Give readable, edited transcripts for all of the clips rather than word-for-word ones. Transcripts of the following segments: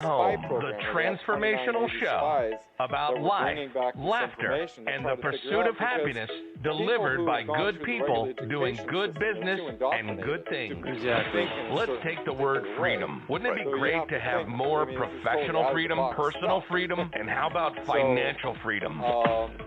Home, the transformational show about life, laughter, and the pursuit of happiness delivered by good people doing good business and good things. Exactly. Let's take the word freedom. Wouldn't it be great to have more professional freedom, personal freedom, and how about financial freedom?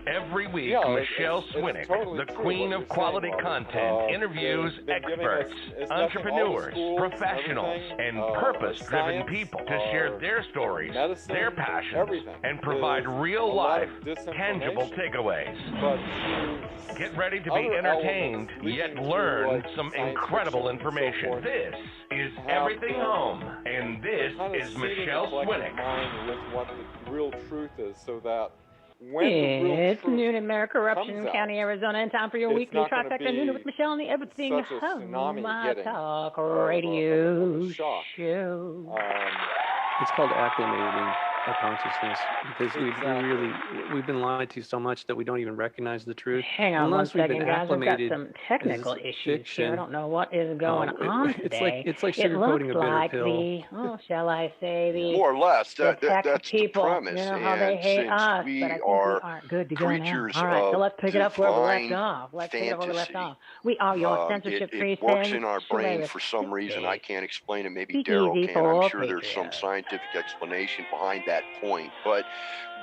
Every week, Michele Swinick, the queen of quality content, interviews experts, entrepreneurs, professionals, and purpose-driven people to share their stories, their passions, and provide real-life, tangible takeaways. Get ready to be entertained, yet learn some incredible information. This is Everything Home, and this is Michele Swinick. With what the real truth is, so that it's noon in Maricopa, Corruption County, Arizona, in time for your weekly trifecta noon with Michele and the Everything Home Talk Radio Show. It's called acclimating our consciousness, because we've been lied to so much that we don't even recognize the truth. Hang on one second, guys. We've got some technical issues here. I don't know what is going on today. It's like sugarcoating a bitter pill. Shall I say the more or less that's people, the premise. You know how they hate us, we but I think are we aren't good to go now. creatures All right, so let's pick it up where we left divine off. Let's pick it up where we left fantasy. off. We are your censorship-free It works in our brain for some reason. I can't explain it. Maybe Daryl can. I'm sure there's some scientific explanation behind that point. But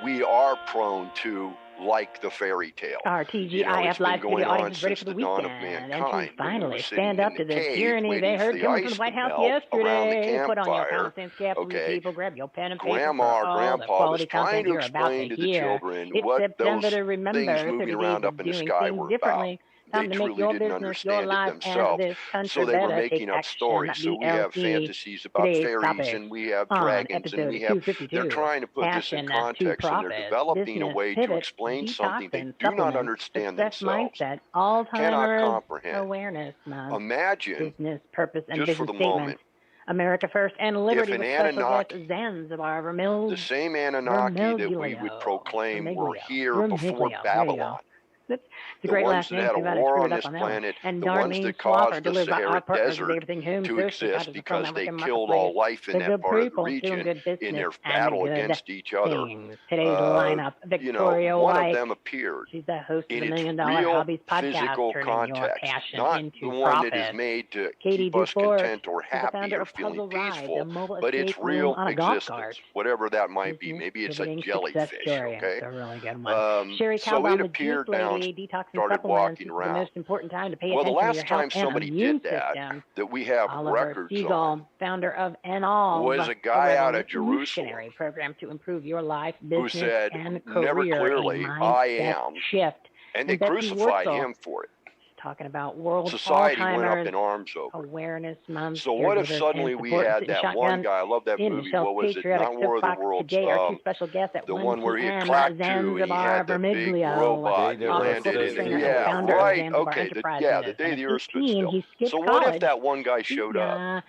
we are prone to like the fairy tale. Our TGIF live studio audience is ready for the weekend. And to finally stand up to this tyranny they heard coming from the White House yesterday. Put on your common sense cap, people. Grab your pen and paper. Grandma or Grandpa was trying to explain to the children what those things moving around up in the sky were about. They truly didn't understand it themselves, so they were making up stories. So we have fantasies about fairies, and we have dragons, and we have. They're trying to put this in context, and they're developing a way to explain something they do not understand themselves, cannot comprehend. Imagine, just for the moment, America first and liberty if an with special Anunnaki, guest Zanzibar Vermiglia, the same Anunnaki that we would proclaim were here before Babylon. It's a great last name. The ones that had a war on this planet, the ones that caused the Sahara Desert to exist because they killed all life in that part of the region in their battle against each other. Today's lineup: Victoria one Wieck. of them appeared She's the host of in the its Million Dollar real Hobbies Podcast, physical context, not the one that is made to keep us content or happy or feeling peaceful, but its real existence, whatever that might be. Maybe it's a jellyfish, okay? Cherie So Calbom, it the appeared Juice down, Lady, Detox started Supplements, walking the around. most important time to pay Well, the attention to your last time health and somebody immune did that, system. that we have Oliver records Siegel, on, founder of Enolve, was a guy out of Jerusalem revolutionary program to improve your life, who business, said, and career. never clearly, I am, shift. and they Betsy crucified Wurzel, him for it. talking about World Society went up Alzheimer's in arms over it. Awareness Month. So what if Caregivers suddenly and we support had sitting that shotgun one guy, I love that in movie, Michelle's what was it, Patriotic Not War of the Soapbox Worlds, today. Our two special guests at the 1 one where he p.m. clacked to, and he Zanzibar had the big Vermiglio, robot that landed in it. Yeah, founder of right, Zanzibar okay, the day the Earth stood still. he skipped So what if college that one guy showed up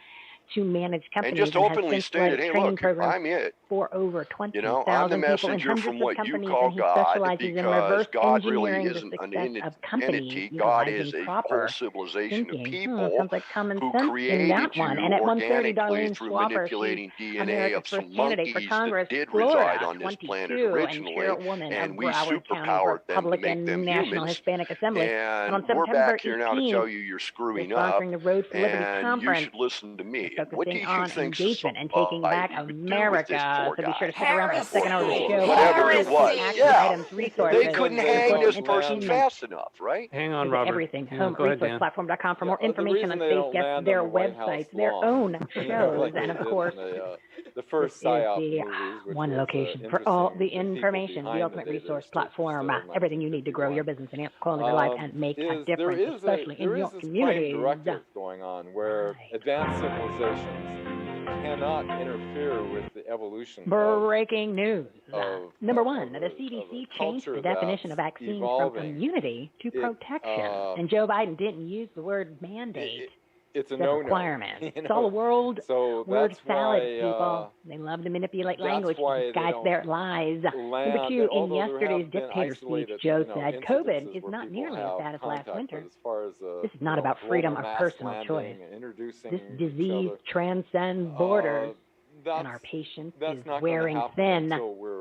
to manage and companies just openly has stated, hey, training look, programs I'm it. for over 20,000 You know, I'm the people in messenger hundreds from of what you companies, call and he God, specializes in because reverse God really engineering the isn't an success of companies entity. God is utilizing a proper whole civilization of thinking. people Sounds like common who sense in created that one. you And at 1:30, organically Darlene through Swaffer, manipulating she's DNA of America's some first candidate for monkeys Congress, that did Florida, reside on this planet 22, and originally, chairwoman and of we Broward County superpowered them to Republican make them National humans. Hispanic Assembly. And on we're September back here now to 18th, tell you you're screwing they're up, sponsoring the Road for Liberty and you Conference, should listen to me. What do focusing you on think engagement and taking back society would do with this America. poor So be sure to guy? stick around for the second hour of the show. Whatever it was. Action Yeah. items, resources. They couldn't hang this person fast enough, right? Hang on, Visit Robert. Everything Yeah, Home go ahead, Dan. Resourceplatform.com for more The information on reason they today's don't guests, land their on the White House websites, their lawn, own like shows, they and of did course, in the this first is PSYOP the movies, which one was, location for all the interesting. information, the ultimate resource platform, everything you need to grow your business, enhance quality of your life, and make a difference, especially in your community. There is this directive going on where advanced civilizations cannot interfere with the evolution. Breaking news. Number one, the of CDC a changed the culture definition of that's vaccine from evolving. immunity to protection. And Joe Biden didn't use the word mandate. It's a It's a no-no. requirement. You It's know? all a world So word that's salad, why, people. They love to manipulate that's language why to they disguise don't their lies. Number land, two, in although there yesterday's have been dictator speech, isolated, Joe you know, said, incidences COVID is where not people nearly as have bad as last contact, winter. but as far as, This is not about freedom global of mass personal landing choice. and introducing This each disease other, transcends borders. and our patience is wearing thin.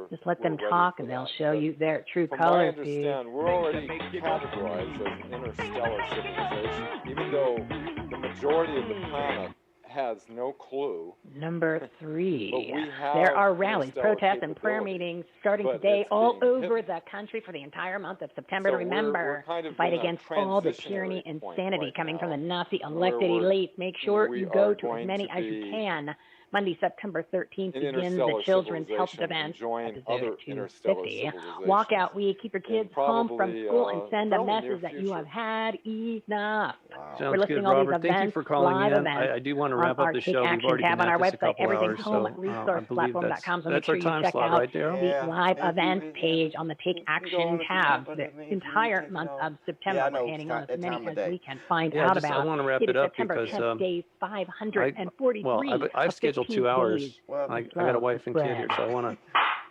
Just let them talk, and they'll show you their true colors. From what I understand, we're already categorized as an interstellar civilization, even though the majority of the planet has no clue. Number 3, there are rallies, protests, and prayer meetings starting today all over the country for the entire month of September to remember, fight against all the tyranny and insanity coming from the Nazi elected elites. Make sure you go to as many as you can. Monday, September 13th begins the Children's Health Event at 250. Walkout week. Keep your kids home from school and send a message that you have had enough. Wow. Sounds good, Robert. Thank you for calling in. I do want to wrap up the show. We've already been at this a couple hours, so I believe that's our time slot, right there. The live events page on the Take Action tab. The entire month of September, we're handing on as many as we can find out about. I want to wrap it up because days 543. I've scheduled 2 hours. I got a wife and kid here, so I want to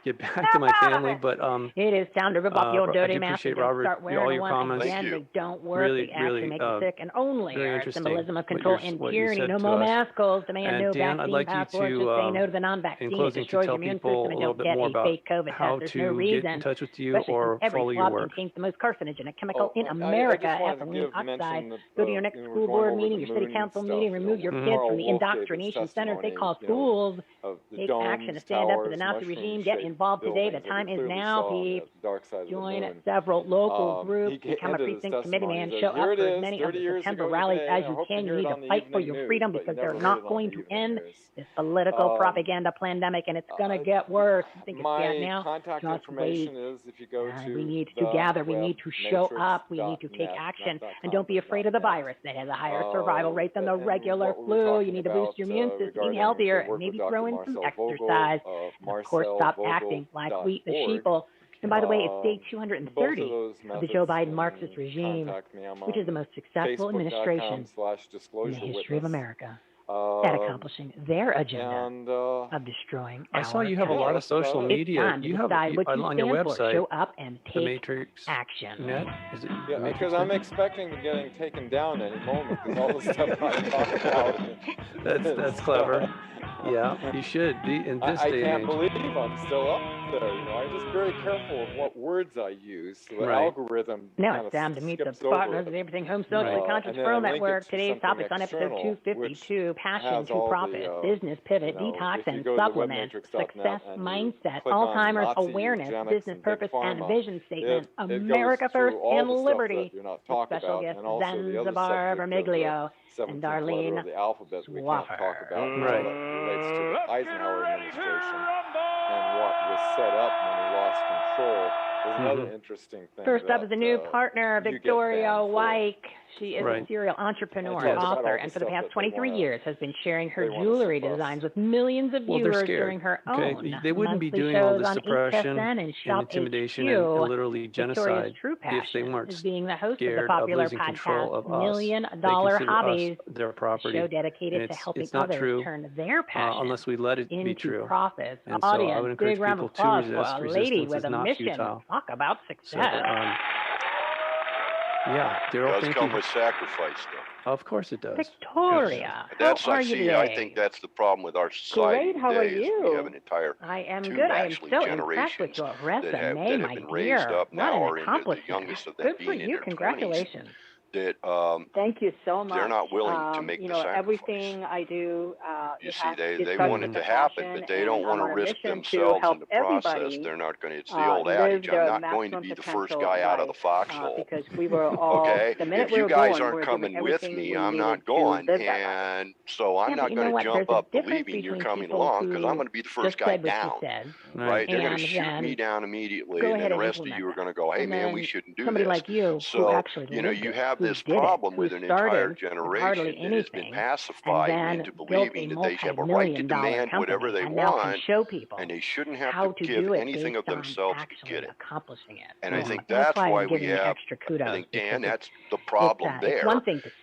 get back to my family. But it is time to rip off the old dirty mask. I do appreciate, Robert, all your comments. They don't work. They actually make you sick, and only are symbolism of control and tyranny. No more maskals. Demand no vaccine passports. Just say no to the non-vaccine. It destroys your immune system, and don't get a fake COVID test. There's no reason. Get in touch with you or follow your work. Contains the most carcinogenic chemical in America, ethylene oxide. Go to your next school board meeting, your city council meeting, remove your kids from the indoctrination centers they call schools. Take action to stand up to the Nazi regime. Get involved today. The time is now, peeps. Join several local groups. Become a precinct committee man. Show up for as many of the September rallies as you can. You need to fight for your freedom because they're not going to end this political propaganda pandemic, and it's going to get worse. I think it's bad now. Just wait. We need to gather. We need to show up. We need to take action. And don't be afraid of the virus that has a higher survival rate than the regular flu. You need to boost your immune system, eat healthier, and maybe throw in some exercise. And of course, stop acting like Wheat the sheeple. And by the way, it's day 230 of the Joe Biden Marxist regime, which is the most successful administration in the history of America at accomplishing their agenda of destroying I saw you have a lot of social media. You have on your website. Show up and take Matrix action. Net? Is it because I'm expecting to getting taken down any moment because all the stuff I talk about. That's clever. Yeah, you should be in this day and age. I can't believe I'm still up there. I'm just very careful of what words I use. So the algorithm. Now it's time to meet the partners of the Everything Home Socially Conscious Pro Network. Today's topics on episode 252: passion to profit, business pivot, detox and supplements, success mindset, Alzheimer's awareness, business purpose and vision statement, America first and liberty. Special guest Zanzibar Vermiglio and Darlene Swaffer. Right. Relates to the Eisenhower administration and what was set up when he lost control. There's another interesting thing. First up is a new partner, Victoria Wieck. She is a serial entrepreneur, author, and for the past 23 years has been sharing her jewelry designs with millions of viewers during her own They wouldn't be doing all this suppression and intimidation and literally genocide if they weren't being the host scared of the popular of losing control of us. Million Dollar Hobbies, their property. Show dedicated to helping others turn their passion unless we let it into be true. Profits. And so I would encourage people to resist. Resistance is not futile. Talk about success. So, yeah, Daryl, it does come with sacrifice, though. Of course it does. Victoria, that's how are you today? I think that's the problem with our society. Great, how are you? We have an entire I am good. I am so impressed with your resume, my dear. What an accomplishment. Good for you. Congratulations. That thank you so much. They're not willing to make the sacrifice. Everything I do, you see, they want it to happen, but they don't want to risk themselves in the process. They're not going to. It's the old adage: I'm not going to be the first guy out of the foxhole. Because we were all okay. If you guys aren't coming with me, I'm not going, and so I'm not going to jump up believing you're coming along because I'm going to be the first guy down. Right? They're going to shoot me down immediately, and then the rest of you are going to go, "Hey, man, we shouldn't do this." So you have this problem with an entire generation that has been pacified into believing that they have a right to demand whatever they want, and they shouldn't have to give anything of themselves to get it. And I think that's why we have, I think, Dan, that's the problem there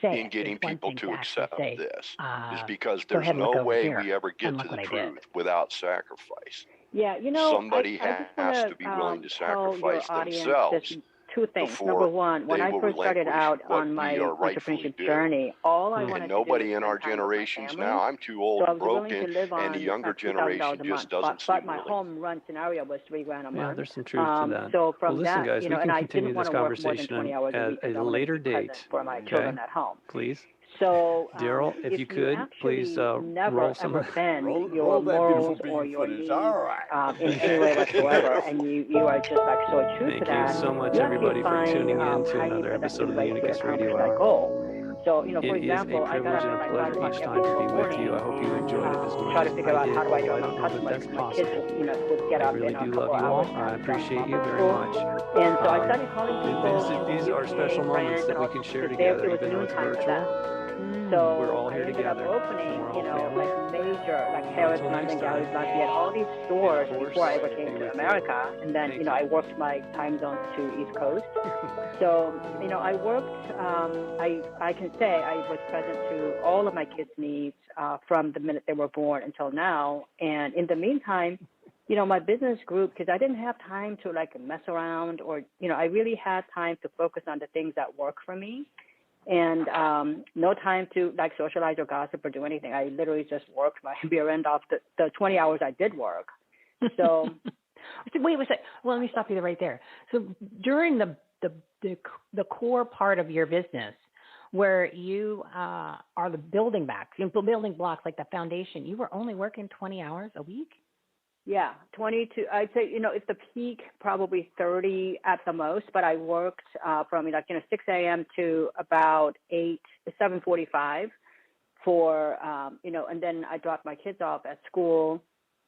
in getting people to accept this, is because there's no way we ever get to the truth without sacrifice. Yeah, somebody has to be willing to sacrifice themselves two things. Number one, when I first started out on my entrepreneurship journey, all I wanted to do was nobody in our generations now. I'm too old and broken, and the younger generation just doesn't seem But my home run scenario was $3,000 a month. Yeah, there's some truth to that. So from listen, that, guys, you know, we and can I continue didn't want this to work more than conversation 20 hours a week at a later date for my children at home. Please. So, Daryl, if you could, please roll some of bend your morals or your needs in any way whatsoever, and you are just like so true to that. Thank you so much, everybody, for tuning in to another episode of the Unicus Radio Hour. So, you know, for It example, is a privilege and a pleasure each time to be with you. I hope you enjoyed it as much try to as figure I out did. how do I do I it don't on know that that's my kids, possible. you know, would get I up really in a do couple love you all. hours. I appreciate you very much. And so I started calling people. These are special moments that we can share together, even though it's virtual. So we're all here together. Up opening, you know, like major, like Harris, London, Galleries, Lafayette, all these stores before I ever came to America. And then, you know, I worked my time zones to East Coast. So, you know, I worked, I can say I was present to all of my kids' needs from the minute they were born until now. And in the meantime, you know, my business grew because I didn't have time to like mess around or, you know, I really had time to focus on the things that work for me. And no time to like socialize or gossip or do anything. I literally just worked my rear end off the 20 hours I did work. So wait a second. Well, let me stop you right there. So during the core part of your business, where you are the building blocks like the foundation, you were only working 20 hours a week? Yeah, 22. I'd say, you know, it's the peak, probably 30 at the most, but I worked from like, you know, 6 a.m. to about 7:45 for, you know, and then I dropped my kids off at school.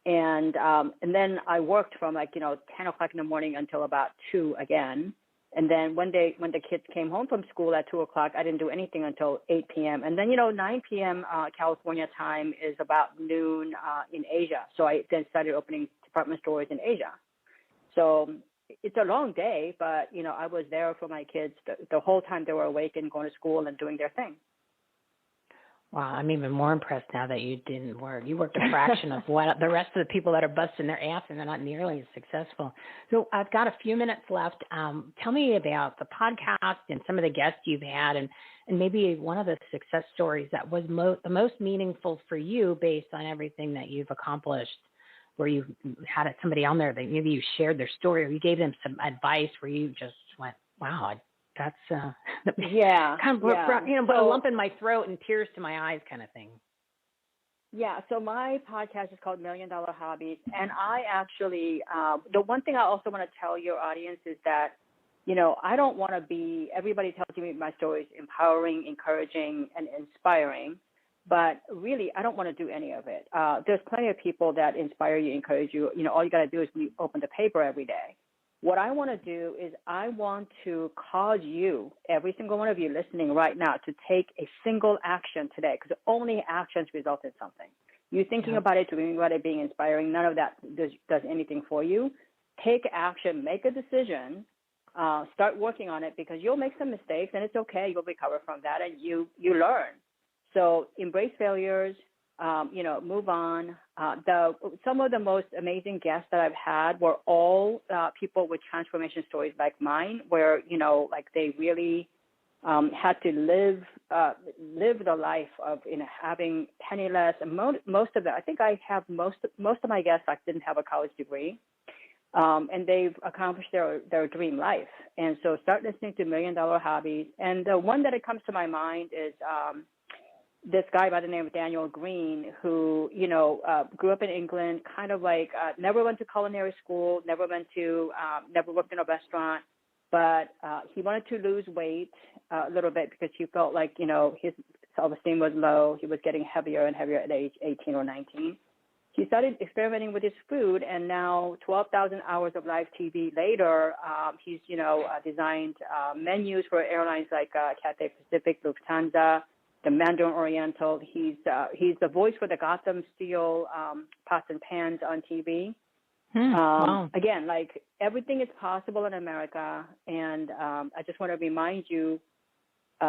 And then I worked from like, you know, 10 o'clock in the morning until about 2 again. And then when the kids came home from school at 2 o'clock, I didn't do anything until 8 p.m. And then, you know, 9 p.m. California time is about noon in Asia. So I then started opening department stores in Asia. So it's a long day, but, you know, I was there for my kids the whole time they were awake and going to school and doing their thing. Wow, I'm even more impressed now that you didn't work. You worked a fraction of what the rest of the people that are busting their ass and they're not nearly as successful. So I've got a few minutes left. Tell me about the podcast and some of the guests you've had and maybe one of the success stories that was the most meaningful for you based on everything that you've accomplished, where you had somebody on there that maybe you shared their story or you gave them some advice where you just went, wow, that's kind of you know, put a lump in my throat and tears to my eyes kind of thing. Yeah. So my podcast is called Million Dollar Hobbies, and I actually the one thing I also want to tell your audience is that, you know, I don't want to be. Everybody tells me my story is empowering, encouraging, and inspiring, but really I don't want to do any of it. There's plenty of people that inspire you, encourage you. You know, all you got to do is open the paper every day. What I want to do is I want to cause you, every single one of you listening right now, to take a single action today, because only actions result in something. You thinking about it, doing about it, being inspiring, none of that does anything for you. Take action, make a decision, start working on it, because you'll make some mistakes, and it's okay. You'll recover from that, and you learn. So embrace failures. You know, move on. Some of the most amazing guests that I've had were all people with transformation stories like mine, where, you know, like they really had to live the life of, you know, having penniless. And most of them, I think I have most of my guests like didn't have a college degree, and they've accomplished their dream life. And so start listening to Million Dollar Hobbies. And the one that comes to my mind is this guy by the name of Daniel Green, who, you know, grew up in England, kind of like never went to culinary school, never worked in a restaurant, but he wanted to lose weight a little bit because he felt like, you know, his self-esteem was low. He was getting heavier and heavier at age 18 or 19. He started experimenting with his food, and now 12,000 hours of live TV later, he's, you know, designed menus for airlines like Cathay Pacific, Lufthansa, the Mandarin Oriental. He's the voice for the Gotham Steel pots and pans on TV. Wow. Again, like everything is possible in America, and I just want to remind you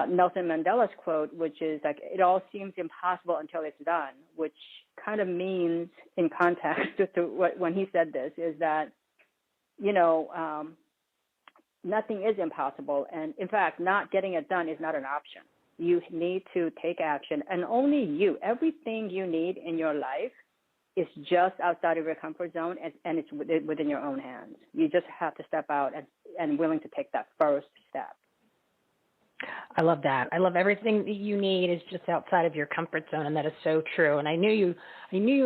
Nelson Mandela's quote, which is like, it all seems impossible until it's done, which kind of means, in context to when he said this, is that, you know, nothing is impossible. And in fact, not getting it done is not an option. You need to take action, and only you, everything you need in your life is just outside of your comfort zone, and it's within your own hands. You just have to step out and willing to take that first step. I love that. I love everything that you need is just outside of your comfort zone, and that is so true. And I knew you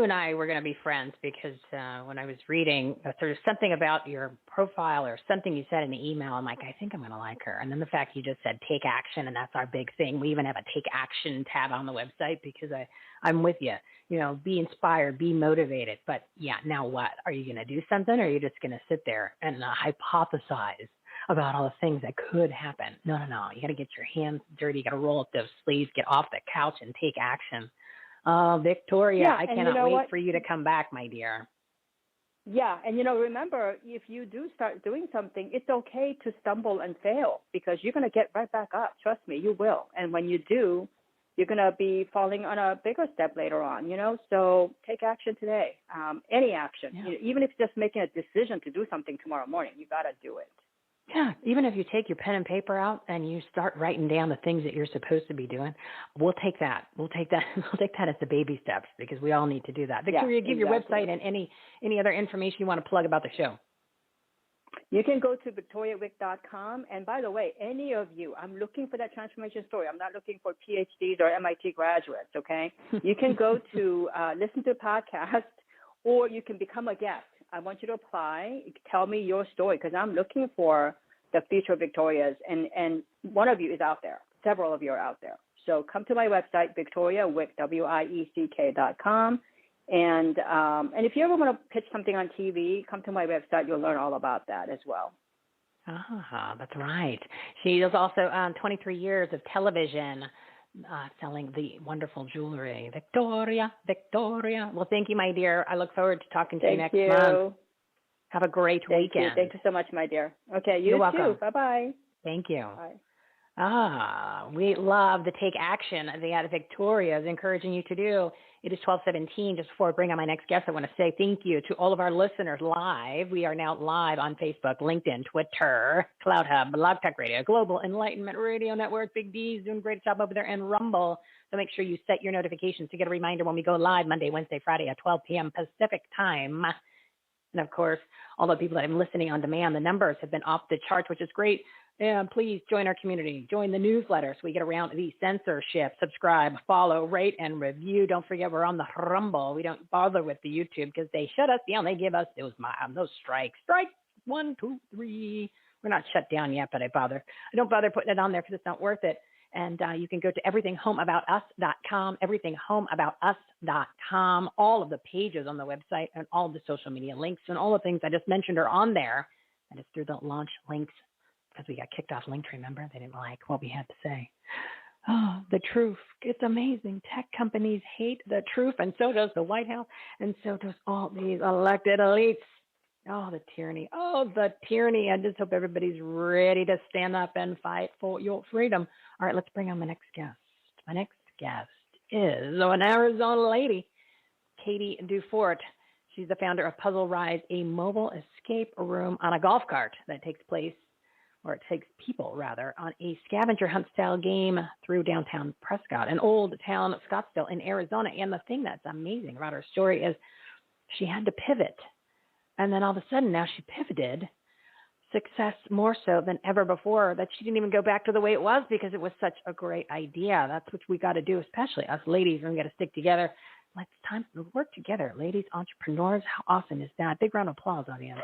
and I were going to be friends because when I was reading, there's something about your profile or something you said in the email. I'm like, I think I'm going to like her. And then the fact you just said take action, and that's our big thing. We even have a take action tab on the website because I'm with you. You know, be inspired, be motivated. But yeah, now what? Are you going to do something, or are you just going to sit there and hypothesize about all the things that could happen? No. You got to get your hands dirty. You got to roll up those sleeves, get off the couch, and take action. Victoria, I cannot wait for you to come back, my dear. Yeah, and remember, if you do start doing something, it's okay to stumble and fail because you're going to get right back up. Trust me, you will. And when you do, you're going to be falling on a bigger step later on, So take action today. Any action, even if it's just making a decision to do something tomorrow morning, you got to do it. Yeah, even if you take your pen and paper out and you start writing down the things that you're supposed to be doing, we'll take that. We'll take that as the baby steps because we all need to do that. Victoria, give your website and any other information you want to plug about the show. You can go to victoriawieck.com. And by the way, any of you, I'm looking for that transformation story. I'm not looking for PhDs or MIT graduates, okay? You can go to listen to a podcast, or you can become a guest. I want you to apply. Tell me your story because I'm looking for the future Victorias, and one of you is out there. Several of you are out there. So come to my website, VictoriaWieck, WIECK.com. And if you ever want to pitch something on TV, come to my website. You'll learn all about that as well. That's right. She is also 23 years of television, selling the wonderful jewelry. Victoria. Well, thank you, my dear. I look forward to talking to you next month. Have a great weekend. Thank you so much, my dear. Okay, You're welcome. Too. Bye-bye. Thank you. Bye. We love the take action that Victoria is encouraging you to do. It is 12:17. Just before I bring on my next guest, I want to say thank you to all of our listeners live. We are now live on Facebook, LinkedIn, Twitter, Cloud Hub, Blog Talk Radio, Global Enlightenment Radio Network, Big D's doing a great job over there, and Rumble. So make sure you set your notifications to get a reminder when we go live Monday, Wednesday, Friday at 12 p.m. Pacific time. And of course, all the people that I'm listening on demand, the numbers have been off the charts, which is great. And please join our community. Join the newsletter so we get around the censorship. Subscribe, follow, rate, and review. Don't forget we're on the Rumble. We don't bother with the YouTube because they shut us down. They give us those strikes. Strike 1, 2, 3. We're not shut down yet, but I don't bother putting it on there because it's not worth it. And you can go to everythinghomeaboutus.com, everythinghomeaboutus.com. All of the pages on the website and all of the social media links and all the things I just mentioned are on there. I just threw the launch links because we got kicked off Linktree, remember? They didn't like what we had to say. Oh, the truth. It's amazing. Tech companies hate the truth, and so does the White House, and so does all these elected elites. Oh, the tyranny. I just hope everybody's ready to stand up and fight for your freedom. All right, let's bring on my next guest. My next guest is an Arizona lady, Katie Dufort. She's the founder of Puzzle Rise, a mobile escape room on a golf cart that takes people on a scavenger hunt style game through downtown Prescott, an old town of Scottsdale in Arizona. And the thing that's amazing about her story is she had to pivot. And then all of a sudden now she pivoted, success more so than ever before, that she didn't even go back to the way it was because it was such a great idea. That's what we got to do, especially us ladies. We're going to stick together. It's time to work together. Ladies, entrepreneurs, how awesome is that? Big round of applause, audience.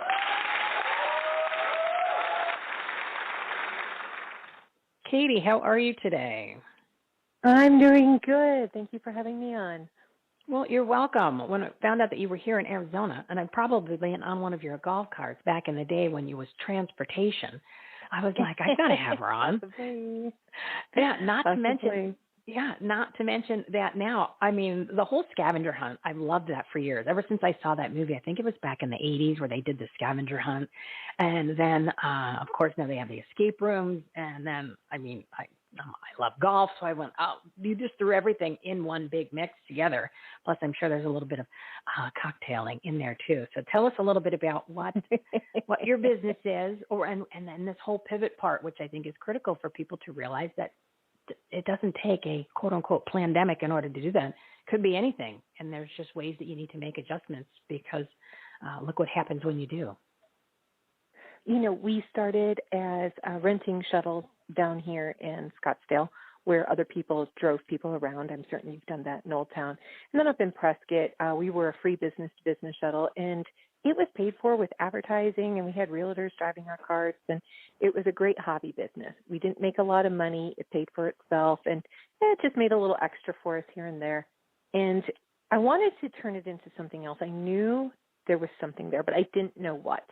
Katie, how are you today? I'm doing good. Thank you for having me on. Well, you're welcome. When I found out that you were here in Arizona, and I'm probably on one of your golf carts back in the day when you was transportation, I was like, I got to have her on. Not to mention that now, I mean, the whole scavenger hunt, I've loved that for years. Ever since I saw that movie, I think it was back in the 80s where they did the scavenger hunt. And then, of course, now they have the escape rooms. And then, I love golf. So I went, you just threw everything in one big mix together. Plus, I'm sure there's a little bit of cocktailing in there too. So tell us a little bit about what your business is, and then this whole pivot part, which I think is critical for people to realize that it doesn't take a quote unquote pandemic in order to do that. It could be anything. And there's just ways that you need to make adjustments because look what happens when you do. We started as renting shuttles down here in Scottsdale where other people drove people around. I'm certain you've done that in Old Town. And then up in Prescott, we were a free business-to-business shuttle, and it was paid for with advertising, and we had realtors driving our carts, and it was a great hobby business. We didn't make a lot of money. It paid for itself, and it just made a little extra for us here and there. And I wanted to turn it into something else. I knew there was something there, but I didn't know what.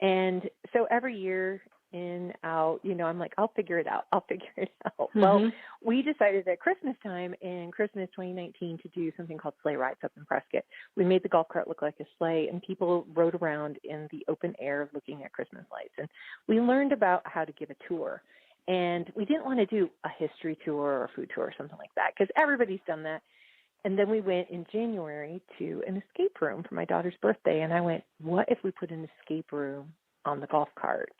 And so every year in, out, I'm like, I'll figure it out. Mm-hmm. Well, we decided at Christmas time in Christmas 2019 to do something called sleigh rides up in Prescott. We made the golf cart look like a sleigh, and people rode around in the open air looking at Christmas lights. And we learned about how to give a tour. And we didn't want to do a history tour or a food tour or something like that because everybody's done that. And then we went in January to an escape room for my daughter's birthday. And I went, what if we put an escape room on the golf cart?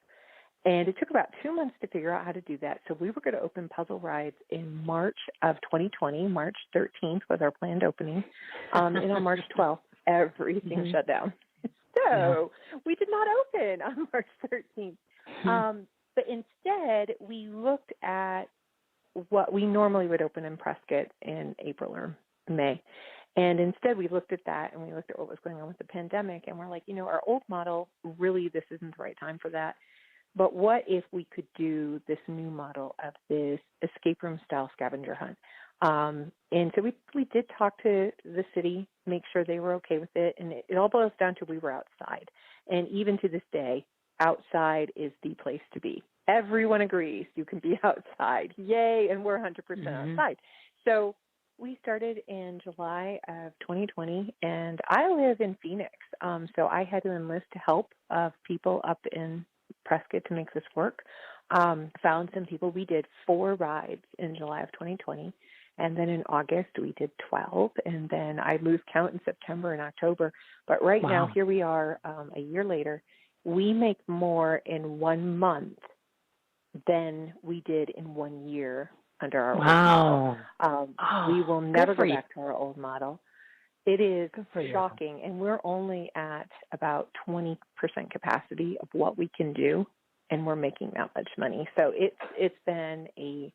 And it took about 2 months to figure out how to do that. So we were going to open puzzle rides in March of 2020. March 13th was our planned opening. And on March 12th, everything shut down. So we did not open on March 13th. But instead, we looked at what we normally would open in Prescott in April or May. And instead, we looked at that, and we looked at what was going on with the pandemic, and we're like, our old model, really, this isn't the right time for that. But what if we could do this new model of this escape room style scavenger hunt? And so we did talk to the city, make sure they were okay with it. And it all boils down to we were outside. And even to this day, outside is the place to be. Everyone agrees you can be outside. Yay. And we're 100% outside. So we started in July of 2020, and I live in Phoenix. So I had to enlist help of people up in Prescott to make this work. Found some people. We did 4 rides in July of 2020, and then in August we did 12, and then I lose count in September and October. But right now, here we are a year later. We make more in 1 month than we did in 1 year under our old model. We will never go back to our old model. It is shocking, and we're only at about 20% capacity of what we can do, and we're making that much money. So it's been a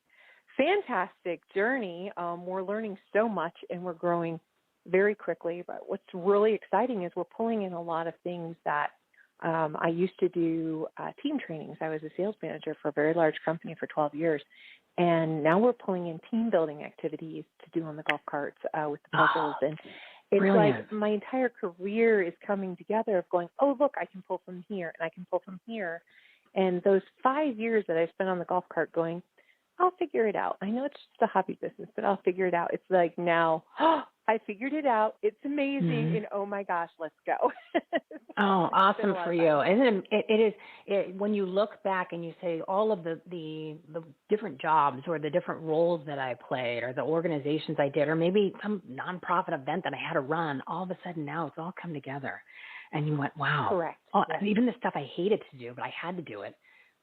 fantastic journey. We're learning so much, and we're growing very quickly. But what's really exciting is we're pulling in a lot of things that I used to do team trainings. I was a sales manager for a very large company for 12 years. And now we're pulling in team building activities to do on the golf carts with the puzzles. And it's like my entire career is coming together of going, oh, look, I can pull from here and I can pull from here. And those 5 years that I spent on the golf cart going, I'll figure it out. I know it's just a hobby business, but I'll figure it out. It's like now, I figured it out. It's amazing. And oh my gosh, let's go. Oh, awesome for you. Isn't it, when you look back and you say all of the different jobs or the different roles that I played or the organizations I did, or maybe some nonprofit event that I had to run, all of a sudden now it's all come together. And you went, wow. Correct. Oh, yes. Even the stuff I hated to do, but I had to do it.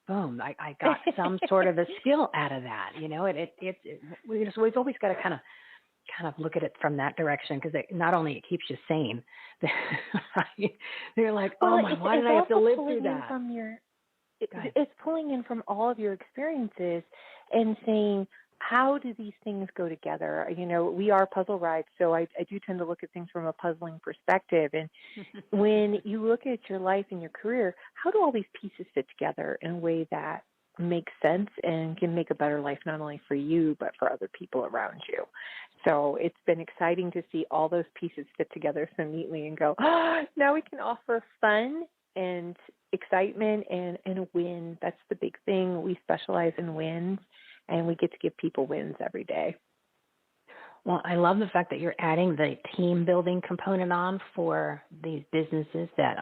Boom, I got some sort of a skill out of that. We've always got to kind of look at it from that direction, because not only it keeps you sane, right? They're like, why did I have to live through that? It's pulling in from all of your experiences and saying, how do these things go together? We are puzzle rides, so I do tend to look at things from a puzzling perspective. And when you look at your life and your career, how do all these pieces fit together in a way that makes sense and can make a better life, not only for you, but for other people around you? So it's been exciting to see all those pieces fit together so neatly and go, now we can offer fun and excitement and a win. That's the big thing. We specialize in wins, and we get to give people wins every day. Well, I love the fact that you're adding the team building component on for these businesses that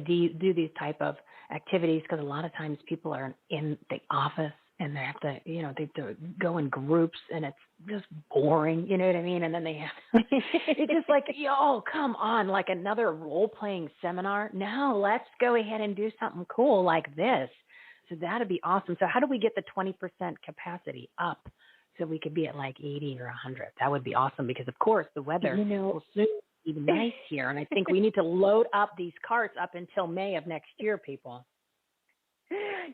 do these type of activities, because a lot of times people are in the office and they have to, you know, they have to go in groups, and it's just boring, you know what I mean? And then they have, it's just like, yo, come on, like another role-playing seminar. No, let's go ahead and do something cool like this. So that'd be awesome. So how do we get the 20% capacity up so we could be at like 80 or 100? That would be awesome, because of course the weather will soon be nice here. And I think we need to load up these carts up until May of next year, people.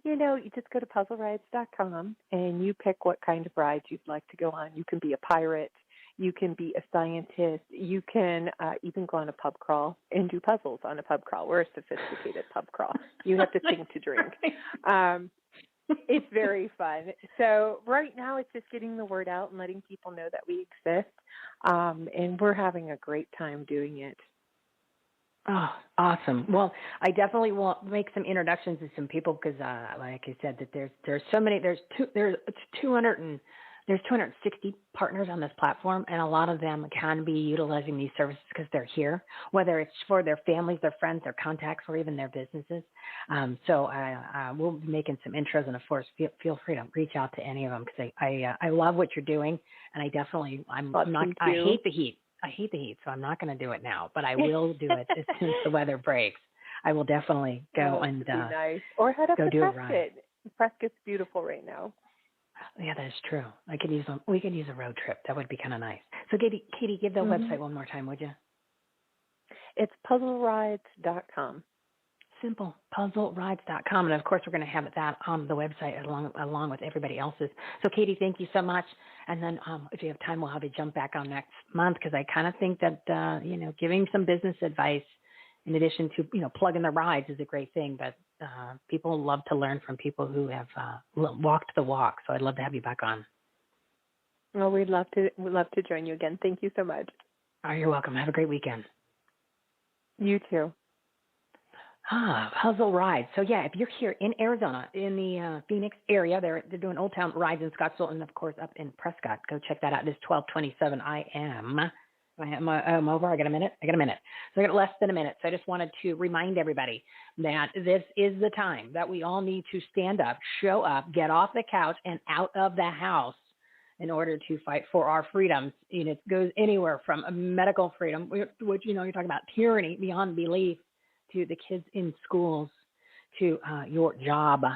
You know, you just go to puzzlerides.com and you pick what kind of rides you'd like to go on. You can be a pirate. You can be a scientist. You can even go on a pub crawl and do puzzles on a pub crawl. We're a sophisticated pub crawl. You have to think to drink. It's very fun. So right now it's just getting the word out and letting people know that we exist. And we're having a great time doing it. Oh, awesome. Well, I definitely will make some introductions to some people, because, like I said, that there's so many, there's 260 partners on this platform, and a lot of them can be utilizing these services because they're here, whether it's for their families, their friends, their contacts, or even their businesses. So we'll be making some intros, and of course, feel free to reach out to any of them, because I love what you're doing, and I hate the heat. I hate the heat, so I'm not going to do it now, but I will do it as soon as the weather breaks. I will definitely go and nice. Or head up to Prescott. Prescott's beautiful right now. Yeah, that is true. We could use a road trip. That would be kind of nice. So, Katie, give the website one more time, would you? It's puzzlerides.com. Simple, puzzlerides.com. And, of course, we're going to have that on the website along with everybody else's. So, Katie, thank you so much. And then if you have time, we'll have you jump back on next month, because I kind of think that, giving some business advice in addition to, plugging the rides is a great thing. But people love to learn from people who have walked the walk. So I'd love to have you back on. Well, we'd love to join you again. Thank you so much. Oh, you're welcome. Have a great weekend. You too. Puzzle rides. So yeah, if you're here in Arizona, in the Phoenix area, they're doing Old Town rides in Scottsdale, and of course up in Prescott. Go check that out. It is 12:27. I'm over. I got a minute. So I got less than a minute. So I just wanted to remind everybody that this is the time that we all need to stand up, show up, get off the couch and out of the house in order to fight for our freedoms. And it goes anywhere from medical freedom, which, you're talking about tyranny beyond belief, to the kids in schools, to your job,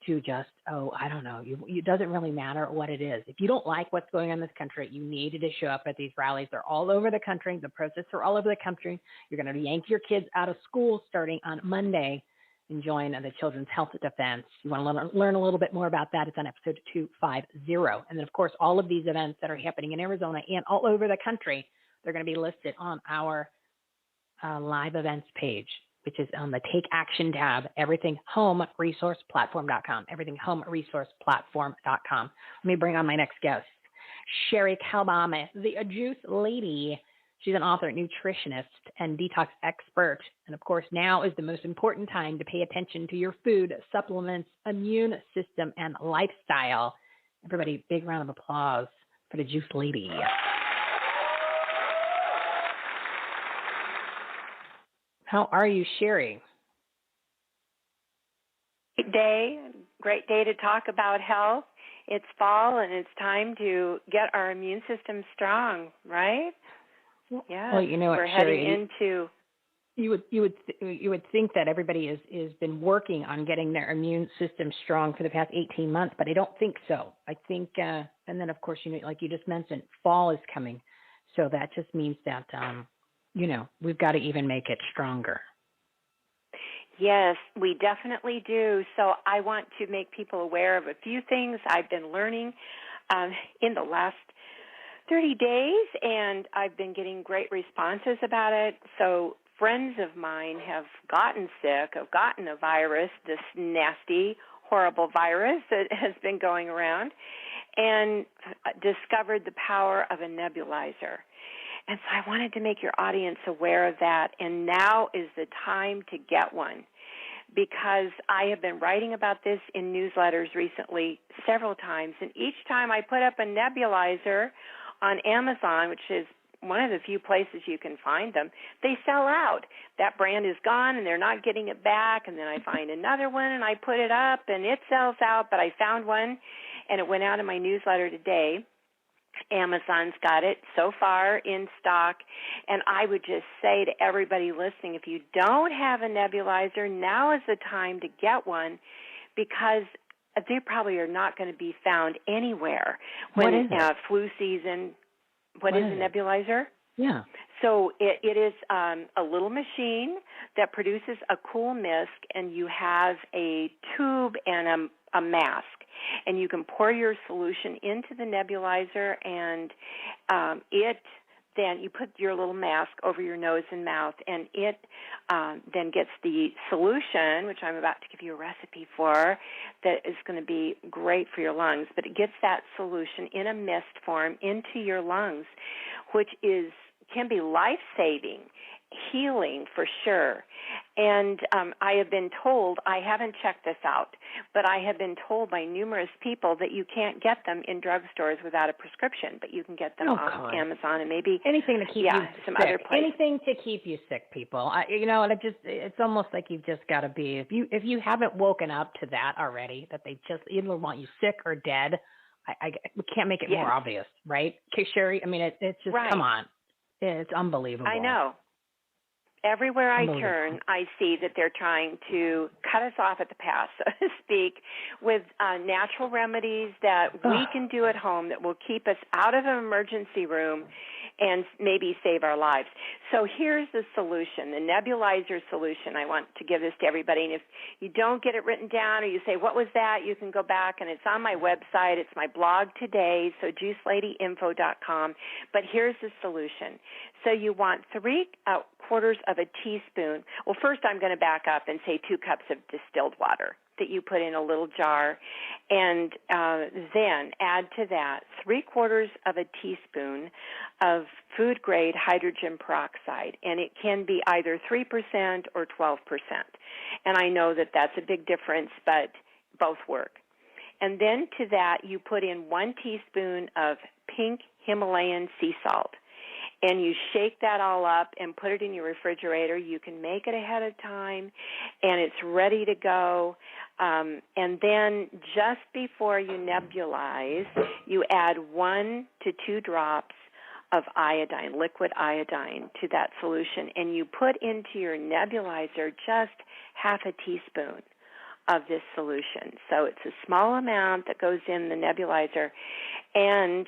to just, I don't know. It doesn't really matter what it is. If you don't like what's going on in this country, you need to show up at these rallies. They're all over the country. The protests are all over the country. You're going to yank your kids out of school starting on Monday and join the Children's Health Defense. You want to learn a little bit more about that? It's on episode 250. And then, of course, all of these events that are happening in Arizona and all over the country, they're going to be listed on our live events page, which is on the Take Action tab, everythinghomeresourceplatform.com, everythinghomeresourceplatform.com. Let me bring on my next guest, Cherie Calbom, the Juice Lady. She's an author, nutritionist, and detox expert. And, of course, now is the most important time to pay attention to your food, supplements, immune system, and lifestyle. Everybody, big round of applause for the Juice Lady. How are you, Cherie? Great day to talk about health. It's fall, and it's time to get our immune system strong, right? Yeah. Well, we're heading into. You would think that everybody is been working on getting their immune system strong for the past 18 months, but I don't think so. I think, and then of course, like you just mentioned, fall is coming, so that just means that. We've got to even make it stronger. Yes, we definitely do. So I want to make people aware of a few things I've been learning in the last 30 days, and I've been getting great responses about it. So friends of mine have gotten sick, have gotten a virus, this nasty, horrible virus that has been going around, and discovered the power of a nebulizer. And so I wanted to make your audience aware of that, and now is the time to get one, because I have been writing about this in newsletters recently several times, and each time I put up a nebulizer on Amazon, which is one of the few places you can find them, they sell out. That brand is gone, and they're not getting it back, and then I find another one, and I put it up, and it sells out, but I found one, and it went out in my newsletter today. Amazon's got it so far in stock, and I would just say to everybody listening, if you don't have a nebulizer, now is the time to get one, because they probably are not going to be found anywhere when it's flu season. What is a nebulizer? Yeah. So it is a little machine that produces a cool mist, and you have a tube and a mask, and you can pour your solution into the nebulizer, and then you put your little mask over your nose and mouth, and it then gets the solution, which I'm about to give you a recipe for, that is going to be great for your lungs. But it gets that solution in a mist form into your lungs, which can be life-saving, healing for sure. And I have been told, I haven't checked this out, but I have been told by numerous people that you can't get them in drugstores without a prescription, but you can get them off Amazon and maybe anything to keep you some sick. Other places. Anything to keep you sick, people. And it's almost like you've just got to be, if you haven't woken up to that already, that they just either want you sick or dead, we can't make it more obvious, right? Okay, Cherie, I mean, it's just, come on. It's unbelievable. I know. Everywhere I turn, I see that they're trying to cut us off at the pass, so to speak, with natural remedies that we can do at home that will keep us out of an emergency room and maybe save our lives. So here's the solution, the nebulizer solution. I want to give this to everybody. And if you don't get it written down or you say, what was that, you can go back, and it's on my website. It's my blog today, so juiceladyinfo.com. But here's the solution. So you want 3/4 of a teaspoon. Well, first I'm going to back up and say 2 cups of distilled water that you put in a little jar, and then add to that 3/4 of a teaspoon of food-grade hydrogen peroxide, and it can be either 3% or 12%. And I know that that's a big difference, but both work. And then to that, you put in 1 teaspoon of pink Himalayan sea salt. And you shake that all up and put it in your refrigerator. You can make it ahead of time, and it's ready to go. And then just before you nebulize, you add 1 to 2 drops of iodine, liquid iodine, to that solution. And you put into your nebulizer just half a teaspoon of this solution. So it's a small amount that goes in the nebulizer, and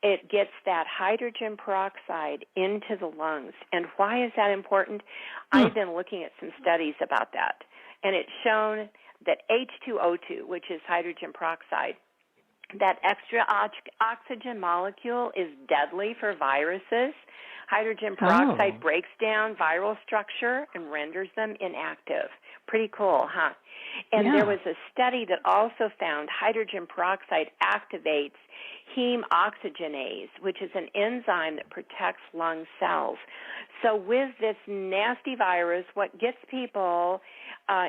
it gets that hydrogen peroxide into the lungs. And why is that important? I've been looking at some studies about that, and it's shown that H2O2, which is hydrogen peroxide, that extra oxygen molecule is deadly for viruses. Hydrogen peroxide breaks down viral structure and renders them inactive. Pretty cool, huh? And there was a study that also found hydrogen peroxide activates heme oxygenase, which is an enzyme that protects lung cells. So with this nasty virus, what gets people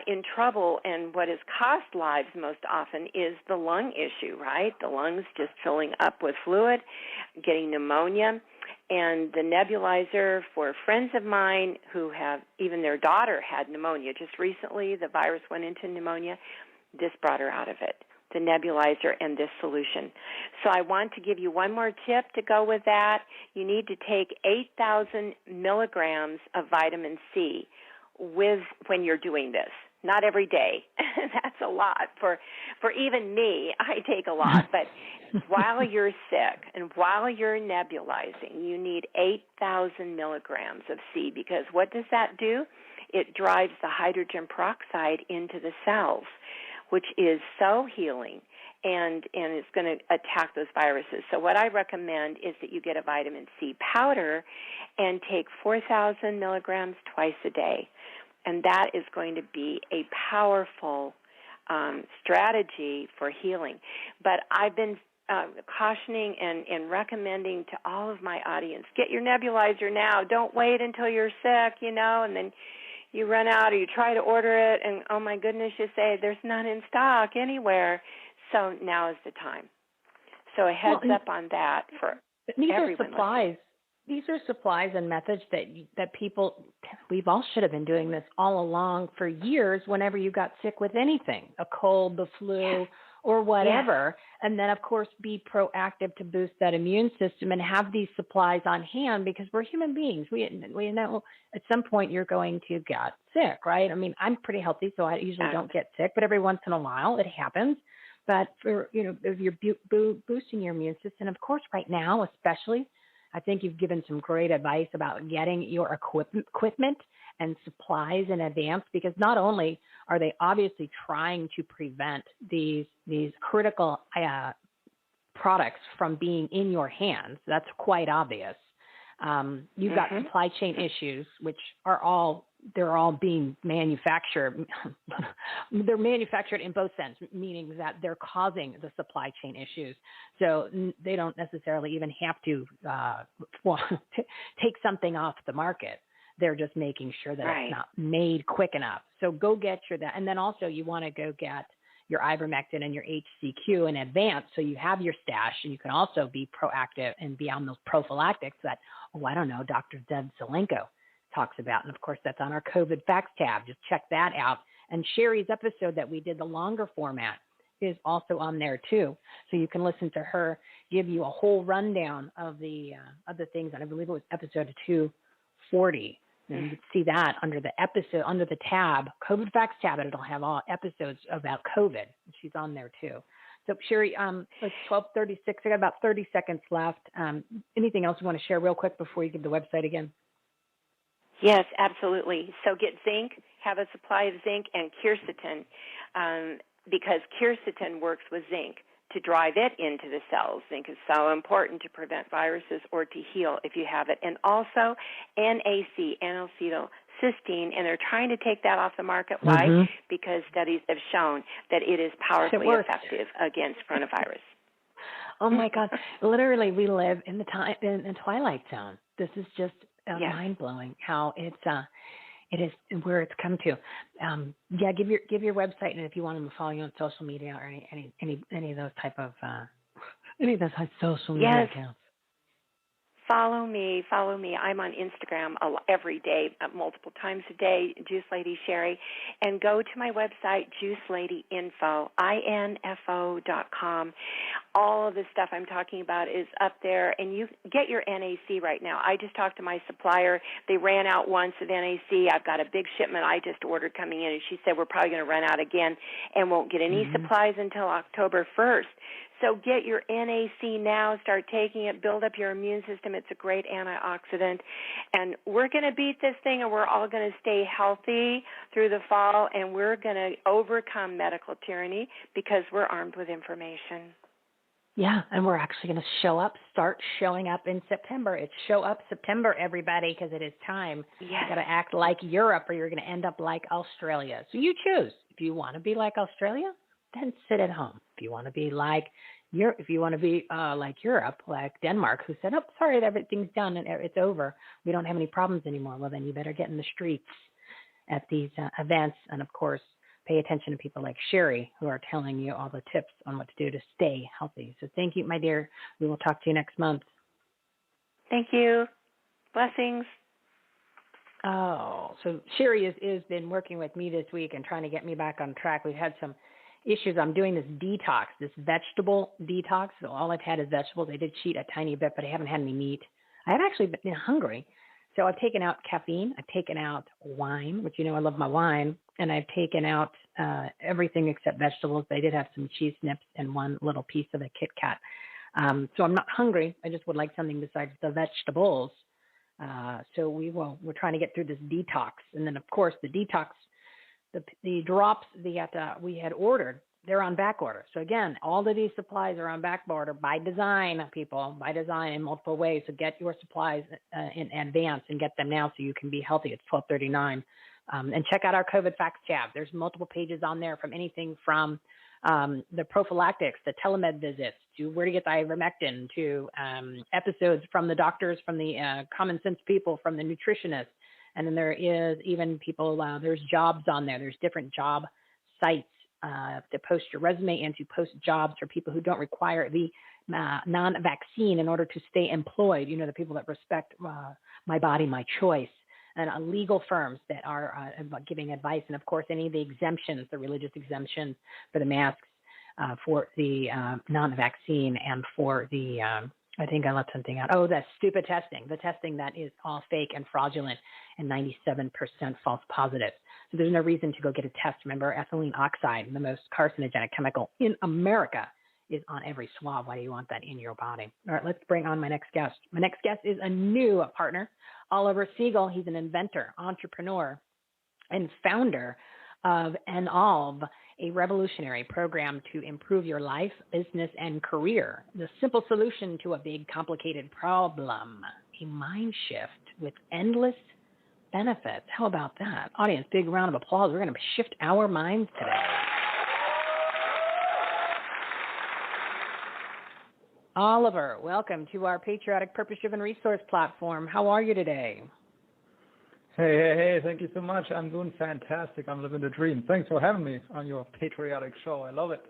in trouble and what has cost lives most often is the lung issue, right? The lungs just filling up with fluid, getting pneumonia. And the nebulizer, for friends of mine who have, even their daughter had pneumonia just recently, the virus went into pneumonia, this brought her out of it, the nebulizer and this solution. So I want to give you one more tip to go with that. You need to take 8,000 milligrams of vitamin C when you're doing this. Not every day. That's a lot. For even me, I take a lot. But while you're sick and while you're nebulizing, you need 8,000 milligrams of C, because what does that do? It drives the hydrogen peroxide into the cells, which is so healing, and it's going to attack those viruses. So what I recommend is that you get a vitamin C powder and take 4,000 milligrams twice a day. And that is going to be a powerful strategy for healing. But I've been cautioning and recommending to all of my audience, get your nebulizer now. Don't wait until you're sick, and then you run out or you try to order it, and, oh, my goodness, you say there's none in stock anywhere. So now is the time. So a heads up on that for everyone. Supplies. These are supplies and methods that people, we've all should have been doing this all along for years whenever you got sick with anything, a cold, the flu, or whatever. And then, of course, be proactive to boost that immune system and have these supplies on hand because we're human beings. We know at some point you're going to get sick, right? I mean, I'm pretty healthy, so I usually don't get sick, but every once in a while it happens. But for, if you're boosting your immune system, of course, right now, especially, I think you've given some great advice about getting your equipment and supplies in advance, because not only are they obviously trying to prevent these critical products from being in your hands. That's quite obvious. You've got supply chain issues, which are they're all being manufactured. They're manufactured in both sense, meaning that they're causing the supply chain issues. So they don't necessarily even have to take something off the market. They're just making sure that it's not made quick enough. So go get that. And then also you want to go get your ivermectin and your HCQ in advance, so you have your stash, and you can also be proactive and be on those prophylactics that, Dr. Zev Zelenko talks about. And of course, that's on our COVID facts tab. Just check that out. And Cherie's episode that we did, the longer format, is also on there too. So you can listen to her give you a whole rundown of the things. And I believe it was episode 240. And you can see that under the episode, under the tab, COVID Facts tab, and it'll have all episodes about COVID. She's on there too. So Cherie, it's 12:36. I got about 30 seconds left. Anything else you want to share real quick before you give the website again? Yes, absolutely. So get zinc, have a supply of zinc and quercetin, because quercetin works with zinc to drive it into the cells. Zinc is so important to prevent viruses or to heal if you have it. And also NAC, N-acetylcysteine, and they're trying to take that off the market. Why? Because studies have shown that it is powerfully effective against coronavirus. Oh my God! Literally, we live in the twilight zone. This is just mind blowing how it is where it's come to. Give your website, and if you want them to follow you on social media or any of those type of social media accounts. Follow me. I'm on Instagram every day, multiple times a day, Juice Lady Cherie. And go to my website, juiceladyinfo.com. All of the stuff I'm talking about is up there. And you get your NAC right now. I just talked to my supplier. They ran out once of NAC. I've got a big shipment I just ordered coming in, and she said we're probably going to run out again and won't get any supplies until October 1st. So get your NAC now, start taking it, build up your immune system. It's a great antioxidant. And we're going to beat this thing, and we're all going to stay healthy through the fall, and we're going to overcome medical tyranny because we're armed with information. Yeah, and we're actually going to start showing up in September. It's Show Up September, everybody, because it is time. Yes. You got to act like Europe, or you're going to end up like Australia. So you choose. If you want to be like Australia, then sit at home. If you want to be like like Europe, like Denmark, who said, "Oh, sorry, everything's done and it's over. We don't have any problems anymore." Well, then you better get in the streets at these events, and of course, pay attention to people like Cherie, who are telling you all the tips on what to do to stay healthy. So thank you, my dear. We will talk to you next month. Thank you. Blessings. Oh, so Cherie has been working with me this week and trying to get me back on track. We've had some issues. I'm doing this detox, this vegetable detox. So all I've had is vegetables. I did cheat a tiny bit, but I haven't had any meat. I have actually been hungry. So I've taken out caffeine. I've taken out wine, which, I love my wine. And I've taken out everything except vegetables. I did have some cheese snips and one little piece of a Kit Kat. So I'm not hungry. I just would like something besides the vegetables. So we're trying to get through this detox. And then, of course, the detox, the drops that we had ordered, they're on back order. So again, all of these supplies are on back order by design, people, by design in multiple ways. So get your supplies in advance and get them now so you can be healthy. It's $12.39. And check out our COVID Facts tab. There's multiple pages on there from anything from the prophylactics, the telemed visits, to where to get the ivermectin, to episodes from the doctors, from the common sense people, from the nutritionists. And then there is even people, there's jobs on there. There's different job sites to post your resume and to post jobs for people who don't require the non-vaccine in order to stay employed. You know, the people that respect my body, my choice, and legal firms that are giving advice. And, of course, any of the exemptions, the religious exemptions for the masks, for the non-vaccine, and for the I think I left something out. Oh, that stupid testing, the testing that is all fake and fraudulent and 97% false positives. So there's no reason to go get a test. Remember, ethylene oxide, the most carcinogenic chemical in America, is on every swab. Why do you want that in your body? All right, let's bring on my next guest. My next guest is a new partner, Oliver Siegel. He's an inventor, entrepreneur, and founder of Enolve, a revolutionary program to improve your life, business, and career. The simple solution to a big, complicated problem, a mind shift with endless benefits. How about that? Audience, big round of applause. We're going to shift our minds today. Oliver, welcome to our Patriotic Purpose-Driven Resource Platform. How are you today? Hey, thank you so much. I'm doing fantastic. I'm living the dream. Thanks for having me on your Patriotic show. I love it.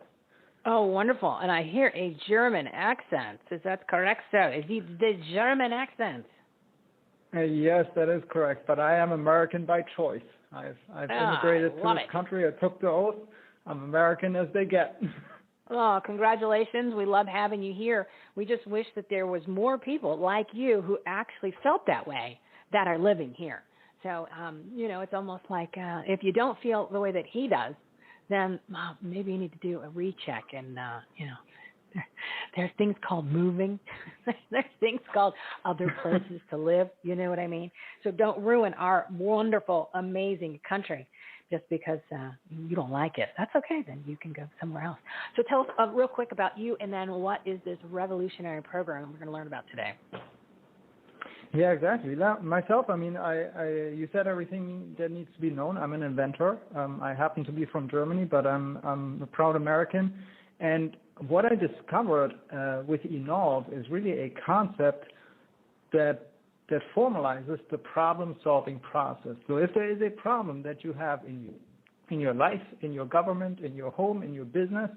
Oh, wonderful. And I hear a German accent. Is that correct, sir? Is it the German accent? Yes, that is correct. But I am American by choice. I've immigrated to this country. I took the oath. I'm American as they get. Oh, congratulations. We love having you here. We just wish that there was more people like you who actually felt that way that are living here. So, you know, it's almost like if you don't feel the way that he does, then maybe you need to do a recheck. And, you know, there's things called moving. There's things called other places to live. You know what I mean? So don't ruin our wonderful, amazing country just because you don't like it. That's okay. Then you can go somewhere else. So tell us real quick about you, and then what is this revolutionary program we're going to learn about today? Yeah, exactly. Myself, I mean, you said everything that needs to be known. I'm an inventor. I happen to be from Germany, but I'm a proud American. And what I discovered with Enolve is really a concept that formalizes the problem-solving process. So if there is a problem that you have in your life, in your government, in your home, in your business,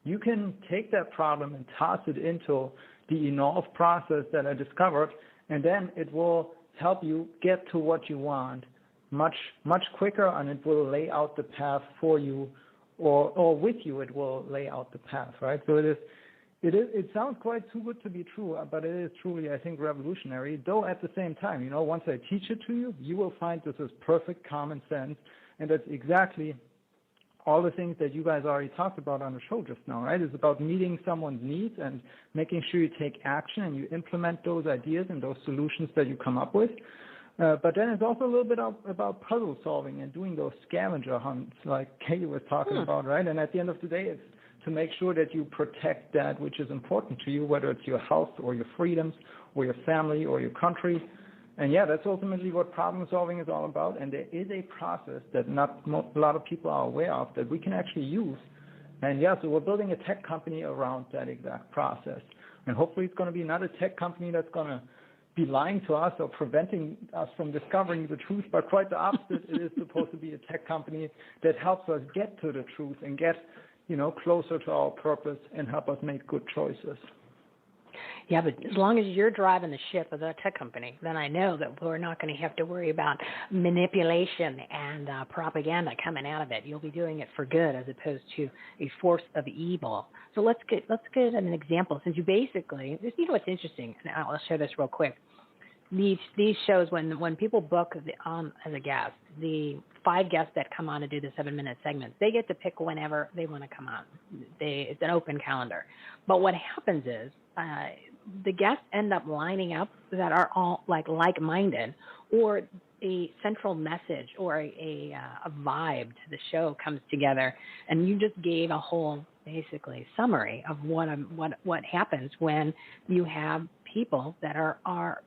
you can take that problem and toss it into the Enolve process that I discovered, and then it will help you get to what you want much quicker, and it will lay out the path for you, or with you it will lay out the path, right? So it sounds quite too good to be true, but it is truly, I think, revolutionary, though at the same time, you know, once I teach it to you, you will find this is perfect common sense, and that's exactly all the things that you guys already talked about on the show just now, right? It's about meeting someone's needs and making sure you take action and you implement those ideas and those solutions that you come up with. But then it's also a little bit about puzzle solving and doing those scavenger hunts like Katie was talking about, right? And at the end of the day, it's to make sure that you protect that which is important to you, whether it's your health or your freedoms or your family or your country. And yeah, that's ultimately what problem solving is all about. And there is a process that not a lot of people are aware of that we can actually use. And yeah, so we're building a tech company around that exact process. And hopefully it's going to be not a tech company that's going to be lying to us or preventing us from discovering the truth, but quite the opposite. It is supposed to be a tech company that helps us get to the truth and get, you know, closer to our purpose and help us make good choices. Yeah, but as long as you're driving the ship of the tech company, then I know that we're not going to have to worry about manipulation and propaganda coming out of it. You'll be doing it for good as opposed to a force of evil. So let's get an example. Since you basically, you know what's interesting, and I'll share this real quick. These shows, when people book on as a guest, the 5 guests that come on to do the 7-minute segments, they get to pick whenever they want to come on. It's an open calendar. But what happens is the guests end up lining up that are all like-minded, or a central message or a vibe to the show comes together, and you just gave a whole basically summary of what happens when you have people that are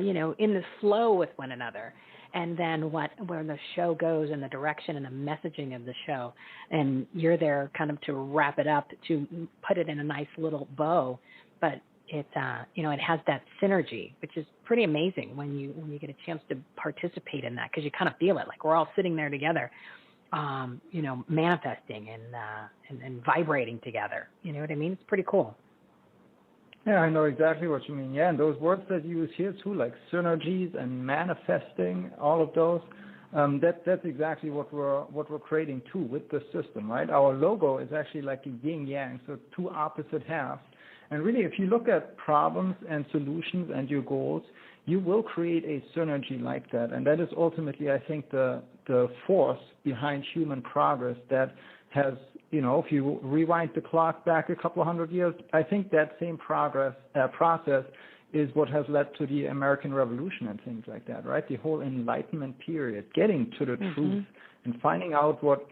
you know in the flow with one another, and then where the show goes and the direction and the messaging of the show, and you're there kind of to wrap it up, to put it in a nice little bow, but it you know, it has that synergy, which is pretty amazing when you get a chance to participate in that, because you kind of feel it like we're all sitting there together. manifesting and vibrating together. You know what I mean? It's pretty cool. Yeah, I know exactly what you mean. Yeah, and those words that you use here too, like synergies and manifesting, all of those, that's exactly what we're creating too with the system, right? Our logo is actually like a yin yang, so two opposite halves. And really, if you look at problems and solutions and your goals, you will create a synergy like that. And that is ultimately, I think, the force behind human progress that has, if you rewind the clock back a couple of hundred years, I think that same process is what has led to the American Revolution and things like that, right? The whole Enlightenment period, getting to the truth and finding out what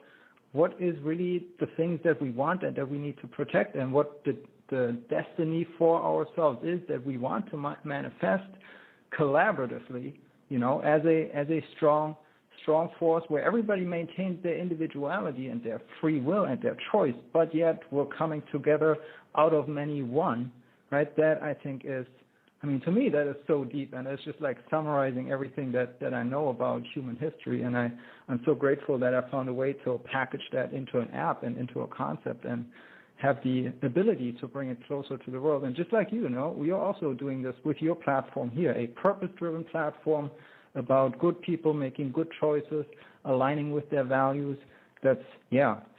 is really the things that we want and that we need to protect, and what the destiny for ourselves is that we want to manifest collaboratively, as a strong force where everybody maintains their individuality and their free will and their choice, but yet we're coming together out of many one, right? That I think is, to me, that is so deep, and it's just like summarizing everything that I know about human history, and I'm so grateful that I found a way to package that into an app and into a concept and have the ability to bring it closer to the world. And just like we are also doing this with your platform here, a purpose-driven platform about good people making good choices, aligning with their values. That's,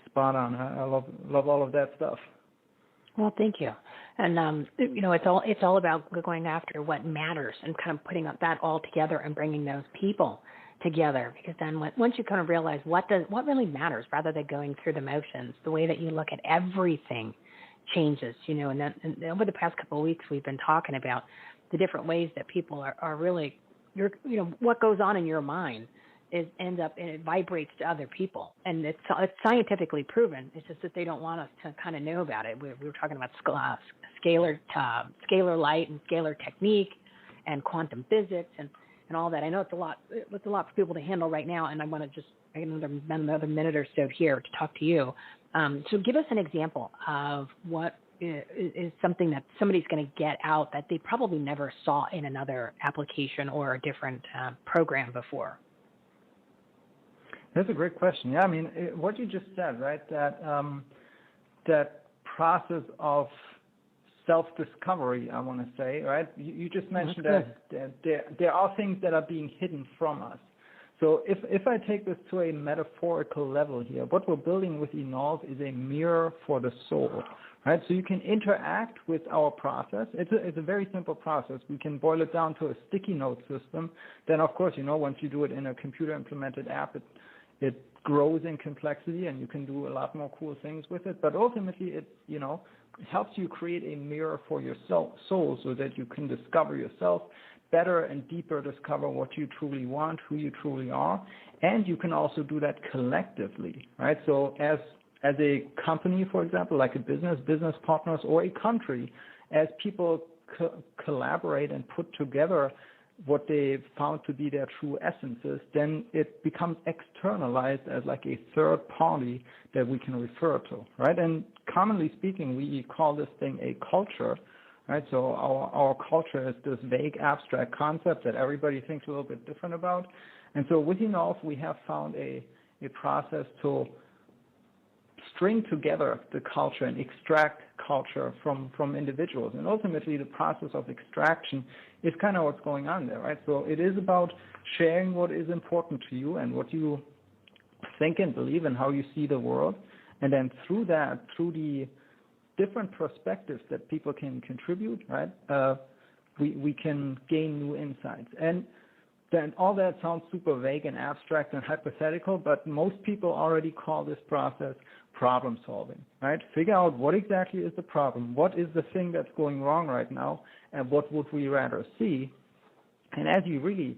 spot on. I love all of that stuff. Well, thank you. And, it's all about going after what matters and kind of putting that all together and bringing those people together, because then once you kind of realize what really matters, rather than going through the motions, the way that you look at everything changes, and over the past couple of weeks, we've been talking about the different ways that people are really, what goes on in your mind ends up, and it vibrates to other people. And it's scientifically proven. It's just that they don't want us to kind of know about it. We were talking about scalar light and scalar technique and quantum physics and all that. I know it's a lot for people to handle right now, and I want to just another minute or so here to talk to you. So give us an example of what is something that somebody's going to get out that they probably never saw in another application or a different program before. That's a great question. Yeah, what you just said, right? That process of self-discovery, I want to say, right? You just mentioned that there are things that are being hidden from us. So if I take this to a metaphorical level here, what we're building with Enolve is a mirror for the soul, right? So you can interact with our process. It's a very simple process. We can boil it down to a sticky note system. Then, of course, once you do it in a computer-implemented app, it grows in complexity, and you can do a lot more cool things with it. But ultimately, it helps you create a mirror for your soul so that you can discover yourself better and deeper, discover what you truly want, who you truly are. And you can also do that collectively, right? So as a company, for example, like a business partners, or a country, as people collaborate and put together what they've found to be their true essences, then it becomes externalized as like a third party that we can refer to, right? And commonly speaking, we call this thing a culture, right? So our culture is this vague, abstract concept that everybody thinks a little bit different about. And so with Enolve, we have found a process to string together the culture and extract culture from individuals. And ultimately, the process of extraction is kind of what's going on there, right? So it is about sharing what is important to you and what you think and believe and how you see the world. And then through the different perspectives that people can contribute, right, we can gain new insights. And then all that sounds super vague and abstract and hypothetical, but most people already call this process problem solving, right? Figure out what exactly is the problem, what is the thing that's going wrong right now, and what would we rather see. And as you really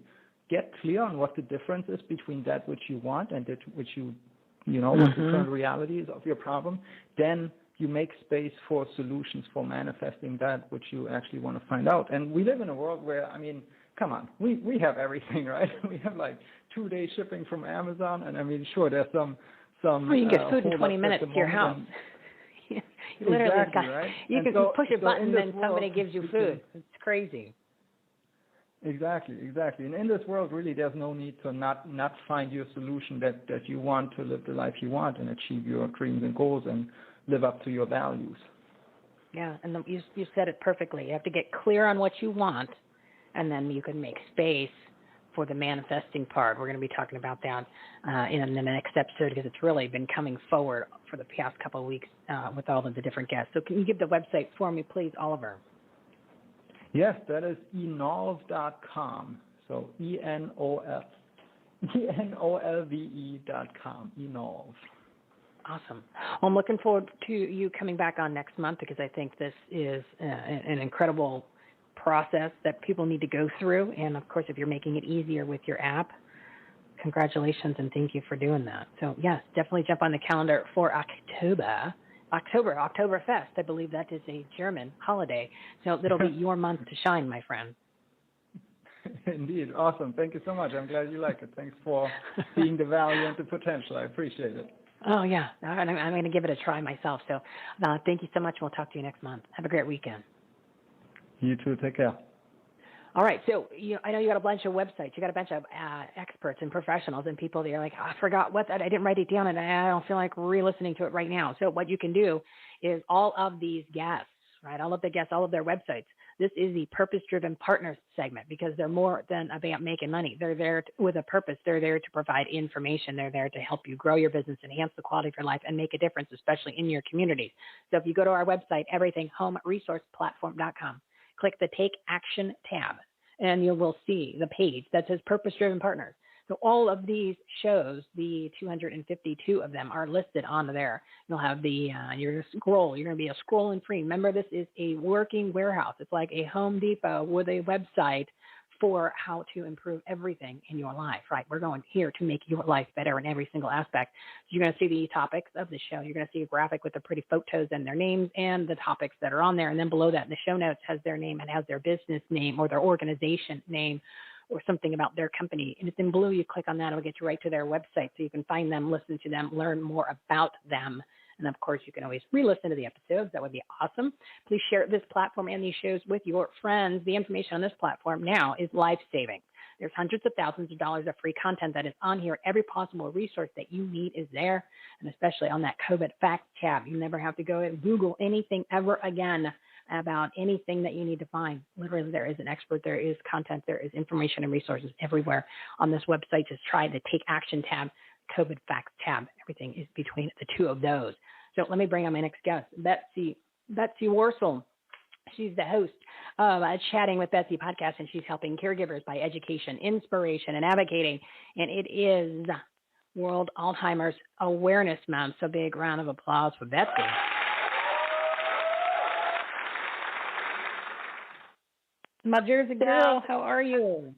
get clear on what the difference is between that which you want and that which what the current reality is of your problem, then you make space for solutions for manifesting that which you actually want to find out. And we live in a world where, come on, we have everything, right? We have like 2-day shipping from Amazon, and sure, there's some. Well, you can get food in 20 minutes to your house. You literally exactly, right? You can push a button and somebody gives you food. It's crazy. Exactly. And in this world, really, there's no need to not find your solution that you want to live the life you want and achieve your dreams and goals and live up to your values. Yeah, and you said it perfectly. You have to get clear on what you want, and then you can make space for the manifesting part. We're going to be talking about that in the next episode because it's really been coming forward for the past couple of weeks with all of the different guests. So can you give the website for me, please, Oliver? Yes, that is enolve.com. So ENOLVE.com, Enolve. Awesome. Well, I'm looking forward to you coming back on next month because I think this is an incredible process that people need to go through. And, of course, if you're making it easier with your app, congratulations and thank you for doing that. So, yes, definitely jump on the calendar for Oktoberfest. I believe that is a German holiday. So it'll be your month to shine, my friend. Indeed. Awesome. Thank you so much. I'm glad you like it. Thanks for seeing the value and the potential. I appreciate it. Oh, yeah. I'm going to give it a try myself. So thank you so much. We'll talk to you next month. Have a great weekend. You too. Take care. All right. So I know you got a bunch of websites. You got a bunch of experts and professionals and people that are like, I forgot what that. I didn't write it down and I don't feel like re-listening to it right now. So what you can do is all of these guests, right? All of the guests, all of their websites. This is the Purpose-Driven Partners segment because they're more than about making money. They're there with a purpose. They're there to provide information. They're there to help you grow your business, enhance the quality of your life, and make a difference, especially in your communities. So if you go to our website, everythinghomeresourceplatform.com, click the Take Action tab, and you will see the page that says Purpose-Driven Partners. So all of these shows, the 252 of them are listed on there. You'll have you're going to scroll. You're going to be a scrolling free. Remember, this is a working warehouse. It's like a Home Depot with a website for how to improve everything in your life, right? We're going here to make your life better in every single aspect. You're going to see the topics of the show. You're going to see a graphic with the pretty photos and their names and the topics that are on there. And then below that, in the show notes has their name and has their business name or their organization name or something about their company. And it's in blue. You click on that. It'll get you right to their website so you can find them, listen to them, learn more about them. And, of course, you can always re-listen to the episodes. That would be awesome. Please share this platform and these shows with your friends. The information on this platform now is life-saving. There's hundreds of thousands of dollars of free content that is on here. Every possible resource that you need is there, and especially on that COVID Facts tab. You never have to go and Google anything ever again about anything that you need to find. Literally, there is an expert, there is content, there is information and resources everywhere on this website. Just try the Take Action tab, COVID Facts tab. Everything is between the two of those. So let me bring on my next guest, Betsy Wurzel. She's the host of Chatting with Betsy podcast, and she's helping caregivers by education, inspiration, and advocating. And it is World Alzheimer's Awareness Month. So big round of applause for Betsy. My Jersey girl, how are you?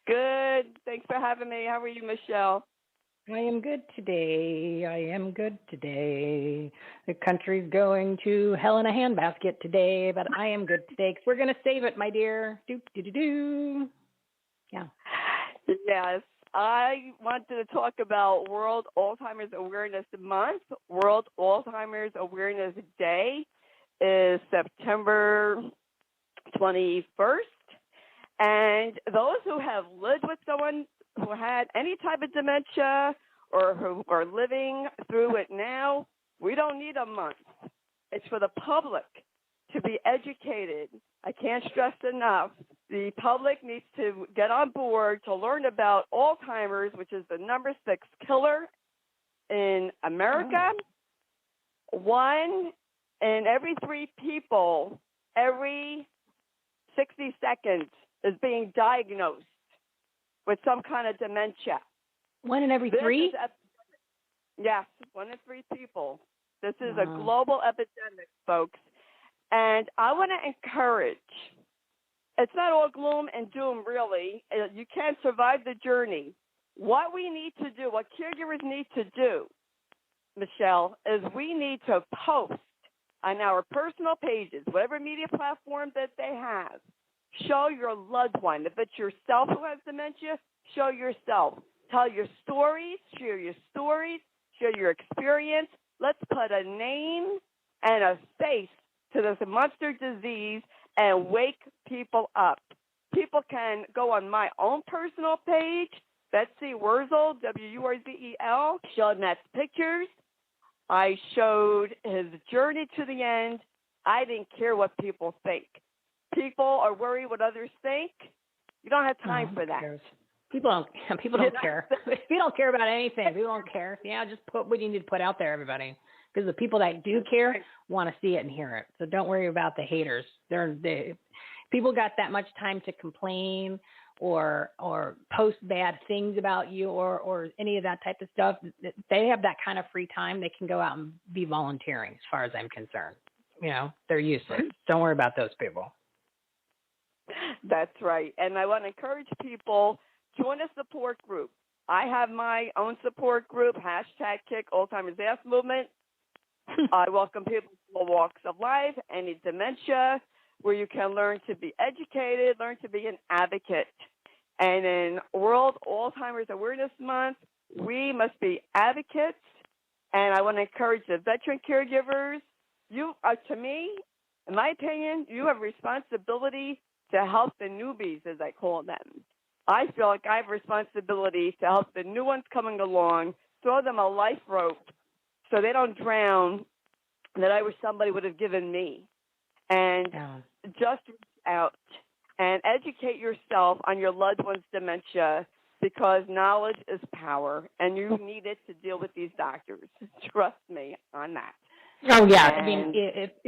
Good. Thanks for having me. How are you, Michele? I am good today. The country's going to hell in a handbasket today, but I am good today because we're going to save it, my dear. Yeah. Yes. I wanted to talk about World Alzheimer's Awareness Month. World Alzheimer's Awareness Day is September 21st. And those who have lived with someone who had any type of dementia or who are living through it now, we don't need a month. It's for the public to be educated. I can't stress enough. The public needs to get on board to learn about Alzheimer's, which is the number 6 killer in America. 1 in every 3 people, every 60 seconds is being diagnosed with some kind of dementia. 1 in every 3? Yes, 1 in 3 people. This is a global epidemic, folks. And I want to encourage, it's not all gloom and doom, really. You can't survive the journey. What we need to do, what caregivers need to do, Michele, is we need to post on our personal pages, whatever media platform that they have. Show your loved one. If it's yourself who has dementia, show yourself. Tell your stories, share your stories, share your experience. Let's put a name and a face to this monster disease and wake people up. people can go on my own personal page, Betsy Wurzel, Wurzel, showed Matt's pictures. I showed his journey to the end. I didn't care what people think. People are worried what others think. You don't have time for that. People don't care. We don't care about anything. People don't care. Yeah, just put what you need to put out there, everybody. Because the people that do care want to see it and hear it. So don't worry about the haters. People got that much time to complain or post bad things about you or any of that type of stuff. They have that kind of free time. They can go out and be volunteering, as far as I'm concerned. They're useless. Don't worry about those people. That's right. And I want to encourage people, join a support group. I have my own support group, #Kick Alzheimer's Ass Movement. I welcome people from all walks of life, any dementia, where you can learn to be educated, learn to be an advocate. And in World Alzheimer's Awareness Month, we must be advocates. And I want to encourage the veteran caregivers. You, to me, in my opinion, you have a responsibility to help the newbies, as I call them. I feel like I have a responsibility to help the new ones coming along, throw them a life rope so they don't drown that I wish somebody would have given me. And just reach out and educate yourself on your loved one's dementia, because knowledge is power, and you need it to deal with these doctors. Trust me on that. Oh yeah, I mean, if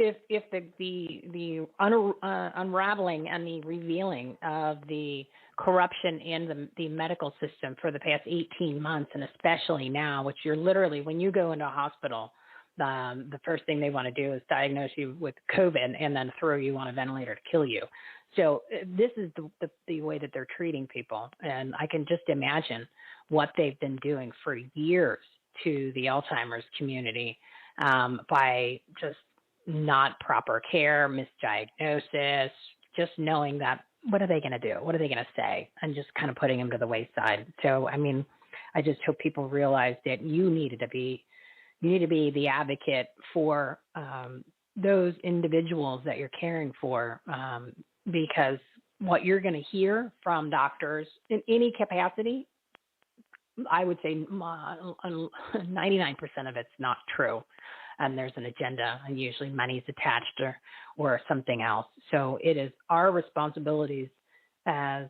the unraveling and the revealing of the corruption in the medical system for the past 18 months, and especially now, which you're literally, when you go into a hospital, the first thing they want to do is diagnose you with COVID and then throw you on a ventilator to kill you. So this is the way that they're treating people, and I can just imagine what they've been doing for years to the Alzheimer's community. By just not proper care, misdiagnosis, just knowing that, what are they going to do? What are they going to say? And just kind of putting them to the wayside. So, I mean, I just hope people realize that you need to be the advocate for those individuals that you're caring for, because what you're going to hear from doctors in any capacity, I would say 99% of it's not true. And there's an agenda, and usually money's attached or something else. So it is our responsibilities as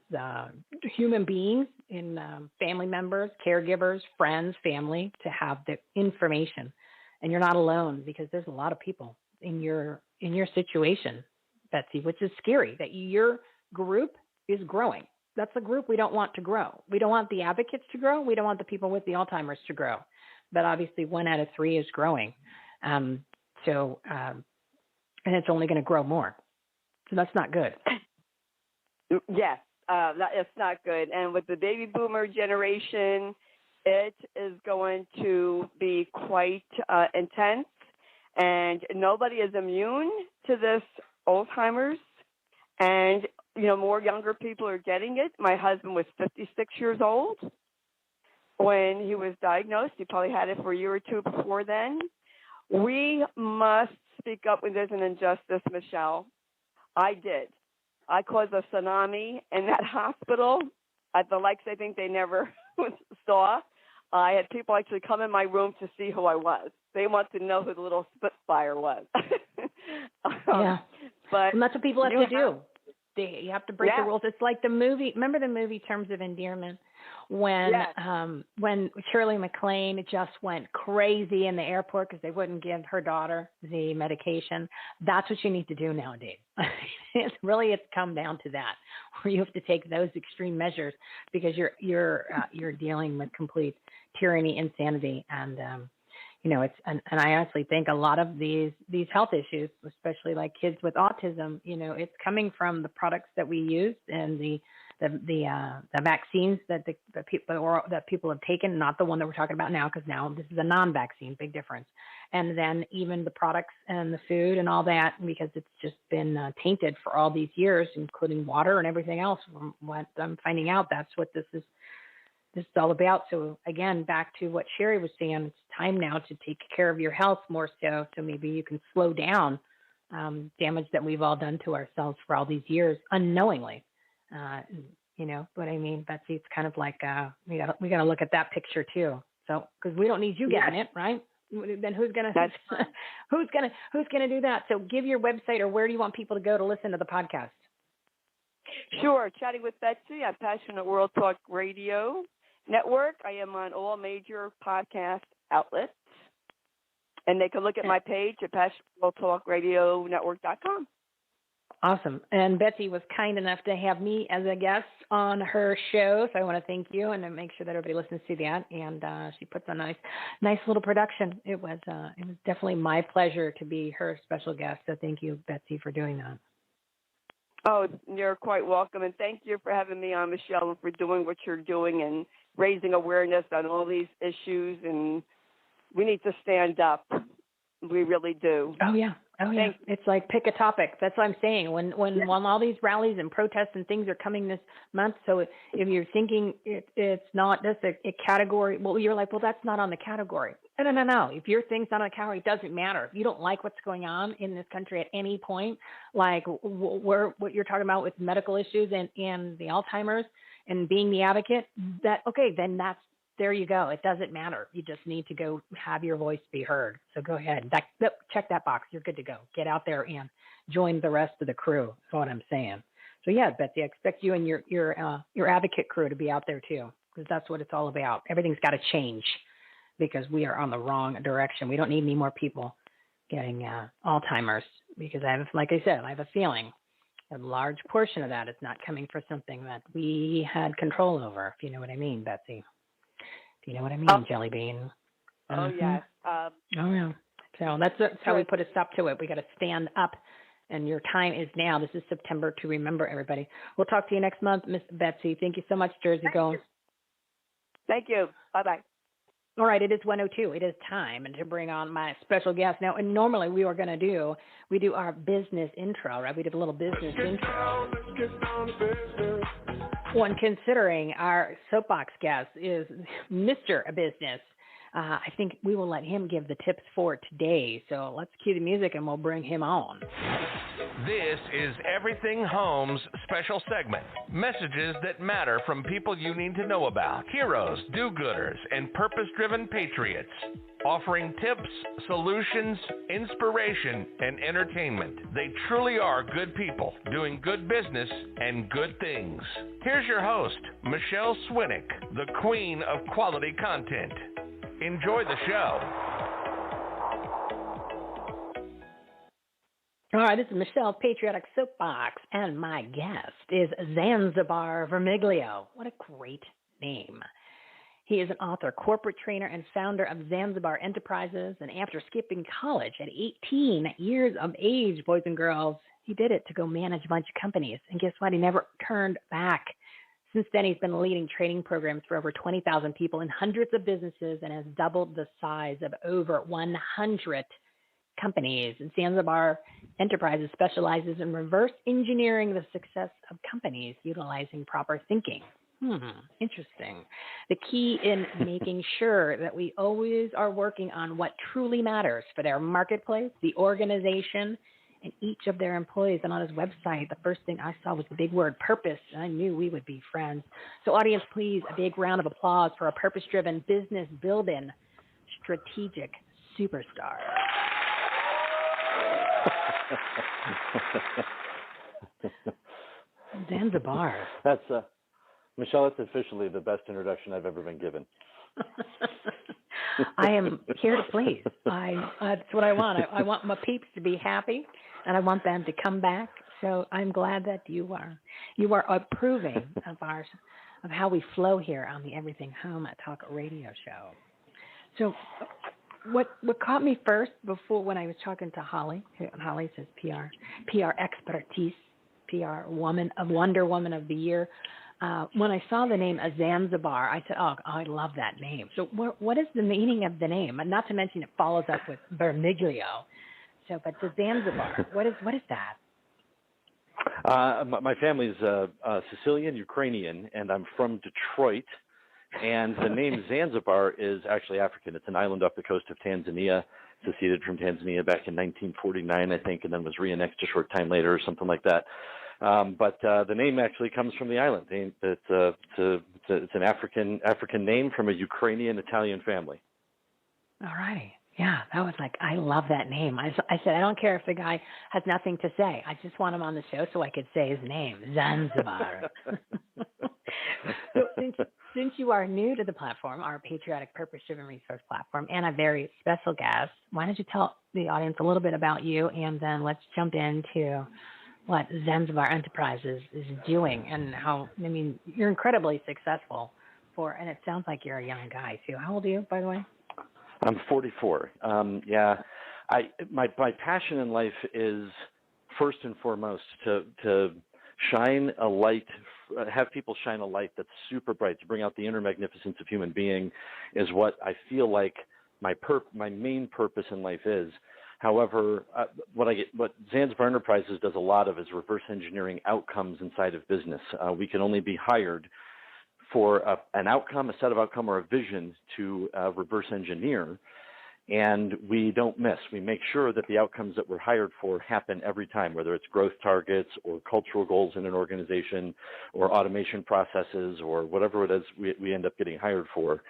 human beings, in family members, caregivers, friends, family, to have the information. And you're not alone, because there's a lot of people in your situation, Betsy, which is scary, that your group is growing. That's a group we don't want to grow. We don't want the advocates to grow. We don't want the people with the Alzheimer's to grow. But obviously 1 out of 3 is growing. And it's only going to grow more. So that's not good. Yes, it's not good. And with the baby boomer generation, it is going to be quite intense. And nobody is immune to this Alzheimer's. And more younger people are getting it. My husband was 56 years old when he was diagnosed. He probably had it for a year or two before then. We must speak up when there's an injustice, Michele. I did. I caused a tsunami in that hospital at the likes I think they never saw. I had people actually come in my room to see who I was. They want to know who the little Spitfire was. Yeah. And that's what people have to do. You have to break the rules. It's like the movie. Remember the movie Terms of Endearment, when Shirley MacLaine just went crazy in the airport because they wouldn't give her daughter the medication. That's what you need to do nowadays. It's come down to that, where you have to take those extreme measures, because you're dealing with complete tyranny, insanity, and and I honestly think a lot of these health issues, especially like kids with autism, it's coming from the products that we use and the vaccines that people have taken, not the one that we're talking about now, because now this is a non-vaccine, big difference. And then even the products and the food and all that, because it's just been tainted for all these years, including water and everything else. From what I'm finding out, that's what this is all about. So again, back to what Cherie was saying, it's time now to take care of your health more so maybe you can slow down damage that we've all done to ourselves for all these years unknowingly. You know what I mean, Betsy? It's kind of like we got to look at that picture too. So because we don't need you getting it, right? Then who's gonna do that? So give your website, or where do you want people to go to listen to the podcast? Sure, Chatting with Betsy. I'm Passionate World Talk Radio Network. I am on all major podcast outlets, and they can look at my page at PassionateWorldTalkRadioNetwork.com. Awesome. And Betsy was kind enough to have me as a guest on her show, so I want to thank you and to make sure that everybody listens to that. And she puts on a nice little production. It was definitely my pleasure to be her special guest. So thank you, Betsy, for doing that. Oh, you're quite welcome, and thank you for having me on, Michele, and for doing what you're doing and raising awareness on all these issues. And we need to stand up. We really do. Oh yeah. It's like pick a topic. That's what I'm saying. When all these rallies and protests and things are coming this month, so if you're thinking it's not just a category, well, you're like, well, that's not on the category. No. If your thing's not on the category, it doesn't matter. If you don't like what's going on in this country at any point, like what you're talking about with medical issues and the Alzheimer's and being the advocate, then there you go. It doesn't matter. You just need to go have your voice be heard. So go ahead. Check that box. You're good to go. Get out there and join the rest of the crew. That's what I'm saying. So yeah, Betsy, I expect you and your advocate crew to be out there too, because that's what it's all about. Everything's got to change because we are on the wrong direction. We don't need any more people getting Alzheimer's because like I said, I have a feeling a large portion of that is not coming for something that we had control over, if you know what I mean, Betsy. Do you know what I mean, Jelly Bean? Oh, yes. Oh, yeah. So that's how we put a stop to it. We got to stand up, and your time is now. This is September to remember, everybody. We'll talk to you next month, Miss Betsy. Thank you so much, Jersey Girl. Thank you. Bye-bye. All right, it is 1:02. It is time to bring on my special guest now. And normally we do our business intro, right? We did a little business intro. Let's get down to business. When considering our soapbox guest is Mr. Business, I think we will let him give the tips for today. So let's cue the music and we'll bring him on. This is Everything Home's special segment. Messages that matter from people you need to know about. Heroes, do-gooders, and purpose-driven patriots. Offering tips, solutions, inspiration, and entertainment. They truly are good people doing good business and good things. Here's your host, Michele Swinick, the queen of quality content. Enjoy the show. All right, this is Michele, Patriotic Soapbox, and my guest is Zanzibar Vermiglio. What a great name. He is an author, corporate trainer, and founder of Zanzibar Enterprises. And after skipping college at 18 years of age, boys and girls, he did it to go manage a bunch of companies. And guess what? He never turned back. Since then, he's been leading training programs for over 20,000 people in hundreds of businesses and has doubled the size of over 100 companies. And Zanzibar Enterprises specializes in reverse engineering the success of companies utilizing proper thinking. Interesting. The key in making sure that we always are working on what truly matters for their marketplace, the organization, and each of their employees. And on his website, the first thing I saw was the big word purpose, and I knew we would be friends. So audience, please, a big round of applause for a purpose-driven, business-building, strategic superstar. Zanzibar. That's Michele, that's officially the best introduction I've ever been given. I am here to please. That's what I want. I want my peeps to be happy, and I want them to come back. So I'm glad that you are approving of how we flow here on the Everything Home Talk Radio Show. So what caught me first before when I was talking to Holly says PR expertise, PR woman of Wonder Woman of the Year. When I saw the name Zanzibar, I said, oh, I love that name. So what is the meaning of the name? And not to mention it follows up with Vermiglio. So, but the Zanzibar, what is that? My family's Sicilian, Ukrainian, and I'm from Detroit. And the name Zanzibar is actually African. It's an island off the coast of Tanzania, seceded from Tanzania back in 1949, I think, and then was re-annexed a short time later or something like that. But the name actually comes from the island. It's an African name from a Ukrainian Italian family. All right. Yeah, that was like, I love that name. I said, I don't care if the guy has nothing to say. I just want him on the show so I could say his name, Zanzibar. So since you are new to the platform, our patriotic, purpose-driven resource platform, and a very special guest, why don't you tell the audience a little bit about you, and then let's jump into what Zanzibar Enterprises is doing and how, I mean, you're incredibly successful and it sounds like you're a young guy too. How old are you, by the way? I'm 44. My passion in life is first and foremost to shine a light, have people shine a light that's super bright, to bring out the inner magnificence of human being, is what I feel like my main purpose in life is. However, what Zanzibar Enterprises does a lot of is reverse engineering outcomes inside of business. We can only be hired for an outcome, a set of outcome, or a vision to reverse engineer, and we don't miss. We make sure that the outcomes that we're hired for happen every time, whether it's growth targets or cultural goals in an organization or automation processes or whatever it is we end up getting hired for.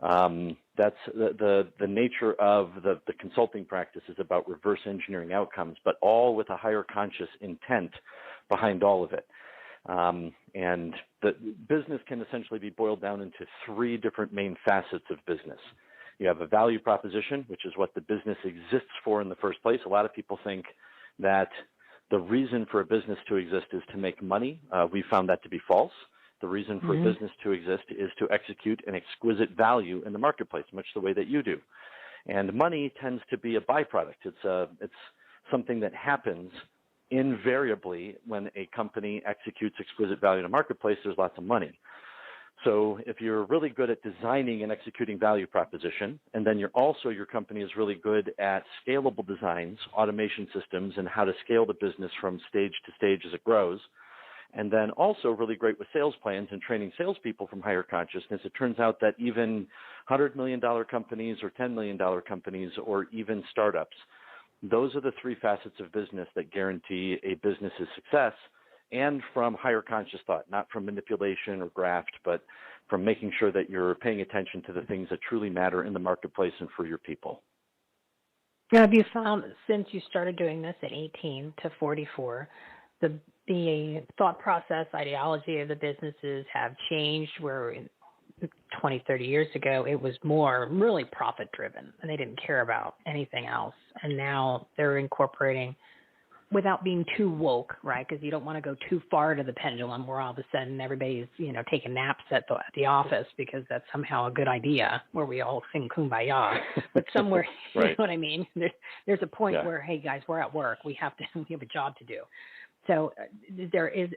That's the nature of the consulting practice, is about reverse engineering outcomes, but all with a higher conscious intent behind all of it. And the business can essentially be boiled down into three different main facets of business. You have a value proposition, which is what the business exists for in the first place. A lot of people think that the reason for a business to exist is to make money. We found that to be false. The reason for a business to exist is to execute an exquisite value in the marketplace, much the way that you do. And money tends to be a byproduct. It's something that happens invariably when a company executes exquisite value in a marketplace. There's lots of money. So if you're really good at designing and executing value proposition, and then your company is really good at scalable designs, automation systems, and how to scale the business from stage to stage as it grows, and then also really great with sales plans and training salespeople from higher consciousness, it turns out that even $100 million companies or $10 million companies or even startups, those are the three facets of business that guarantee a business's success, and from higher conscious thought, not from manipulation or graft, but from making sure that you're paying attention to the things that truly matter in the marketplace and for your people. Have you found, since you started doing this at 18 to 44, the thought process, ideology of the businesses have changed, where 20, 30 years ago, it was more really profit driven and they didn't care about anything else. And now they're incorporating, without being too woke, right? Because you don't want to go too far to the pendulum where all of a sudden everybody's, taking naps at the office because that's somehow a good idea, where we all sing Kumbaya. But somewhere, right. You know what I mean? There's a point where, hey guys, we're at work. We have a job to do. So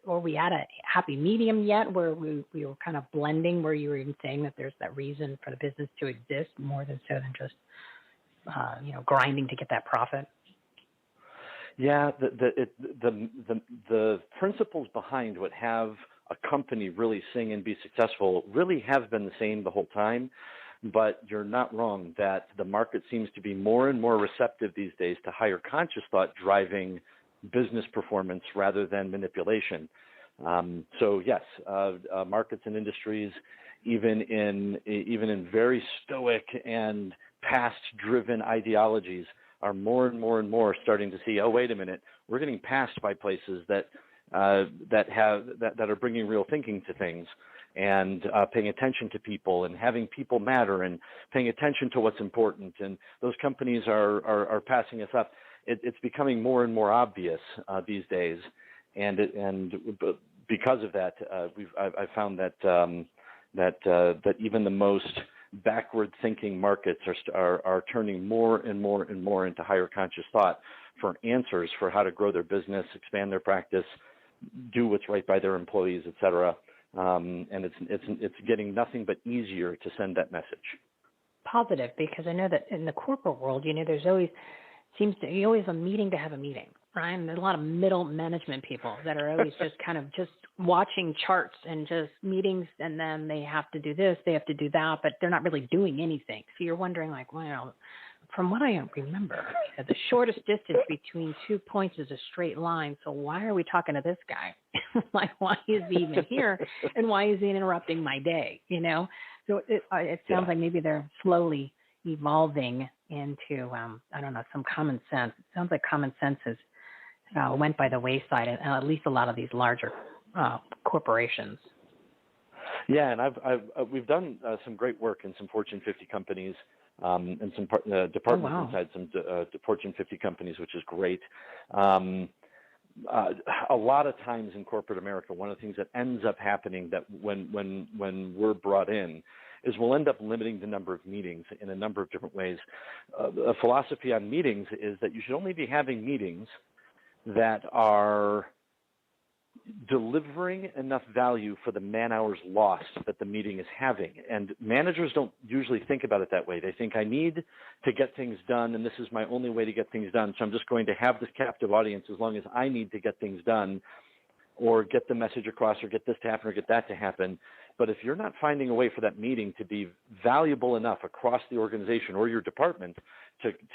are we at a happy medium yet, where we were kind of blending, where you were even saying that there's that reason for the business to exist more than so than just, grinding to get that profit? Yeah, the principles behind what have a company really sing and be successful really have been the same the whole time, but you're not wrong that the market seems to be more and more receptive these days to higher conscious thought driving business performance rather than manipulation. So yes, markets and industries, even in very stoic and past-driven ideologies, are more and more and more starting to see, oh, wait a minute, we're getting passed by places that are bringing real thinking to things, and paying attention to people and having people matter and paying attention to what's important. And those companies are passing us up. It's becoming more and more obvious these days, and because of that, I've found that even the most backward-thinking markets are turning more and more and more into higher conscious thought for answers for how to grow their business, expand their practice, do what's right by their employees, et cetera. And it's getting nothing but easier to send that message. Positive, because I know that in the corporate world, there's always a meeting to have a meeting, right? And there's a lot of middle management people that are always just kind of just watching charts and just meetings, and then they have to do this, they have to do that, but they're not really doing anything. So you're wondering, like, well, from what I remember, the shortest distance between 2 points is a straight line. So why are we talking to this guy? Like, why is he even here? And why is he interrupting my day? You know? So it sounds like maybe they're slowly evolving into, I don't know, some common sense. It sounds like common sense has went by the wayside, at least a lot of these larger corporations. Yeah, and we've done some great work in some Fortune 50 companies and some departments inside some Fortune 50 companies, which is great. A lot of times in corporate America, one of the things that ends up happening that when we're brought in is we'll end up limiting the number of meetings in a number of different ways. A philosophy on meetings is that you should only be having meetings that are delivering enough value for the man hours lost that the meeting is having. And managers don't usually think about it that way. They think, I need to get things done, and this is my only way to get things done, so I'm just going to have this captive audience as long as I need to get things done or get the message across or get this to happen or get that to happen. But if you're not finding a way for that meeting to be valuable enough across the organization or your department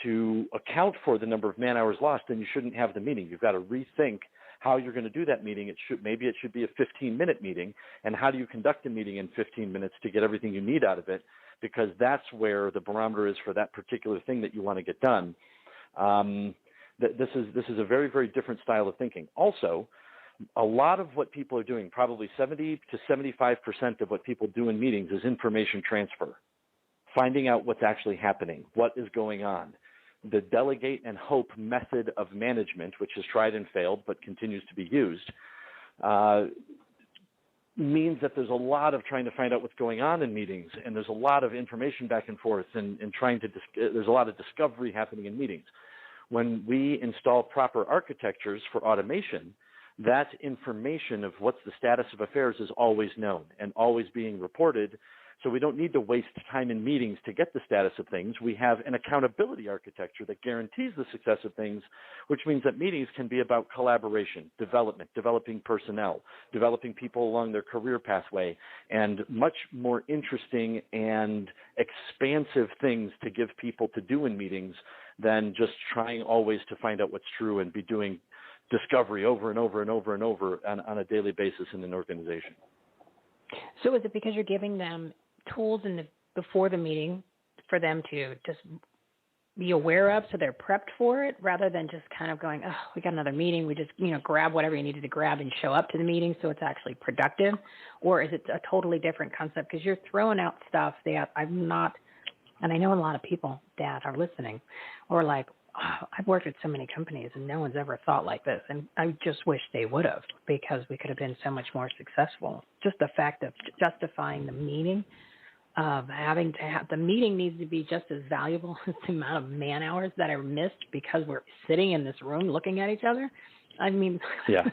to account for the number of man hours lost, then you shouldn't have the meeting. You've got to rethink how you're going to do that meeting. Maybe it should be a 15-minute meein, and how do you conduct a meeting in 15 minutes to get everything you need out of it, because that's where the barometer is for that particular thing that you want to get done. This is a very, very different style of thinking. Also, a lot of what people are doing, probably 70 to 75% of what people do in meetings is information transfer, finding out what's actually happening, what is going on. The delegate and hope method of management, which is tried and failed but continues to be used, means that there's a lot of trying to find out what's going on in meetings, and there's a lot of information back and forth, and there's a lot of discovery happening in meetings. When we install proper architectures for automation, that information of what's the status of affairs is always known and always being reported. So we don't need to waste time in meetings to get the status of things. We have an accountability architecture that guarantees the success of things, which means that meetings can be about collaboration, development, developing personnel, developing people along their career pathway, and much more interesting and expansive things to give people to do in meetings than just trying always to find out what's true and be doing discovery over and over and over and over on a daily basis in an organization. So is it because you're giving them tools before the meeting for them to just be aware of, so they're prepped for it, rather than just kind of going, oh, we got another meeting, we just grab whatever you needed to grab and show up to the meeting so it's actually productive? Or is it a totally different concept? Because you're throwing out stuff that I'm not, and I know a lot of people that are listening or like, oh, I've worked at so many companies and no one's ever thought like this, and I just wish they would have, because we could have been so much more successful. Just the fact of justifying the meaning of having to have the meeting needs to be just as valuable as the amount of man hours that are missed because we're sitting in this room looking at each other. I mean, yeah.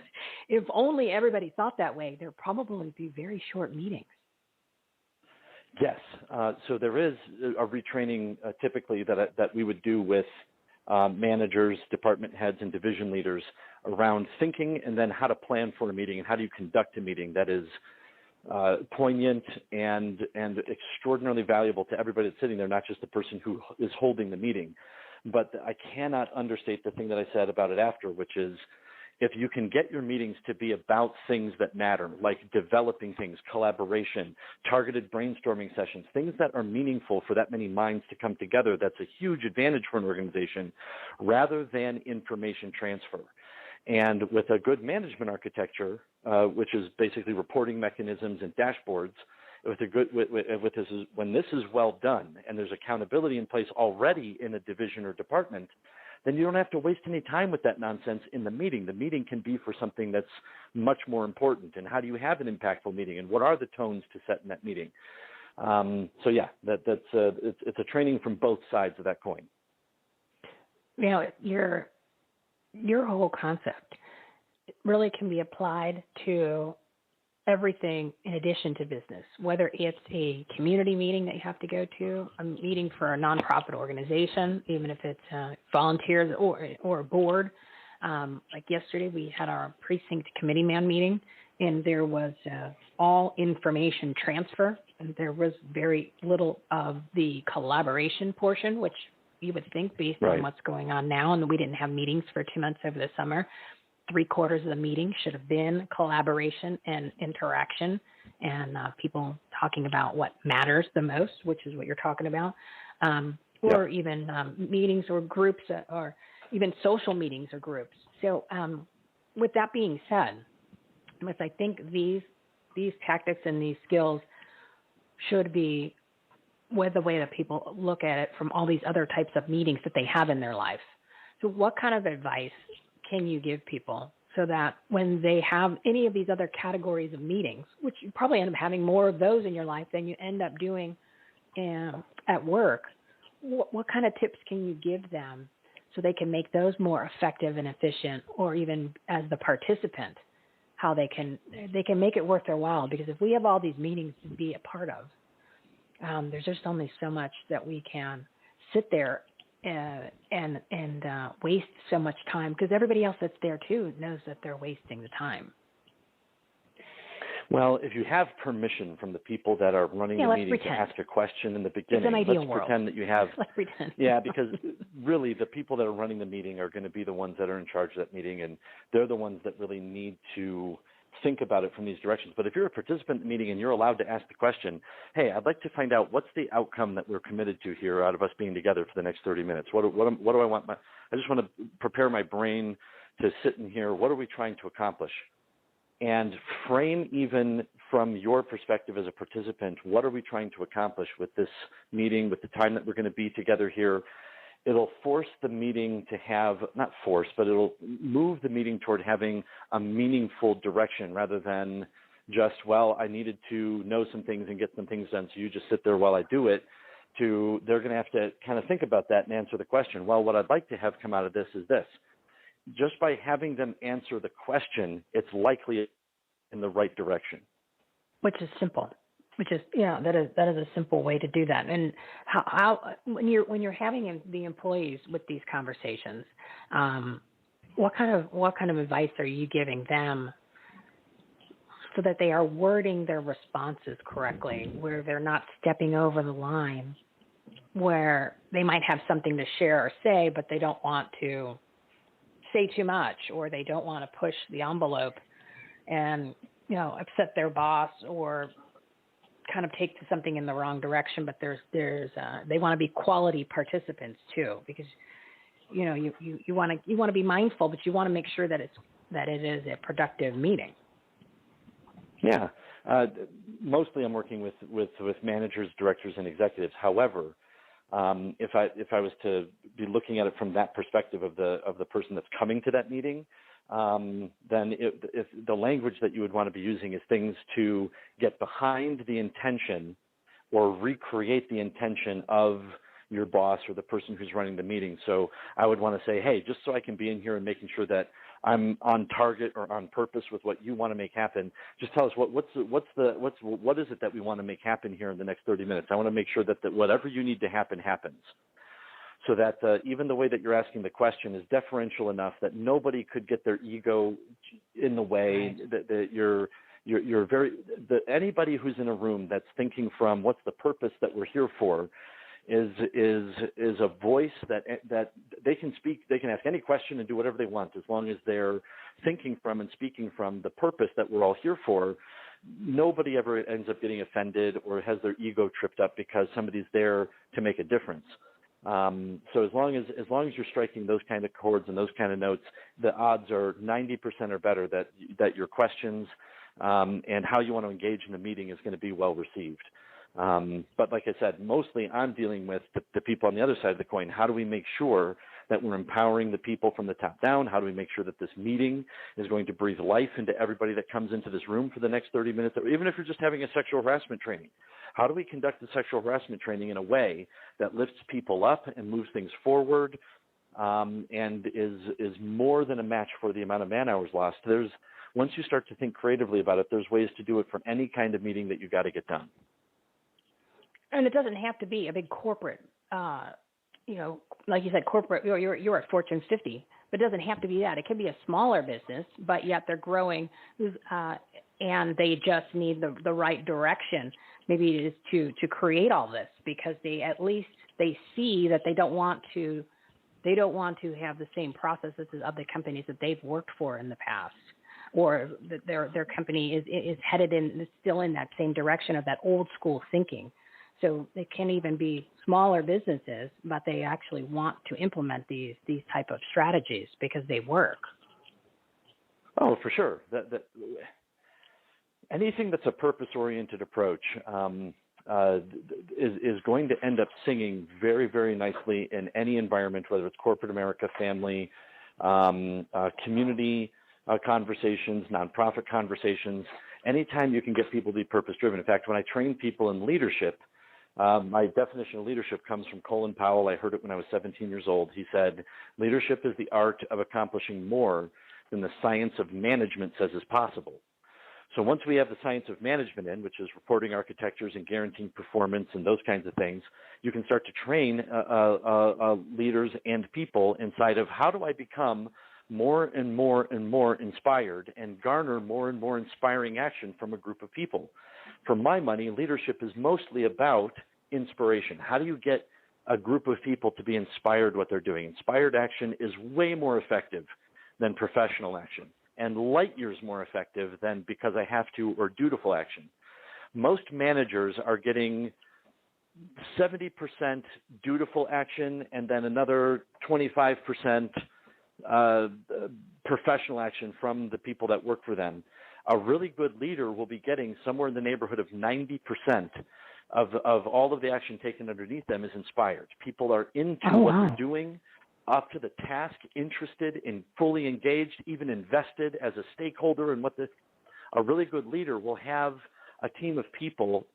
If only everybody thought that way, there'd probably be very short meetings. Yes. So there is a retraining typically that we would do with managers, department heads, and division leaders around thinking and then how to plan for a meeting and how do you conduct a meeting that is poignant and extraordinarily valuable to everybody that's sitting there, not just the person who is holding the meeting. But I cannot understate the thing that I said about it after, which is if you can get your meetings to be about things that matter, like developing things, collaboration, targeted brainstorming sessions, things that are meaningful for that many minds to come together, that's a huge advantage for an organization rather than information transfer. And with a good management architecture, which is basically reporting mechanisms and dashboards, when this is well done and there's accountability in place already in a division or department, then you don't have to waste any time with that nonsense in the meeting. The meeting can be for something that's much more important. And how do you have an impactful meeting? And what are the tones to set in that meeting? So yeah, it's a training from both sides of that coin. Your whole concept really can be applied to everything in addition to business, whether it's a community meeting that you have to go to, a meeting for a nonprofit organization, even if it's volunteers or a board. Like yesterday, we had our precinct committee man meeting, and there was all information transfer, and there was very little of the collaboration portion, which You would think based on what's going on now, and we didn't have meetings for 2 months over the summer. 3/4 of the meeting should have been collaboration and interaction and people talking about what matters the most, which is what you're talking about, or even meetings or groups or even social meetings or groups. So with that being said, I think these tactics and these skills should be with the way that people look at it from all these other types of meetings that they have in their life. So what kind of advice can you give people so that when they have any of these other categories of meetings, which you probably end up having more of those in your life than you end up doing at work, what kind of tips can you give them so they can make those more effective and efficient, or even as the participant, how they can make it worth their while? Because if we have all these meetings to be a part of, there's just only so much that we can sit there and waste so much time, because everybody else that's there too knows that they're wasting the time. Well, if you have permission from the people that are running the meeting to ask a question in the beginning, let's pretend that you have. Let's pretend. Yeah, because really the people that are running the meeting are going to be the ones that are in charge of that meeting, and they're the ones that really need to think about it from these directions. But if you're a participant in the meeting and you're allowed to ask the question, hey, I'd like to find out what's the outcome that we're committed to here out of us being together for the next 30 minutes. What do I want? I just want to prepare my brain to sit in here. What are we trying to accomplish? And frame, even from your perspective as a participant, what are we trying to accomplish with this meeting, with the time that we're going to be together here? It'll force the meeting to have, not force, but it'll move the meeting toward having a meaningful direction rather than just, well, I needed to know some things and get some things done, so you just sit there while I do it, to they're going to have to kind of think about that and answer the question. Well, what I'd like to have come out of this is this. Just by having them answer the question, it's likely in the right direction. Which is simple. Which is, that is a simple way to do that. And how when you're having the employees with these conversations, what kind of advice are you giving them so that they are wording their responses correctly, where they're not stepping over the line, where they might have something to share or say, but they don't want to say too much, or they don't want to push the envelope and upset their boss, or kind of take to something in the wrong direction. But they want to be quality participants too, because you want to be mindful, but you want to make sure that it is a productive meeting. Yeah, mostly I'm working with managers, directors, and executives. However, if I was to be looking at it from that perspective of the person that's coming to that meeting, then if the language that you would want to be using is things to get behind the intention or recreate the intention of your boss or the person who's running the meeting. So I would want to say, hey, just so I can be in here and making sure that I'm on target or on purpose with what you want to make happen, just tell us what is it that we want to make happen here in the next 30 minutes. I want to make sure that whatever you need to happen happens. So that even the way that you're asking the question is deferential enough that nobody could get their ego in the way. That you're anybody who's in a room that's thinking from what's the purpose that we're here for is a voice that they can speak. They can ask any question and do whatever they want as long as they're thinking from and speaking from the purpose that we're all here for. Nobody ever ends up getting offended or has their ego tripped up because somebody's there to make a difference. So as long as you're striking those kind of chords and those kind of notes, the odds are 90% or better that your questions and how you want to engage in the meeting is going to be well received. But like I said, mostly I'm dealing with the people on the other side of the coin. How do we make sure that we're empowering the people from the top down? How do we make sure that this meeting is going to breathe life into everybody that comes into this room for the next 30 minutes? Or even if you're just having a sexual harassment training, how do we conduct the sexual harassment training in a way that lifts people up and moves things forward and is more than a match for the amount of man hours lost? Once you start to think creatively about it, there's ways to do it for any kind of meeting that you got to get done. And it doesn't have to be a big corporate, like you said, corporate. You're at Fortune 50, but it doesn't have to be that. It could be a smaller business, but yet they're growing, and they just need the right direction. Maybe it is to create all this because they at least they see that they don't want to have the same processes as other companies that they've worked for in the past, or that their company is headed is still in that same direction of that old school thinking. So they can even be smaller businesses, but they actually want to implement these type of strategies because they work. Oh, for sure. That anything that's a purpose-oriented approach is going to end up singing very, very nicely in any environment, whether it's corporate America, family, community conversations, nonprofit conversations. Anytime you can get people to be purpose-driven. In fact, when I train people in leadership, my definition of leadership comes from Colin Powell. I heard it when I was 17 years old. He said, leadership is the art of accomplishing more than the science of management says is possible. So once we have the science of management in, which is reporting architectures and guaranteeing performance and those kinds of things, you can start to train leaders and people inside of how do I become more and more and more inspired and garner more and more inspiring action from a group of people. For my money, leadership is mostly about inspiration. How do you get a group of people to be inspired what they're doing? Inspired action is way more effective than professional action, and light years more effective than because I have to or dutiful action. Most managers are getting 70% dutiful action and then another 25% professional action from the people that work for them. A really good leader will be getting somewhere in the neighborhood of 90% of all of the action taken underneath them is inspired. People are into what they're doing, up to the task, interested and fully engaged, even invested as a stakeholder in what a really good leader will have a team of people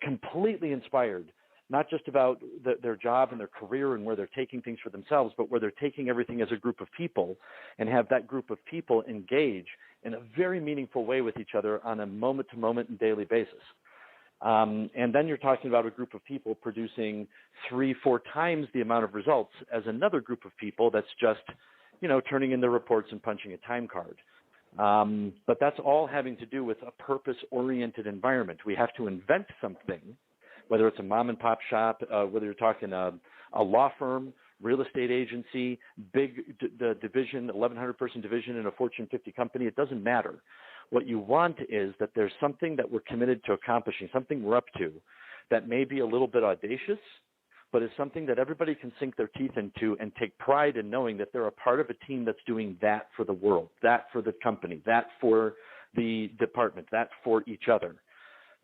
completely inspired, not just about their job and their career and where they're taking things for themselves, but where they're taking everything as a group of people and have that group of people engage in a very meaningful way with each other on a moment-to-moment and daily basis. And then you're talking about a group of people producing 3-4 times the amount of results as another group of people that's just, turning in their reports and punching a time card. But that's all having to do with a purpose-oriented environment. We have to invent something, whether it's a mom-and-pop shop, whether you're talking a law firm, real estate agency, big division, 1,100-person division in a Fortune 50 company, it doesn't matter. What you want is that there's something that we're committed to accomplishing, something we're up to that may be a little bit audacious, but is something that everybody can sink their teeth into and take pride in knowing that they're a part of a team that's doing that for the world, that for the company, that for the department, that for each other.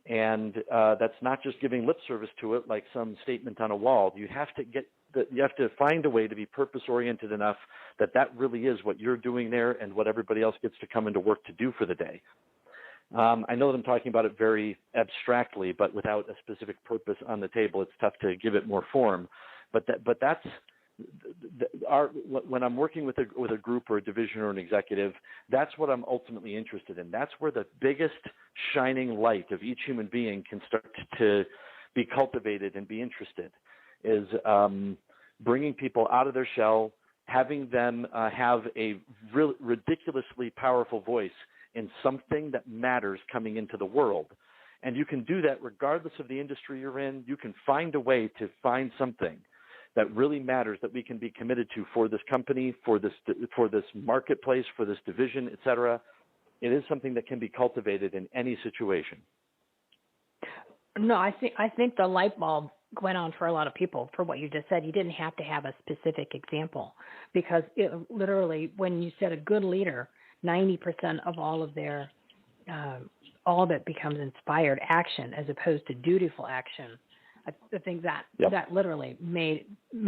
And that's not just giving lip service to it like some statement on a wall. You have to find a way to be purpose-oriented enough that really is what you're doing there and what everybody else gets to come into work to do for the day. I know that I'm talking about it very abstractly, but without a specific purpose on the table, it's tough to give it more form. But that's when I'm working with a group or a division or an executive, that's what I'm ultimately interested in. That's where the biggest shining light of each human being can start to be cultivated and be interested, is bringing people out of their shell, having them have a ridiculously powerful voice in something that matters coming into the world. And you can do that regardless of the industry you're in. You can find a way to find something that really matters that we can be committed to for this company, for this marketplace, for this division, et cetera. It is something that can be cultivated in any situation. No, I think the light bulb went on for a lot of people for what you just said. You didn't have to have a specific example, because literally when you said a good leader, 90% of all of their, all of it becomes inspired action as opposed to dutiful action. I think that literally made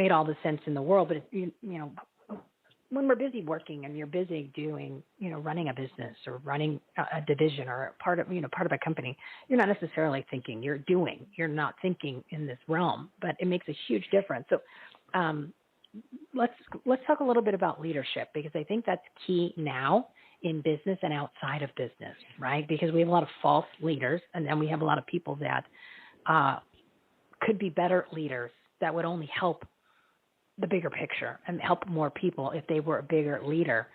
all the sense in the world. But when we're busy working and you're busy doing, running a business or running a division or part of a company, you're not necessarily thinking, you're not thinking in this realm, but it makes a huge difference. So let's talk a little bit about leadership, because I think that's key now in business and outside of business, right? Because we have a lot of false leaders, and then we have a lot of people that could be better leaders that would only help the bigger picture and help more people if they were a bigger leader,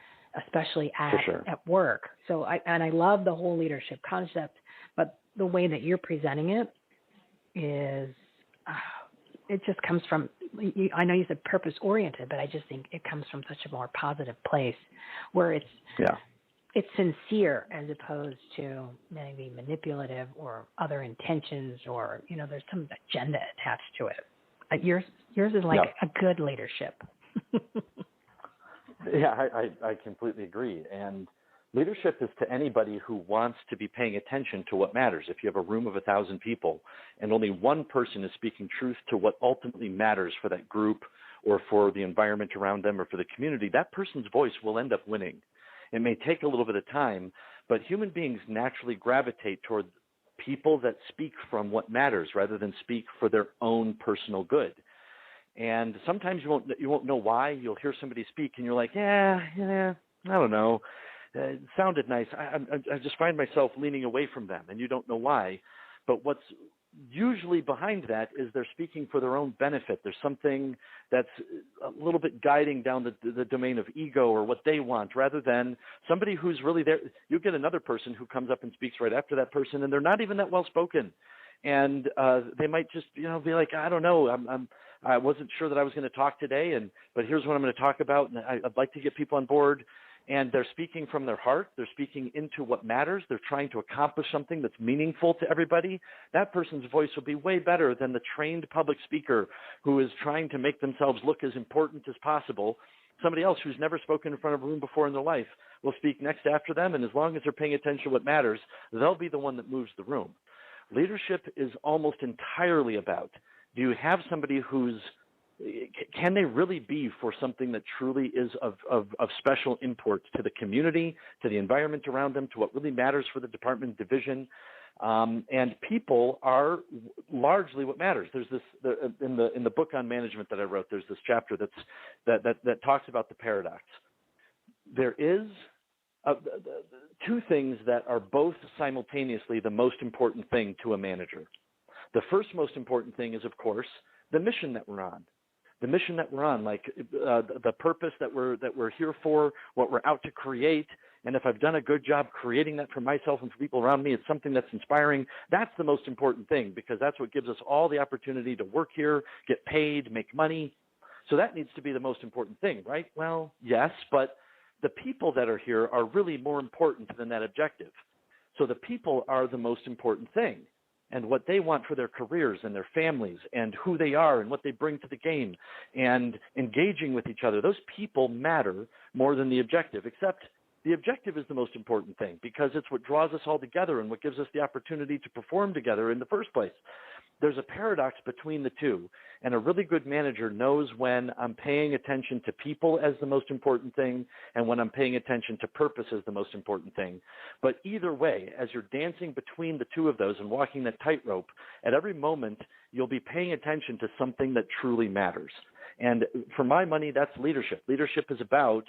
especially at work. So I love the whole leadership concept, but the way that you're presenting it is, it just comes from I know you said purpose-oriented, but I just think it comes from such a more positive place where it's sincere as opposed to maybe manipulative or other intentions, or, there's some agenda attached to it. Yours is like a good leadership. Yeah, I completely agree. And leadership is to anybody who wants to be paying attention to what matters. If you have a room of 1,000 people and only one person is speaking truth to what ultimately matters for that group or for the environment around them or for the community, that person's voice will end up winning. It may take a little bit of time, but human beings naturally gravitate toward people that speak from what matters rather than speak for their own personal good. And sometimes you won't know why. You'll hear somebody speak and you're like, yeah, I don't know. It sounded nice. I just find myself leaning away from them, and you don't know why. But what's usually behind that is they're speaking for their own benefit. There's something that's a little bit guiding down the domain of ego or what they want, rather than somebody who's really there. You get another person who comes up and speaks right after that person, and they're not even that well spoken. And they might just, be like, I don't know, I wasn't sure that I was going to talk today, but here's what I'm going to talk about, and I'd like to get people on board. And they're speaking from their heart. They're speaking into what matters. They're trying to accomplish something that's meaningful to everybody. That person's voice will be way better than the trained public speaker who is trying to make themselves look as important as possible. Somebody else who's never spoken in front of a room before in their life will speak next after them, and as long as they're paying attention to what matters, they'll be the one that moves the room. Leadership is almost entirely about, do you have somebody can they really be for something that truly is of special import to the community, to the environment around them, to what really matters for the department division? And people are largely what matters. There's this in the book on management that I wrote. There's this chapter that talks about the paradox. There is two things that are both simultaneously the most important thing to a manager. The first most important thing is, of course, the mission that we're on. The mission that we're on, like the purpose that we're here for, what we're out to create. And if I've done a good job creating that for myself and for people around me, it's something that's inspiring. That's the most important thing, because that's what gives us all the opportunity to work here, get paid, make money. So that needs to be the most important thing, right? Well, yes, but the people that are here are really more important than that objective. So the people are the most important thing. And what they want for their careers and their families and who they are and what they bring to the game and engaging with each other. Those people matter more than the objective, except the objective is the most important thing because it's what draws us all together and what gives us the opportunity to perform together in the first place. There's a paradox between the two, and a really good manager knows when I'm paying attention to people as the most important thing and when I'm paying attention to purpose as the most important thing. But either way, as you're dancing between the two of those and walking that tightrope, at every moment you'll be paying attention to something that truly matters. And for my money, that's leadership. Leadership is about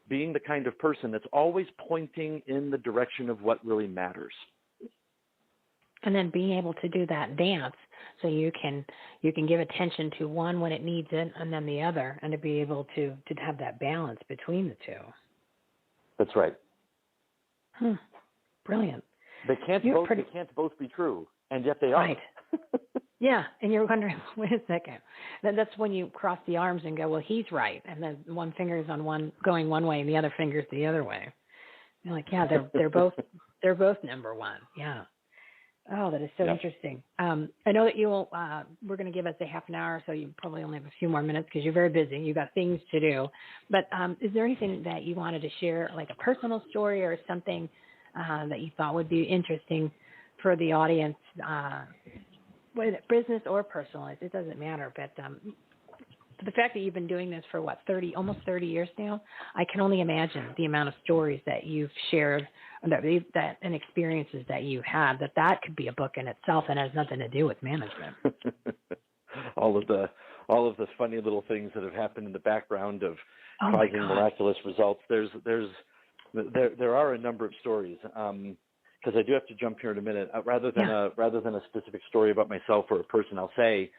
being the kind of person that's always pointing in the direction of what really matters. And then being able to do that dance so you can give attention to one when it needs it and then the other, and to be able to have that balance between the two. That's right. Brilliant. They can't both be true, and yet they are. Right. Yeah, and you're wondering, wait a second. That's when you cross the arms and go, well, he's right, and then one finger is on going one way and the other finger's the other way. You're like, yeah, they're both number one. Yeah. Oh, that is so interesting. I know that we're going to give us a half an hour, so you probably only have a few more minutes because you're very busy. You've got things to do. But is there anything that you wanted to share, like a personal story or something that you thought would be interesting for the audience, whether business or personal? It doesn't matter. But the fact that you've been doing this for, almost 30 years now, I can only imagine the amount of stories that you've shared and experiences that you had, that could be a book in itself and has nothing to do with management. all of the funny little things that have happened in the background of causing miraculous results. There are a number of stories. Because I do have to jump here in a minute. Rather than a specific story about myself or a person, I'll say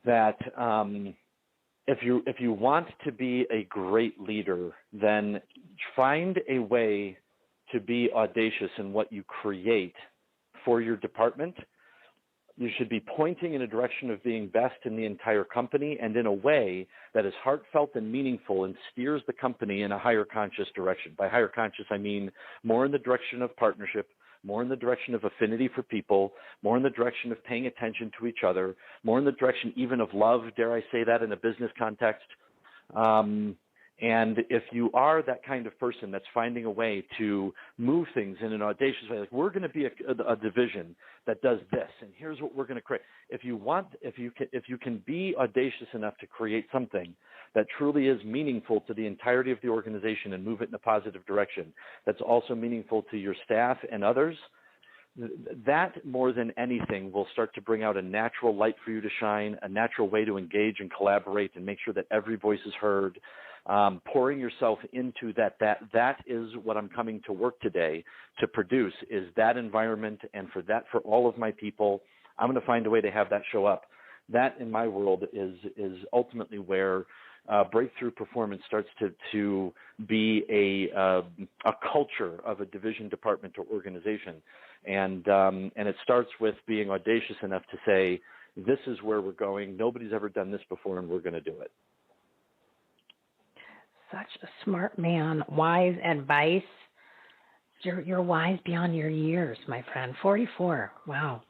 that if you want to be a great leader, then find a way to be audacious in what you create for your department. You should be pointing in a direction of being best in the entire company and in a way that is heartfelt and meaningful and steers the company in a higher conscious direction. By higher conscious, I mean more in the direction of partnership, more in the direction of affinity for people, more in the direction of paying attention to each other, more in the direction even of love, dare I say that, in a business context. And if you are that kind of person that's finding a way to move things in an audacious way, like we're going to be a division that does this, and here's what we're going to create. If you can be audacious enough to create something that truly is meaningful to the entirety of the organization and move it in a positive direction, that's also meaningful to your staff and others, that more than anything will start to bring out a natural light for you to shine, a natural way to engage and collaborate and make sure that every voice is heard. Pouring yourself into that is what I'm coming to work today to produce, is that environment. And for all of my people, I'm going to find a way to have that show up. That in my world is ultimately where breakthrough performance starts to be a culture of a division, department, or organization. And it starts with being audacious enough to say, this is where we're going. Nobody's ever done this before, and we're going to do it. Such a smart man. Wise advice. You're wise beyond your years, my friend. 44. Wow.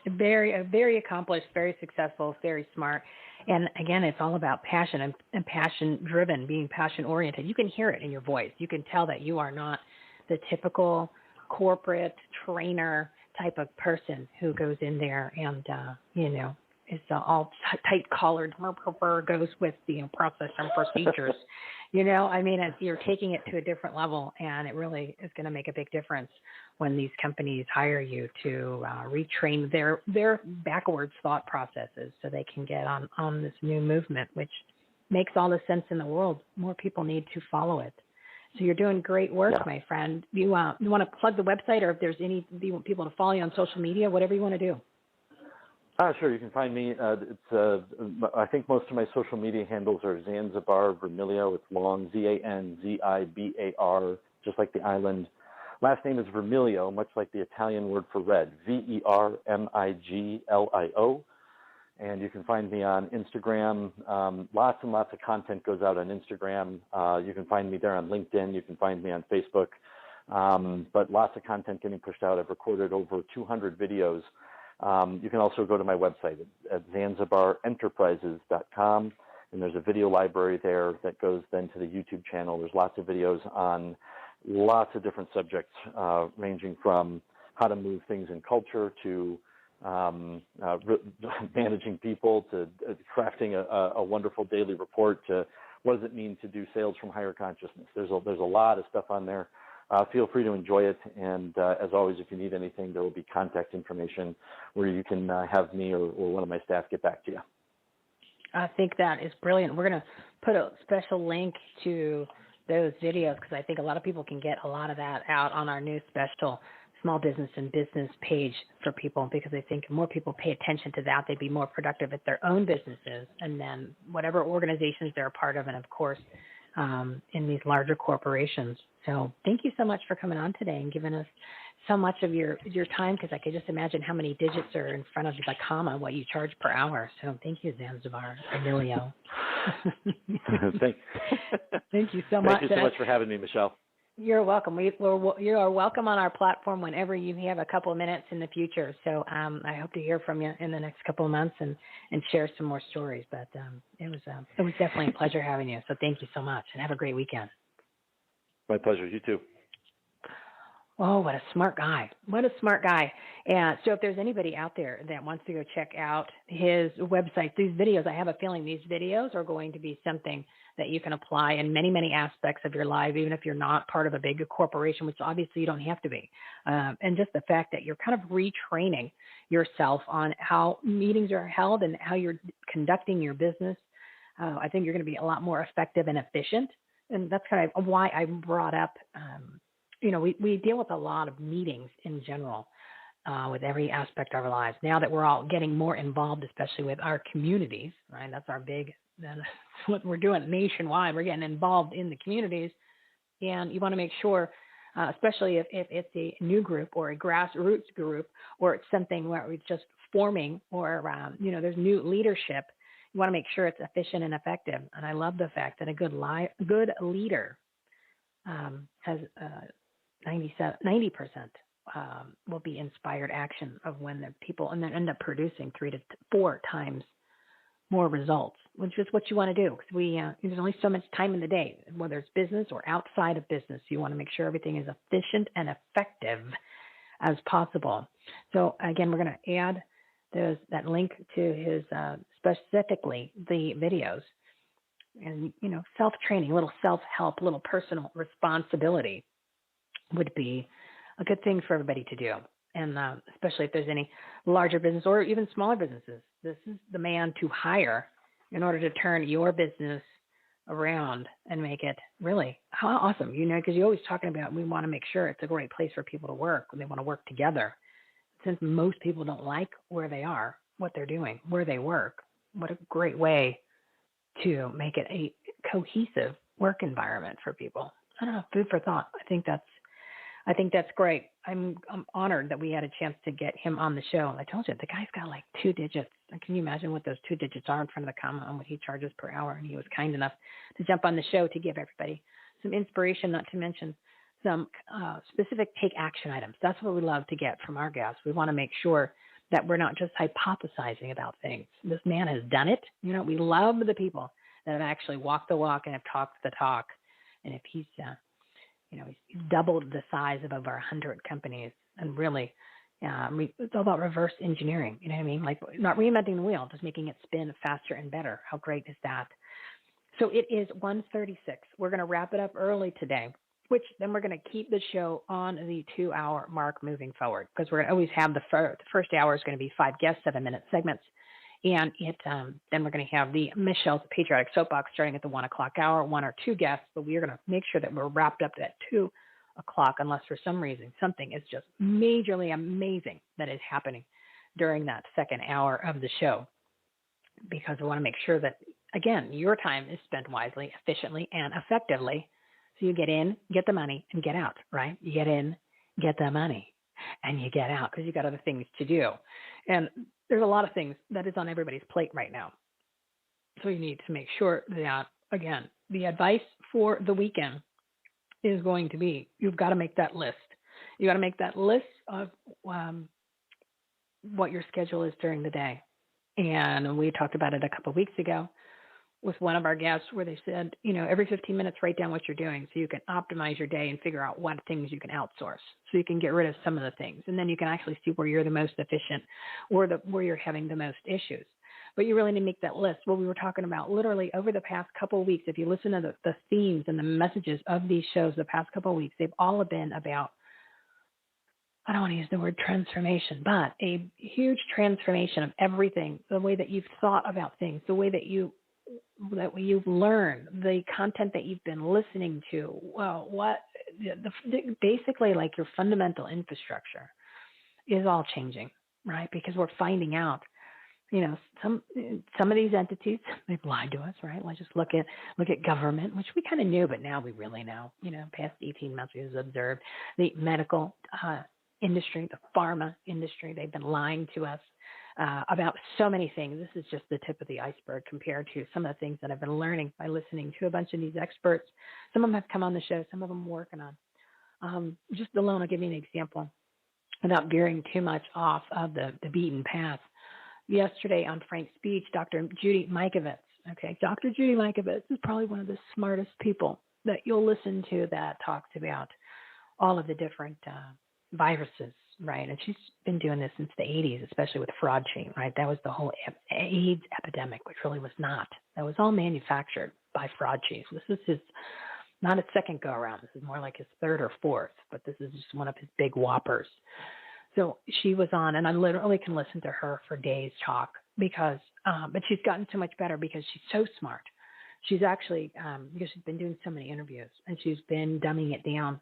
Very accomplished, very successful, very smart. And again, it's all about passion and passion driven, being passion oriented. You can hear it in your voice. You can tell that you are not the typical corporate trainer type of person who goes in there and, is all tight-collared, goes with the process and procedures. You're taking it to a different level, and it really is going to make a big difference when these companies hire you to retrain their backwards thought processes so they can get on this new movement, which makes all the sense in the world. More people need to follow it. So you're doing great work, my friend. You want to plug the website, or if there's you want people to follow you on social media, whatever you want to do. Sure. You can find me. I think most of my social media handles are Zanzibar Vermiglio. It's long, Zanzibar, just like the island. Last name is Vermiglio, much like the Italian word for red, Vermiglio. And you can find me on Instagram. Lots and lots of content goes out on Instagram. You can find me there on LinkedIn. You can find me on Facebook. But lots of content getting pushed out. I've recorded over 200 videos. You can also go to my website at ZanzibarEnterprises.com, and there's a video library there that goes then to the YouTube channel. There's lots of videos on lots of different subjects, ranging from how to move things in culture to managing people to crafting a wonderful daily report to what does it mean to do sales from higher consciousness. There's a lot of stuff on there. Feel free to enjoy it. And as always, if you need anything, there will be contact information where you can have me or one of my staff get back to you. I think that is brilliant. We're going to put a special link to those videos because I think a lot of people can get a lot of that out on our new special small business and business page for people, because I think more people pay attention to that, they'd be more productive at their own businesses and then whatever organizations they're a part of, and of course, in these larger corporations. So thank you so much for coming on today and giving us so much of your time, because I could just imagine how many digits are in front of the comma, what you charge per hour. So thank you, Zanzibar Vermiglio. Thank you so much. Thank you so much for having me, Michele. You're welcome. You are welcome on our platform whenever you have a couple of minutes in the future. So I hope to hear from you in the next couple of months and share some more stories. But it was definitely a pleasure having you. So thank you so much, and have a great weekend. My pleasure. You too. Oh, what a smart guy. What a smart guy. And so if there's anybody out there that wants to go check out his website, these videos, I have a feeling these videos are going to be something that you can apply in many, many aspects of your life, even if you're not part of a big corporation, which obviously you don't have to be. And just the fact that you're kind of retraining yourself on how meetings are held and how you're conducting your business. I think you're going to be a lot more effective and efficient. And that's kind of why I brought up, we deal with a lot of meetings in general with every aspect of our lives. Now that we're all getting more involved, especially with our communities, right? That's what we're doing nationwide. We're getting involved in the communities, and you want to make sure especially if it's a new group or a grassroots group, or it's something where it's just forming, or, there's new leadership. You want to make sure it's efficient and effective. And I love the fact that a good leader has 90% will be inspired action of when the people, and then end up producing 3 to 4 times more results, which is what you want to do. Because there's only so much time in the day, whether it's business or outside of business. You want to make sure everything is efficient and effective as possible. So again, we're going to add that link to his, specifically the videos, and, self-training, a little self-help, a little personal responsibility would be a good thing for everybody to do. And especially if there's any larger business or even smaller businesses, this is the man to hire in order to turn your business around and make it really awesome. Because you're always talking about, we want to make sure it's a great place for people to work when they want to work together. Since most people don't like where they are, what they're doing, where they work, what a great way to make it a cohesive work environment for people. I don't know, food for thought. I think that's great. I'm honored that we had a chance to get him on the show. I told you, the guy's got like 2 digits. Can you imagine what those 2 digits are in front of the comma on what he charges per hour? And he was kind enough to jump on the show to give everybody some inspiration, not to mention some specific take action items. That's what we love to get from our guests. We want to make sure that we're not just hypothesizing about things. This man has done it. We love the people that have actually walked the walk and have talked the talk. And if he's he's doubled the size of over 100 companies, and really, it's all about reverse engineering. You know what I mean? Like, not reinventing the wheel, just making it spin faster and better. How great is that? So it is 1:36. We're going to wrap it up early today, which then we're going to keep the show on the 2-hour mark moving forward, because we're going to always have the first hour is going to be 5 guests, 7-minute segments. And then we're going to have the Michele's Patriotic Soapbox starting at the 1 o'clock hour, 1 or 2 guests, but we are going to make sure that we're wrapped up at 2 o'clock, unless for some reason something is just majorly amazing that is happening during that second hour of the show, because we want to make sure that, again, your time is spent wisely, efficiently, and effectively. So you get in, get the money, and get out, right? You get in, get the money, and you get out, because you got other things to do. And there's a lot of things that is on everybody's plate right now. So you need to make sure that, again, the advice for the weekend is going to be, you've got to make that list. You got to make that list of what your schedule is during the day. And we talked about it a couple of weeks ago with one of our guests, where they said, every 15 minutes, write down what you're doing so you can optimize your day and figure out what things you can outsource, so you can get rid of some of the things. And then you can actually see where you're the most efficient, or where you're having the most issues. But you really need to make that list. What we were talking about literally over the past couple of weeks, if you listen to the themes and the messages of these shows the past couple of weeks, they've all been about, I don't want to use the word transformation, but a huge transformation of everything, the way that you've thought about things, the way that you've learned, the content that you've been listening to. Well, basically, like, your fundamental infrastructure is all changing, right? Because we're finding out, some of these entities, they've lied to us, right? Let's just look at government, which we kind of knew, but now we really know. Past 18 months we've observed the medical industry, the pharma industry. They've been lying to us about so many things. This is just the tip of the iceberg compared to some of the things that I've been learning by listening to a bunch of these experts. Some of them have come on the show. Some of them I'm working on. Just alone, I'll give you an example without veering too much off of the beaten path. Yesterday on Frank's speech, Dr. Judy Mikovits, Dr. Judy Mikovits is probably one of the smartest people that you'll listen to that talks about all of the different viruses, right? And she's been doing this since the 80s, especially with fraud chain, right? That was the whole AIDS epidemic, which really was not. That was all manufactured by fraud chains. This is not his second go around. This is more like his third or fourth, but this is just one of his big whoppers. So she was on, and I literally can listen to her for days talk, because, but she's gotten so much better because she's so smart. She's actually, because she's been doing so many interviews, and she's been dumbing it down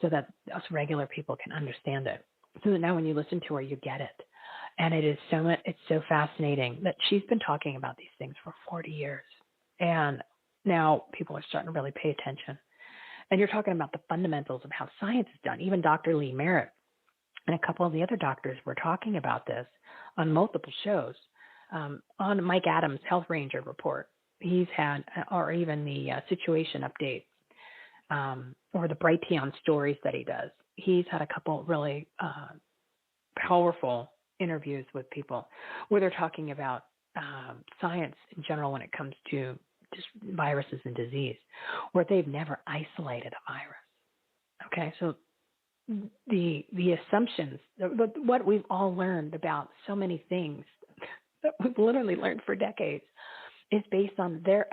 so that us regular people can understand it. So that now when you listen to her, you get it. And it's so fascinating that she's been talking about these things for 40 years. And now people are starting to really pay attention. And you're talking about the fundamentals of how science is done. Even Dr. Lee Merritt and a couple of the other doctors were talking about this on multiple shows. On Mike Adams' Health Ranger report, he's had, or even the Situation Update, or the Brighteon stories that he does. He's had a couple really powerful interviews with people where they're talking about science in general when it comes to just viruses and disease, where they've never isolated a virus. Okay, so the assumptions, what we've all learned about so many things that we've literally learned for decades, is based on their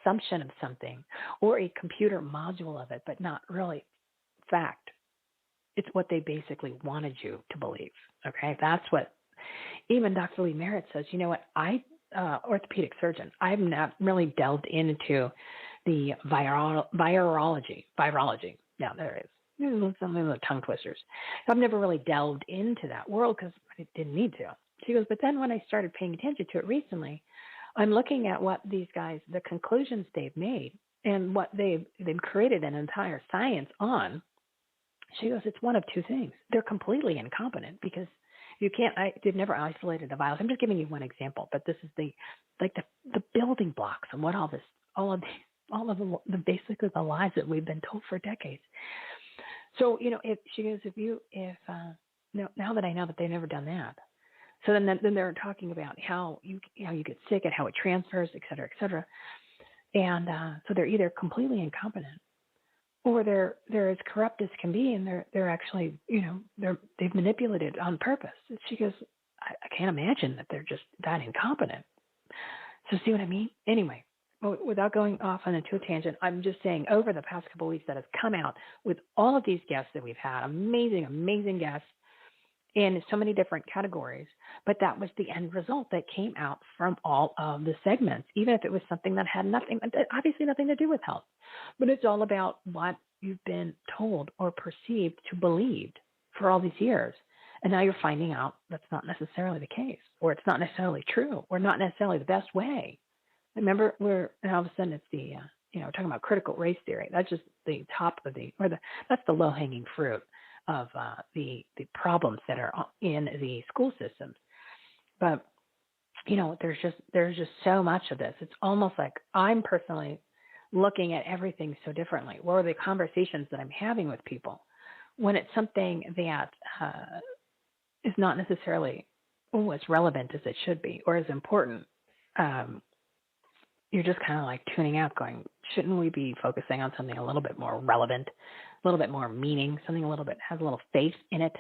assumption of something or a computer module of it, but not really fact. It's what they basically wanted you to believe. Okay, that's what even Dr. Lee Merritt says. You know what? Orthopedic surgeon, I've not really delved into the virology. Yeah, there it is. Some of the tongue twisters. I've never really delved into that world because I didn't need to. She goes, but then when I started paying attention to it recently, I'm looking at what these guys, the conclusions they've made and what they've created an entire science on. She goes, it's one of two things. They're completely incompetent because they've never isolated a virus. I'm just giving you one example, but this is the building blocks and what all of the basically the lies that we've been told for decades. So, now that I know that they've never done that, so then they're talking about how you get sick and how it transfers, et cetera, and so they're either completely incompetent or they're as corrupt as can be, and they're actually they've manipulated on purpose. And she goes, I can't imagine that they're just that incompetent. So see what I mean? Anyway, without going off on into a tangent, I'm just saying over the past couple of weeks that has come out with all of these guests that we've had, amazing guests in so many different categories, but that was the end result that came out from all of the segments, even if it was something that had obviously nothing to do with health, but it's all about what you've been told or perceived to believe for all these years. And now you're finding out that's not necessarily the case, or it's not necessarily true, or not necessarily the best way. Remember, and all of a sudden it's the, talking about critical race theory. That's just the top of that's the low-hanging fruit of the problems that are in the school systems. But, there's just so much of this. It's almost like I'm personally looking at everything so differently. What are the conversations that I'm having with people when it's something that is not necessarily as relevant as it should be or as important? You're just kind of like tuning out going, shouldn't we be focusing on something a little bit more relevant, a little bit more meaning, something a little bit has a little faith in it,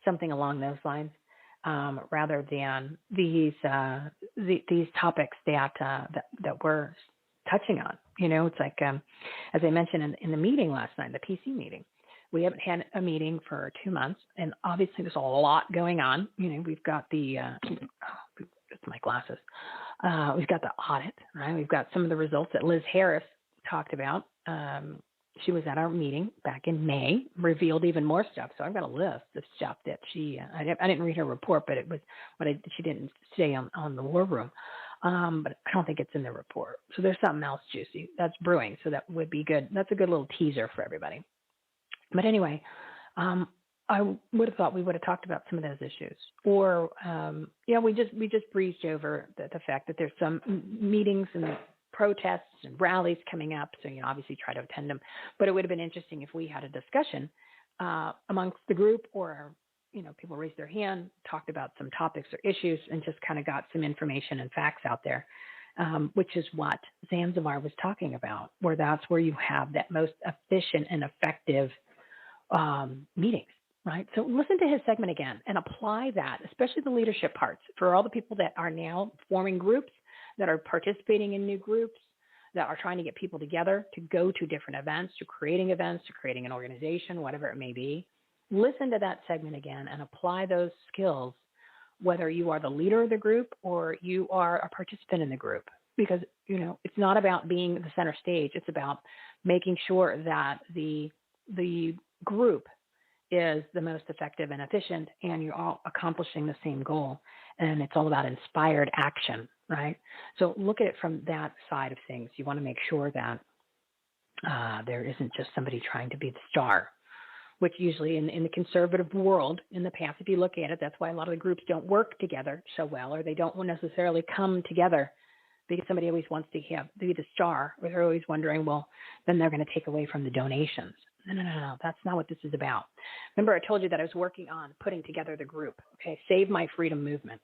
something along those lines, rather than these topics that we're touching on. It's like, as I mentioned in the meeting last night, the PC meeting, we haven't had a meeting for 2 months, and obviously there's a lot going on. We've got it's my glasses. We've got the audit, right? We've got some of the results that Liz Harris talked about. She was at our meeting back in May, revealed even more stuff. So I've got a list of stuff that I didn't read her report, but it was she didn't say on the War Room. But I don't think it's in the report. So there's something else juicy that's brewing. So that would be good. That's a good little teaser for everybody. But anyway, I would have thought we would have talked about some of those issues, or we just breezed over the fact that there's some meetings and protests and rallies coming up. So obviously try to attend them. But it would have been interesting if we had a discussion amongst the group, or people raised their hand, talked about some topics or issues, and just kind of got some information and facts out there, which is what Zanzibar was talking about, where that's where you have that most efficient and effective meetings. Right. So listen to his segment again and apply that, especially the leadership parts, for all the people that are now forming groups, that are participating in new groups, that are trying to get people together to go to different events, to creating an organization, whatever it may be. Listen to that segment again and apply those skills, whether you are the leader of the group or you are a participant in the group, because, it's not about being the center stage. It's about making sure that the group is the most effective and efficient, and you're all accomplishing the same goal. And it's all about inspired action, right? So look at it from that side of things. You want to make sure that There isn't just somebody trying to be the star, which usually in the conservative world in the past, if you look at it, that's why a lot of the groups don't work together so well, or they don't necessarily come together, because somebody always wants to be the star, or they're always wondering, well, then they're going to take away from the donations. No. That's not what this is about. Remember, I told you that I was working on putting together the group, okay? Save My Freedom Movement,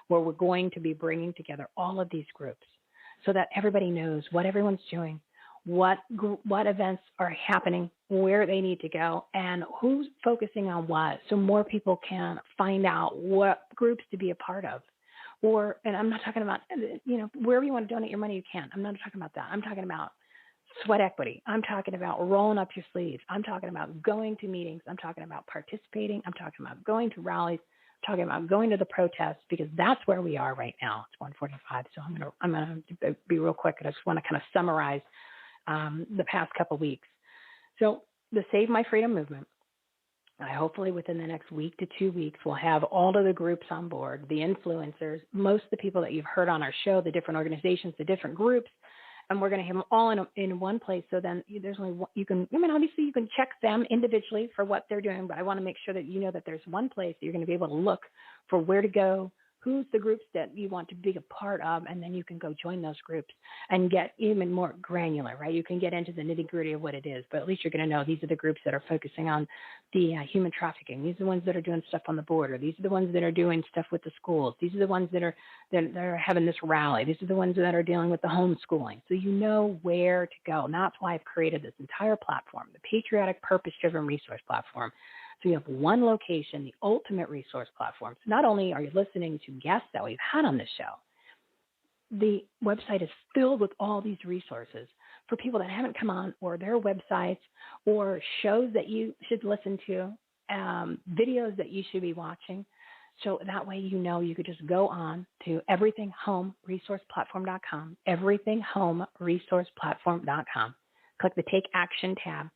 where we're going to be bringing together all of these groups so that everybody knows what everyone's doing, what events are happening, where they need to go, and who's focusing on what, so more people can find out what groups to be a part of. And I'm not talking about, wherever you want to donate your money, you can. I'm not talking about that. I'm talking about sweat equity. I'm talking about rolling up your sleeves. I'm talking about going to meetings. I'm talking about participating. I'm talking about going to rallies. I'm talking about going to the protests, because that's where we are right now. It's 1:45, so I'm gonna be real quick. I just want to kind of summarize the past couple of weeks. So the Save My Freedom movement, hopefully within the next week to 2 weeks, we'll have all of the groups on board, the influencers, most of the people that you've heard on our show, the different organizations, the different groups, and we're going to have them all in one place. So then there's only one, obviously you can check them individually for what they're doing, but I want to make sure that you know that there's one place that you're going to be able to look for where to go, who's the groups that you want to be a part of, and then you can go join those groups and get even more granular, right? You can get into the nitty-gritty of what it is, but at least you're going to know these are the groups that are focusing on the human trafficking. These are the ones that are doing stuff on the border. These are the ones that are doing stuff with the schools. These are the ones that are having this rally. These are the ones that are dealing with the homeschooling. So you know where to go. And that's why I've created this entire platform, the Patriotic Purpose-Driven Resource Platform. So you have one location, the ultimate resource platform. So not only are you listening to guests that we've had on this show, the website is filled with all these resources for people that haven't come on, or their websites, or shows that you should listen to, videos that you should be watching. So that way you could just go on to everythinghomeresourceplatform.com, everythinghomeresourceplatform.com, click the Take Action tab.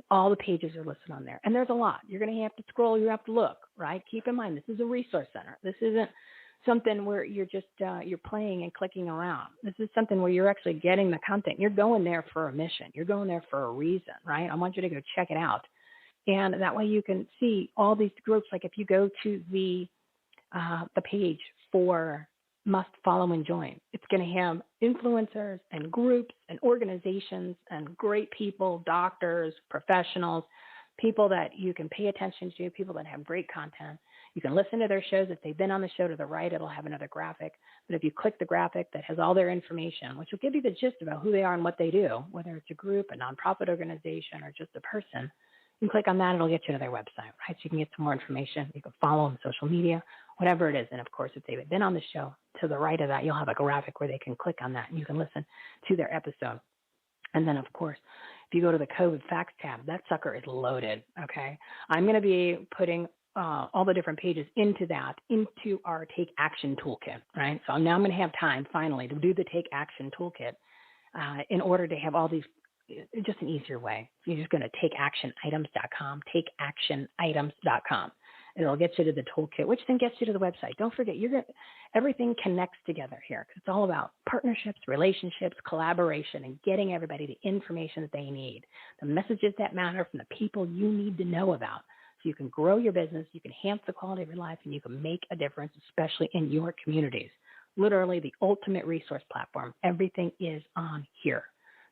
All the pages are listed on there. And there's a lot. You're going to have to scroll. You have to look, right? Keep in mind, this is a resource center. This isn't something where you're just you're playing and clicking around. This is something where you're actually getting the content. You're going there for a mission. You're going there for a reason, right? I want you to go check it out. And that way you can see all these groups. Like if you go to the page for Must Follow and Join, it's going to have influencers and groups and organizations and great people, doctors, professionals, people that you can pay attention to, people that have great content. You can listen to their shows. If they've been on the show, to the right, it'll have another graphic. But if you click the graphic that has all their information, which will give you the gist about who they are and what they do, whether it's a group, a nonprofit organization, or just a person, you can click on that. It'll get you to their website, right? So you can get some more information. You can follow them on social media, whatever it is. And, of course, if they've been on the show, to the right of that, you'll have a graphic where they can click on that, and you can listen to their episode. And then, of course, if you go to the COVID Facts tab, that sucker is loaded, okay? I'm going to be putting all the different pages into our Take Action Toolkit, right? So now I'm going to have time, finally, to do the Take Action Toolkit in order to have all these, just an easier way. You're just going to takeactionitems.com, takeactionitems.com. It'll get you to the toolkit, which then gets you to the website. Don't forget, everything connects together here, because it's all about partnerships, relationships, collaboration, and getting everybody the information that they need, the messages that matter from the people you need to know about, so you can grow your business, you can enhance the quality of your life, and you can make a difference, especially in your communities. Literally the ultimate resource platform. Everything is on here.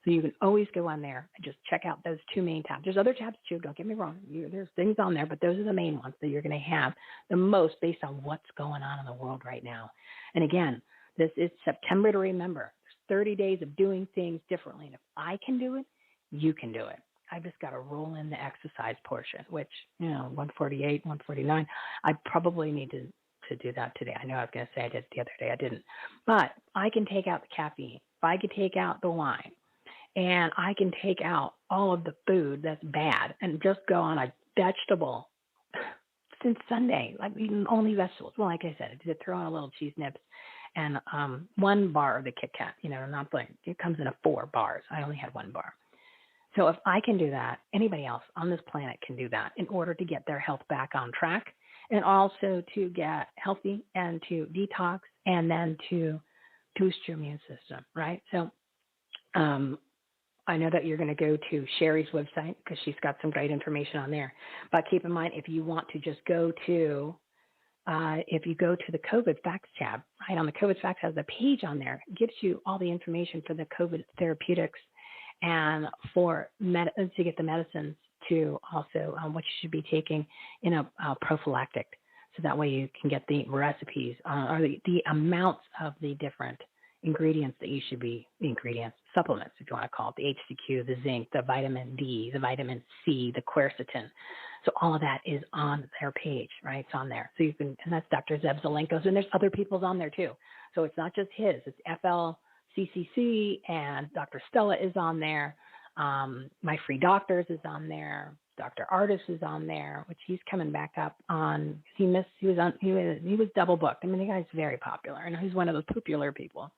So you can always go on there and just check out those two main tabs. There's other tabs too, don't get me wrong. There's things on there, but those are the main ones that you're going to have the most based on what's going on in the world right now. And again, this is September to remember. There's 30 days of doing things differently. And if I can do it, you can do it. I've just got to roll in the exercise portion, which, 148, 149, I probably need to do that today. I know I was going to say I did it the other day. I didn't. But I can take out the caffeine. If I could take out the wine, and I can take out all of the food that's bad and just go on a vegetable since Sunday, like eating only vegetables. Well, like I said, I did throw on a little cheese nips and one bar of the Kit Kat, not like it comes in 4 bars. I only had 1 bar. So if I can do that, anybody else on this planet can do that in order to get their health back on track, and also to get healthy and to detox, and then to boost your immune system, right? So I know that you're going to go to Cherie's website because she's got some great information on there. But keep in mind, if you want to just go to, if you go to the COVID Facts tab, right on the COVID Facts has a page on there. It gives you all the information for the COVID therapeutics and for to get the medicines to also what you should be taking in a prophylactic. So that way you can get the recipes or the amounts of the different ingredients that you should be, supplements, if you want to call it, the HCQ, the zinc, the vitamin D, the vitamin C, the quercetin. So all of that is on their page, right? It's on there. So you can, and that's Dr. Zeb Zelenko's, and there's other people's on there too. So it's not just his, it's FLCCC, and Dr. Stella is on there. My Free Doctors is on there. Dr. Artis is on there, which he's coming back up on. He was double booked. I mean, the guy's very popular, and he's one of those popular people.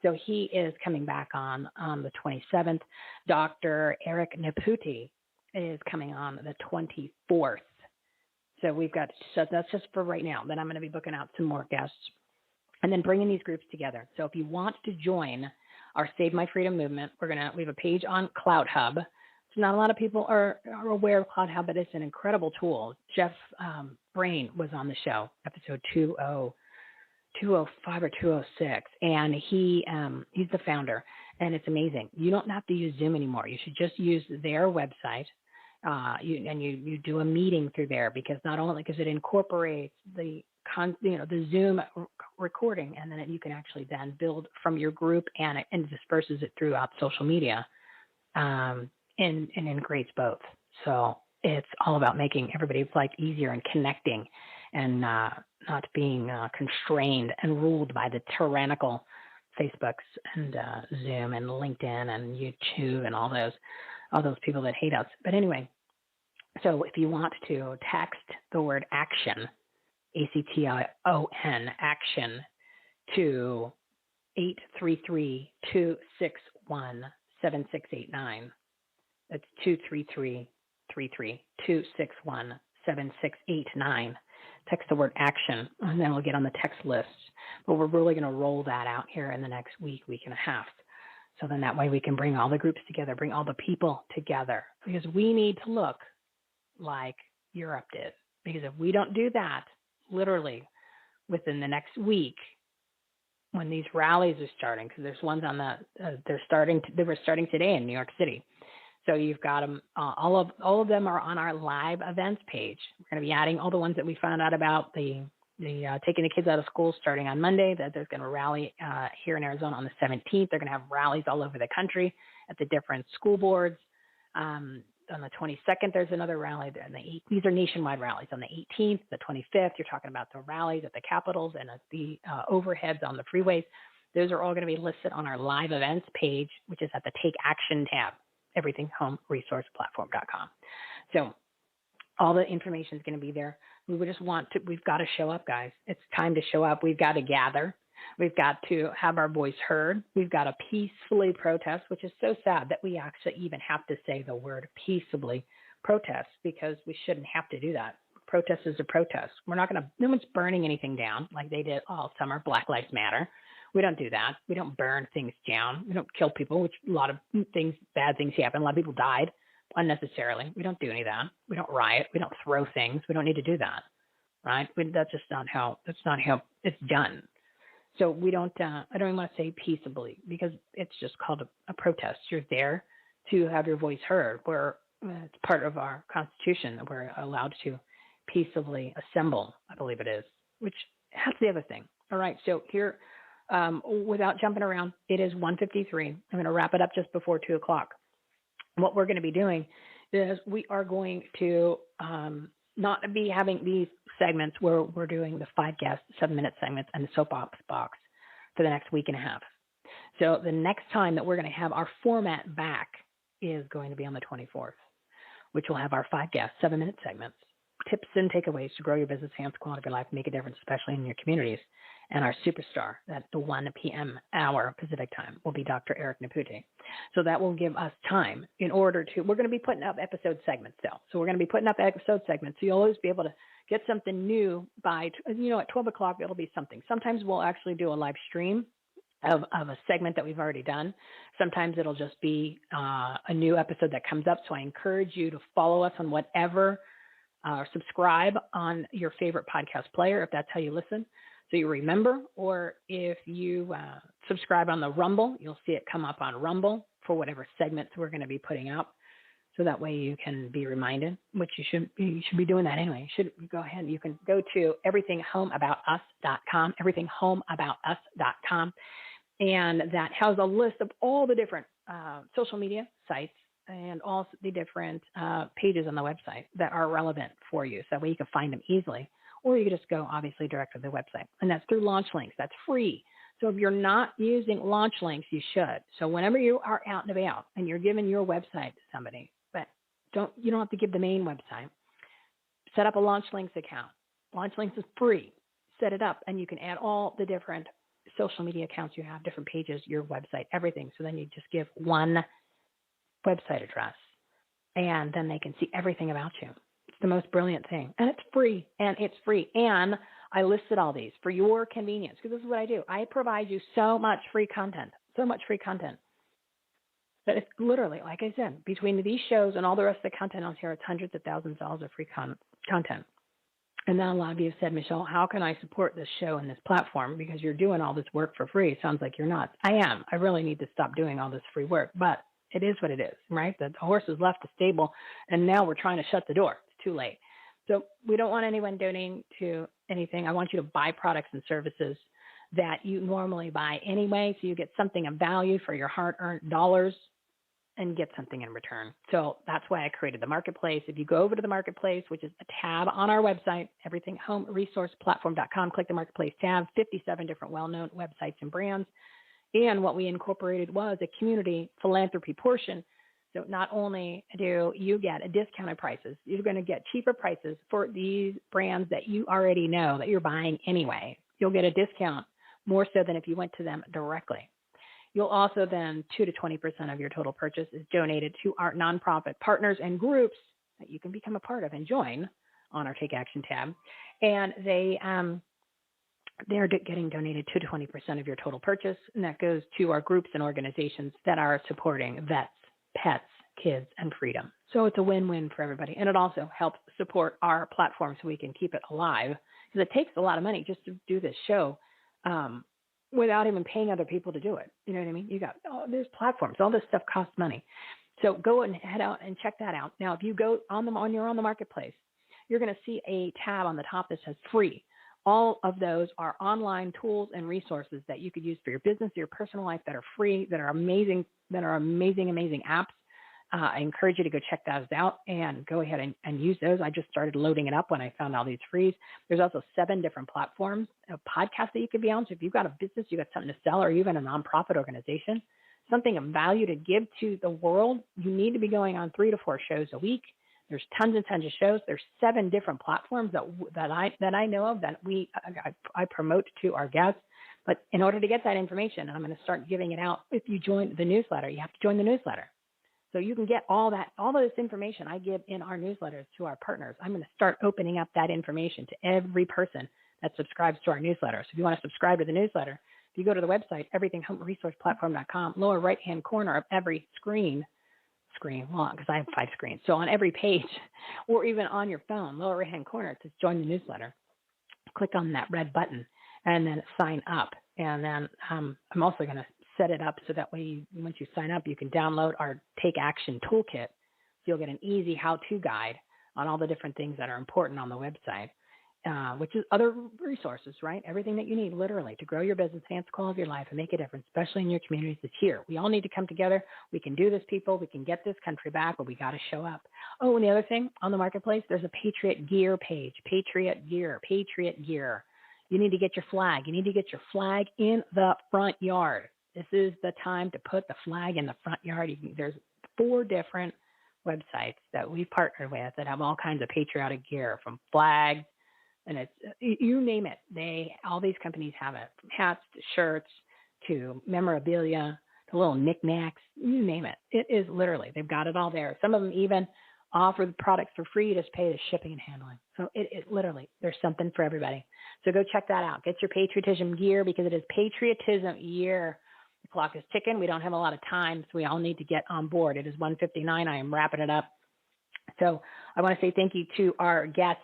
So he is coming back on the 27th. Dr. Eric Naputi is coming on the 24th. So that's just for right now. Then I'm going to be booking out some more guests and then bringing these groups together. So if you want to join our Save My Freedom movement, we have a page on Cloud Hub. So not a lot of people are aware of Cloud Hub, but it's an incredible tool. Jeff Brain was on the show, episode 205 or 206, and he's the founder, and it's amazing. You don't have to use Zoom anymore. You should just use their website, you do a meeting through there, because not only because it incorporates the Zoom recording, and then you can actually then build from your group and disperses it throughout social media, and integrates both. So it's all about making everybody's life easier and connecting, and not being constrained and ruled by the tyrannical Facebooks and Zoom and LinkedIn and YouTube and all those people that hate us. But anyway, so if you want to text the word action, ACTION, action, to 833-261-7689. That's 233-261-7689. Text the word action, and then we'll get on the text list. But we're really going to roll that out here in the next week and a half. So then that way we can bring all the groups together, bring all the people together, because we need to look like Europe did. Because if we don't do that, literally within the next week, when these rallies are starting, because there's ones on they were starting today in New York City. So you've got them, all of them are on our live events page. We're going to be adding all the ones that we found out about, the taking the kids out of school starting on Monday, that there's going to rally here in Arizona on the 17th. They're going to have rallies all over the country at the different school boards. On the 22nd, there's another rally. These are nationwide rallies. On the 18th, the 25th, you're talking about the rallies at the capitals and at the overheads on the freeways. Those are all going to be listed on our live events page, which is at the Take Action tab, everythinghomeresourceplatform.com. So all the information is going to be there. We've got to show up, guys. It's time to show up. We've got to gather. We've got to have our voice heard. We've got to peacefully protest, which is so sad that we actually even have to say the word peaceably protest, because we shouldn't have to do that. Protest is a protest. No one's burning anything down like they did all summer. Black Lives Matter. We don't do that. We don't burn things down. We don't kill people, which a lot of bad things happen. A lot of people died unnecessarily. We don't do any of that. We don't riot. We don't throw things. We don't need to do that, right? That's just not how it's done. So we don't, I don't even want to say peaceably, because it's just called a protest. You're there to have your voice heard. It's part of our Constitution that we're allowed to peaceably assemble, I believe it is, which that's the other thing. All right. So here, without jumping around, it is 1:53. I'm going to wrap it up just before 2:00. What we're going to be doing is we are going to not be having these segments where we're doing the 5 guest 7-minute segments and the Soapbox box for the next week and a half. So the next time that we're going to have our format back is going to be on the 24th, which will have our 5 guest 7-minute segments, tips and takeaways to grow your business, enhance the quality of your life, make a difference, especially in your communities. And our superstar, at the 1 p.m. hour Pacific time, will be Dr. Eric Naputi. So that will give us time in order to, we're going to be putting up episode segments still. So we're going to be putting up episode segments. So you'll always be able to get something new by, at 12 o'clock, it'll be something. Sometimes we'll actually do a live stream of a segment that we've already done. Sometimes it'll just be a new episode that comes up. So I encourage you to follow us on whatever, subscribe on your favorite podcast player if that's how you listen, so you remember. Or if you subscribe on the Rumble, you'll see it come up on Rumble for whatever segments we're going to be putting out. So that way you can be reminded, which you should be doing that anyway. You should go ahead. You can go to everythinghomeaboutus.com, everythinghomeaboutus.com. And that has a list of all the different social media sites and also the different pages on the website that are relevant for you. So that way you can find them easily. Or you can just go, obviously, direct to the website. And that's through launch links. That's free. So if you're not using launch links, you should. So whenever you are out and about and you're giving your website to somebody, but you don't have to give the main website. Set up a launch links account. Launch links is free. Set it up, and you can add all the different social media accounts you have, different pages, your website, everything. So then you just give one website address, and then they can see everything about you. It's the most brilliant thing. And it's free. And I listed all these for your convenience, because this is what I do. I provide you so much free content. That it's literally, like I said, between these shows and all the rest of the content on here, it's hundreds of thousands of dollars of free content. And then a lot of you have said, Michele, how can I support this show and this platform? Because you're doing all this work for free. It sounds like you're not. I am. I really need to stop doing all this free work. But it is what it is, right? The horse has left the stable, and now we're trying to shut the door. It's too late. So we don't want anyone donating to anything. I want you to buy products and services that you normally buy anyway, so you get something of value for your hard-earned dollars and get something in return. So that's why I created the marketplace. If you go over to the marketplace, which is a tab on our website, everythinghomeresourceplatform.com, click the marketplace tab, 57 different well-known websites and brands. And what we incorporated was a community philanthropy portion. So not only do you get a discounted prices, you're going to get cheaper prices for these brands that you already know that you're buying anyway. You'll get a discount more so than if you went to them directly. You'll also then 2 to 20% of your total purchase is donated to our nonprofit partners and groups that you can become a part of and join on our Take Action tab. And they're getting donated 2 to 20% of your total purchase. And that goes to our groups and organizations that are supporting vets, pets, kids, and freedom. So it's a win-win for everybody. And it also helps support our platform so we can keep it alive, because it takes a lot of money just to do this show. Without even paying other people to do it. You know what I mean? You got, there's platforms. All this stuff costs money. So go and head out and check that out. Now, if you go you're on the marketplace, you're going to see a tab on the top that says free. All of those are online tools and resources that you could use for your business, your personal life, that are free, that are amazing apps. I encourage you to go check those out and go ahead and use those. I just started loading it up when I found all these frees. There's also 7 different platforms of podcasts that you could be on. So if you've got a business, you've got something to sell, or even a nonprofit organization, something of value to give to the world, you need to be going on 3 to 4 shows a week. There's tons and tons of shows. There's 7 different platforms that I know of that I promote to our guests. But in order to get that information, and I'm going to start giving it out, if you join the newsletter, you have to join the newsletter. So you can get all this information I give in our newsletters to our partners. I'm going to start opening up that information to every person that subscribes to our newsletter. So if you want to subscribe to the newsletter, if you go to the website, everythinghomeresourceplatform.com, lower right-hand corner of every screen, well, because I have 5 screens. So on every page, or even on your phone, lower right-hand corner, it says join the newsletter. Click on that red button and then sign up. And then I'm also going to set it up so that way once you sign up, you can download our Take Action Toolkit. So you'll get an easy how-to guide on all the different things that are important on the website, which is other resources, right? Everything that you need literally to grow your business, enhance the quality of your life, and make a difference, especially in your communities. It's here. We all need to come together. We can do this, people. We can get this country back, but we got to show up. Oh, and the other thing on the marketplace, there's a Patriot Gear page. Patriot Gear. You need to get your flag. You need to get your flag in the front yard. This is the time to put the flag in the front yard. There's 4 different websites that we've partnered with that have all kinds of patriotic gear, from flags, and it's, you name it. All these companies have it, from hats to shirts to memorabilia to little knickknacks, you name it. It is literally, they've got it all there. Some of them even offer the products for free. You just pay the shipping and handling. So it literally, there's something for everybody. So go check that out. Get your patriotism gear because it is patriotism year. The clock is ticking. We don't have a lot of time, so we all need to get on board. It is 1:59. I am wrapping it up. So I want to say thank you to our guests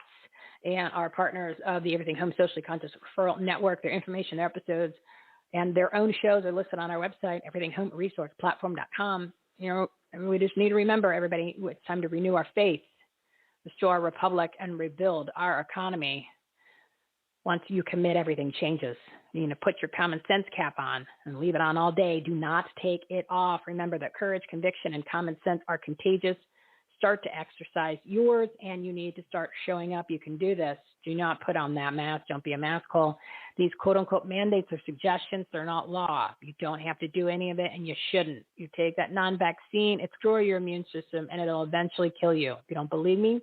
and our partners of the Everything Home Socially Conscious Referral Network. Their information, their episodes, and their own shows are listed on our website, everythinghomeresourceplatform.com. We just need to remember, everybody, it's time to renew our faith, restore our republic, and rebuild our economy. Once you commit, everything changes. You need to put your common sense cap on and leave it on all day. Do not take it off. Remember that courage, conviction, and common sense are contagious. Start to exercise yours, and you need to start showing up. You can do this. Do not put on that mask. Don't be a mask hole. These quote-unquote mandates are suggestions. They're not law. You don't have to do any of it, and you shouldn't. You take that non-vaccine, it destroys your immune system, and it'll eventually kill you. If you don't believe me,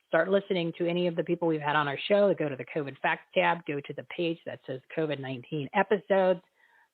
start listening to any of the people we've had on our show. Go to the COVID Facts tab. Go to the page that says COVID-19 episodes.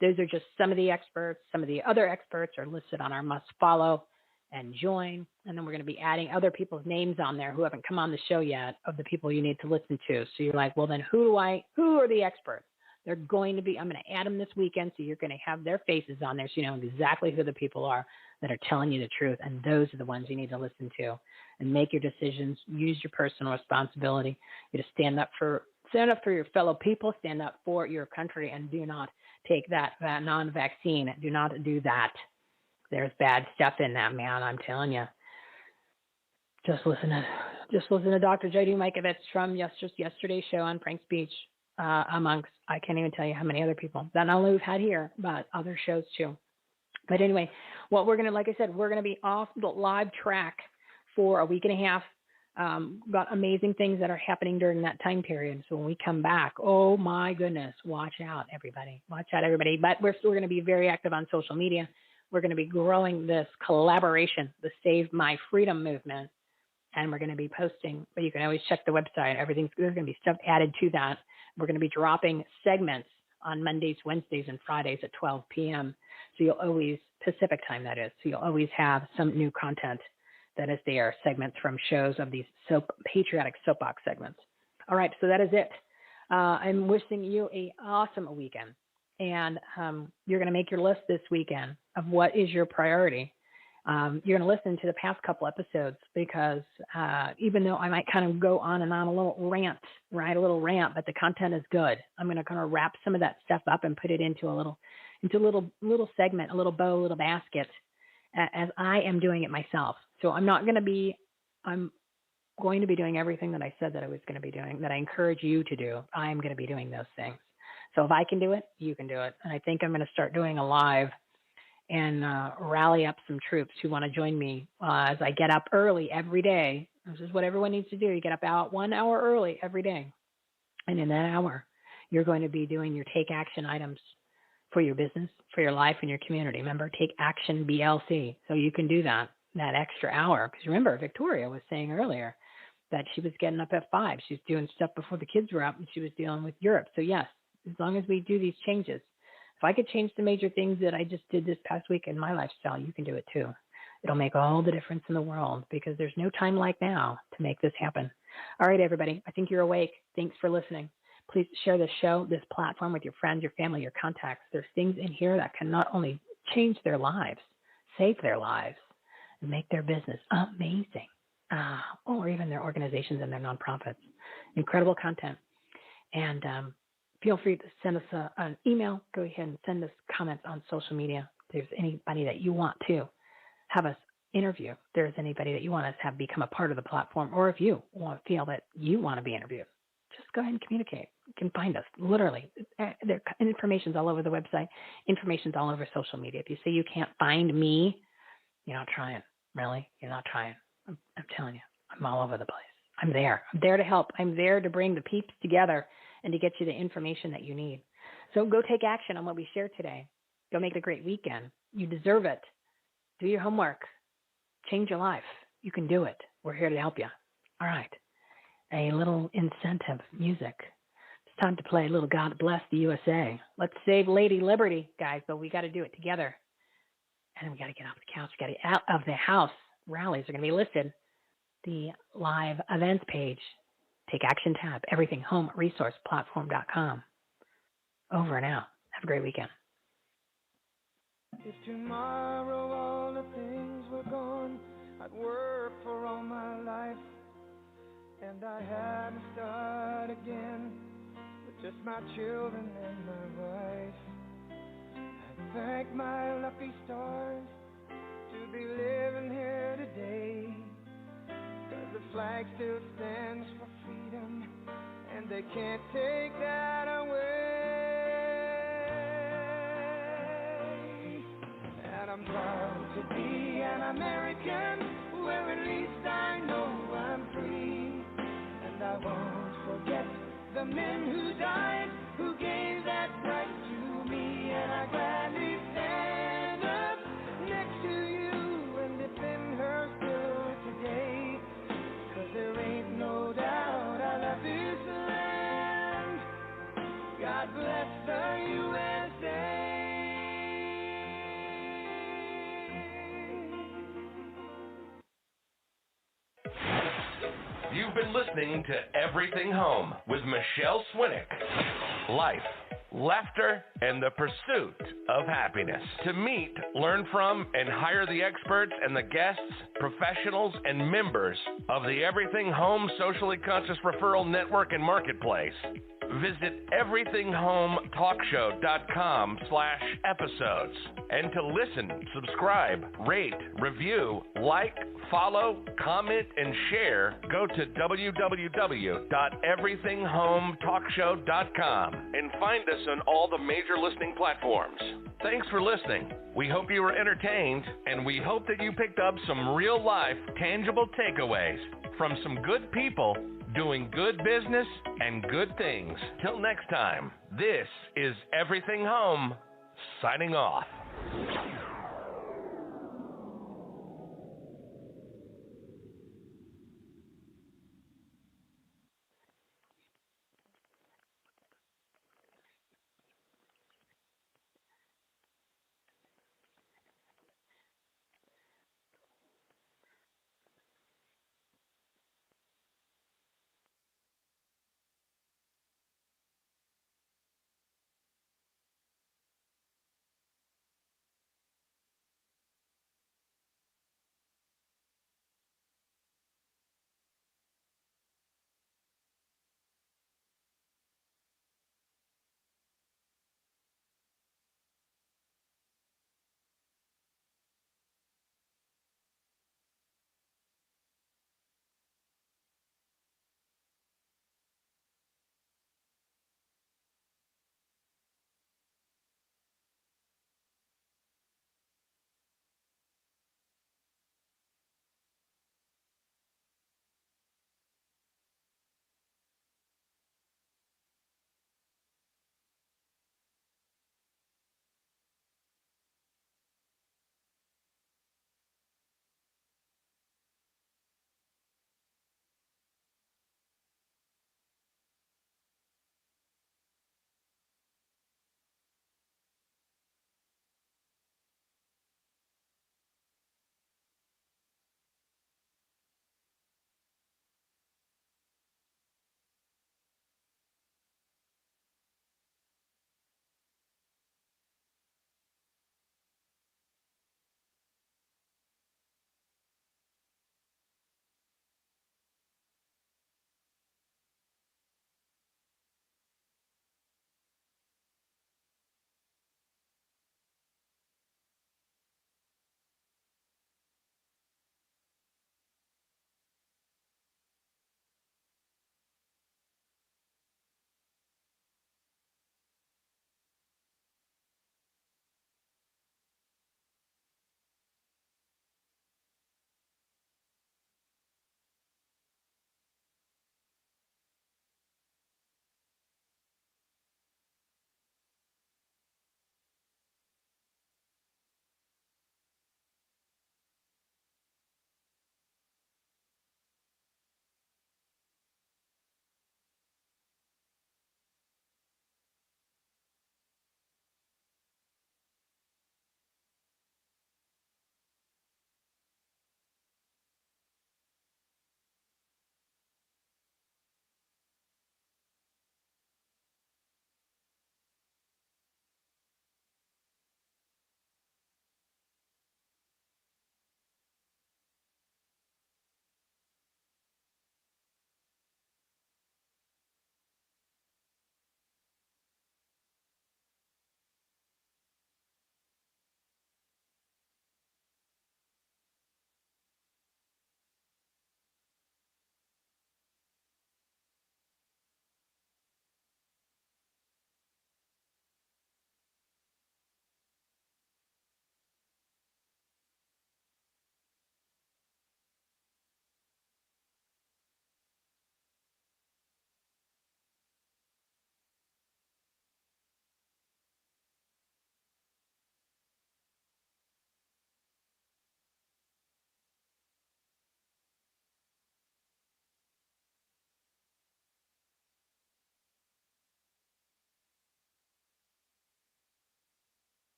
Those are just some of the experts. Some of the other experts are listed on our must-follow and join. And then we're going to be adding other people's names on there who haven't come on the show yet of the people you need to listen to. So you're like, well, then who are the experts? They're going to be, I'm going to add them this weekend. So you're going to have their faces on there. So you know exactly who the people are that are telling you the truth. And those are the ones you need to listen to and make your decisions. Use your personal responsibility. You just stand up for your fellow people, stand up for your country, and do not take that non-vaccine. Do not do that. There's bad stuff in that, man. I'm telling you. Just listen to Dr. J.D. Mikovits from yesterday's show on Frank's Beach, amongst, I can't even tell you how many other people that not only we've had here, but other shows too. But anyway, what we're going to, like I said, we're going to be off the live track for a week and a half. Got amazing things that are happening during that time period. So when we come back, oh my goodness, watch out, everybody. Watch out, everybody. But we're still going to be very active on social media. We're going to be growing this collaboration, the Save My Freedom movement, and we're going to be posting, but you can always check the website. There's going to be stuff added to that. We're going to be dropping segments on Mondays, Wednesdays, and Fridays at 12 p.m. So you'll always, Pacific time that is, so you'll always have some new content that is there, segments from shows of these patriotic soapbox segments. All right, so that is it. I'm wishing you an awesome weekend. And you're going to make your list this weekend of what is your priority. You're going to listen to the past couple episodes because even though I might kind of go on and on a little rant, but the content is good. I'm going to kind of wrap some of that stuff up and put it into a little segment, a little bow, a little basket, as I am doing it myself. So I'm going to be doing everything that I said that I was going to be doing, that I encourage you to do. I'm going to be doing those things. So if I can do it, you can do it. And I think I'm going to start doing a live and rally up some troops who want to join me as I get up early every day. This is what everyone needs to do. You get up out 1 hour early every day. And in that hour, you're going to be doing your take action items for your business, for your life, and your community. Remember, take action BLC. So you can do that extra hour. Because remember, Victoria was saying earlier that she was getting up at 5. She was doing stuff before the kids were up, and she was dealing with Europe. So yes, as long as we do these changes, if I could change the major things that I just did this past week in my lifestyle, you can do it too. It'll make all the difference in the world because there's no time like now to make this happen. All right, everybody, I think you're awake. Thanks for listening. Please share this show, this platform with your friends, your family, your contacts. There's things in here that can not only change their lives, save their lives, and make their business amazing, or even their organizations and their nonprofits. Incredible content. And feel free to send us an email. Go ahead and send us comments on social media. If there's anybody that you want to have us interview, if there's anybody that you want us to have become a part of the platform, or if you feel that you want to be interviewed, just go ahead and communicate. You can find us. Literally, information's all over the website. Information's all over social media. If you say you can't find me, you're not trying. Really? You're not trying. I'm telling you, I'm all over the place. I'm there. I'm there to help. I'm there to bring the peeps together and to get you the information that you need. So go take action on what we shared today. Go make it a great weekend. You deserve it. Do your homework. Change your life. You can do it. We're here to help you. All right. A little incentive music. It's time to play a little God Bless the USA. Let's save Lady Liberty, guys, but we got to do it together. And then we got to get off the couch. We got to get out of the house. Rallies are going to be listed. the live events page. Take action tab, everythinghomeresourceplatform.com. Over and out. Have a great weekend. If tomorrow all the things were gone, I'd work for all my life, and I had to start again with just my children and my wife. I'd thank my lucky stars to be living here today, 'cause the flag still stands for freedom, and they can't take that away. And I'm proud to be an American, where at least I know I'm free. And I won't forget the men who died, who gave that right to me. And I gladly stand up next to you and defend her still today. 'Cause there ain't no doubt I love this land. God bless the USA. You've been listening to Everything Home with Michele Swinick. Life, laughter, and the pursuit of happiness. To meet, learn from, and hire the experts and the guests, professionals, and members of the Everything Home Socially Conscious Referral Network and Marketplace, visit everythinghometalkshow.com/episodes. And to listen, subscribe, rate, review, like, follow, comment, and share, go to www.everythinghometalkshow.com and find us on all the major listening platforms. Thanks for listening. We hope you were entertained, and we hope that you picked up some real-life, tangible takeaways from some good people doing good business and good things. Till next time, this is Everything Home, signing off.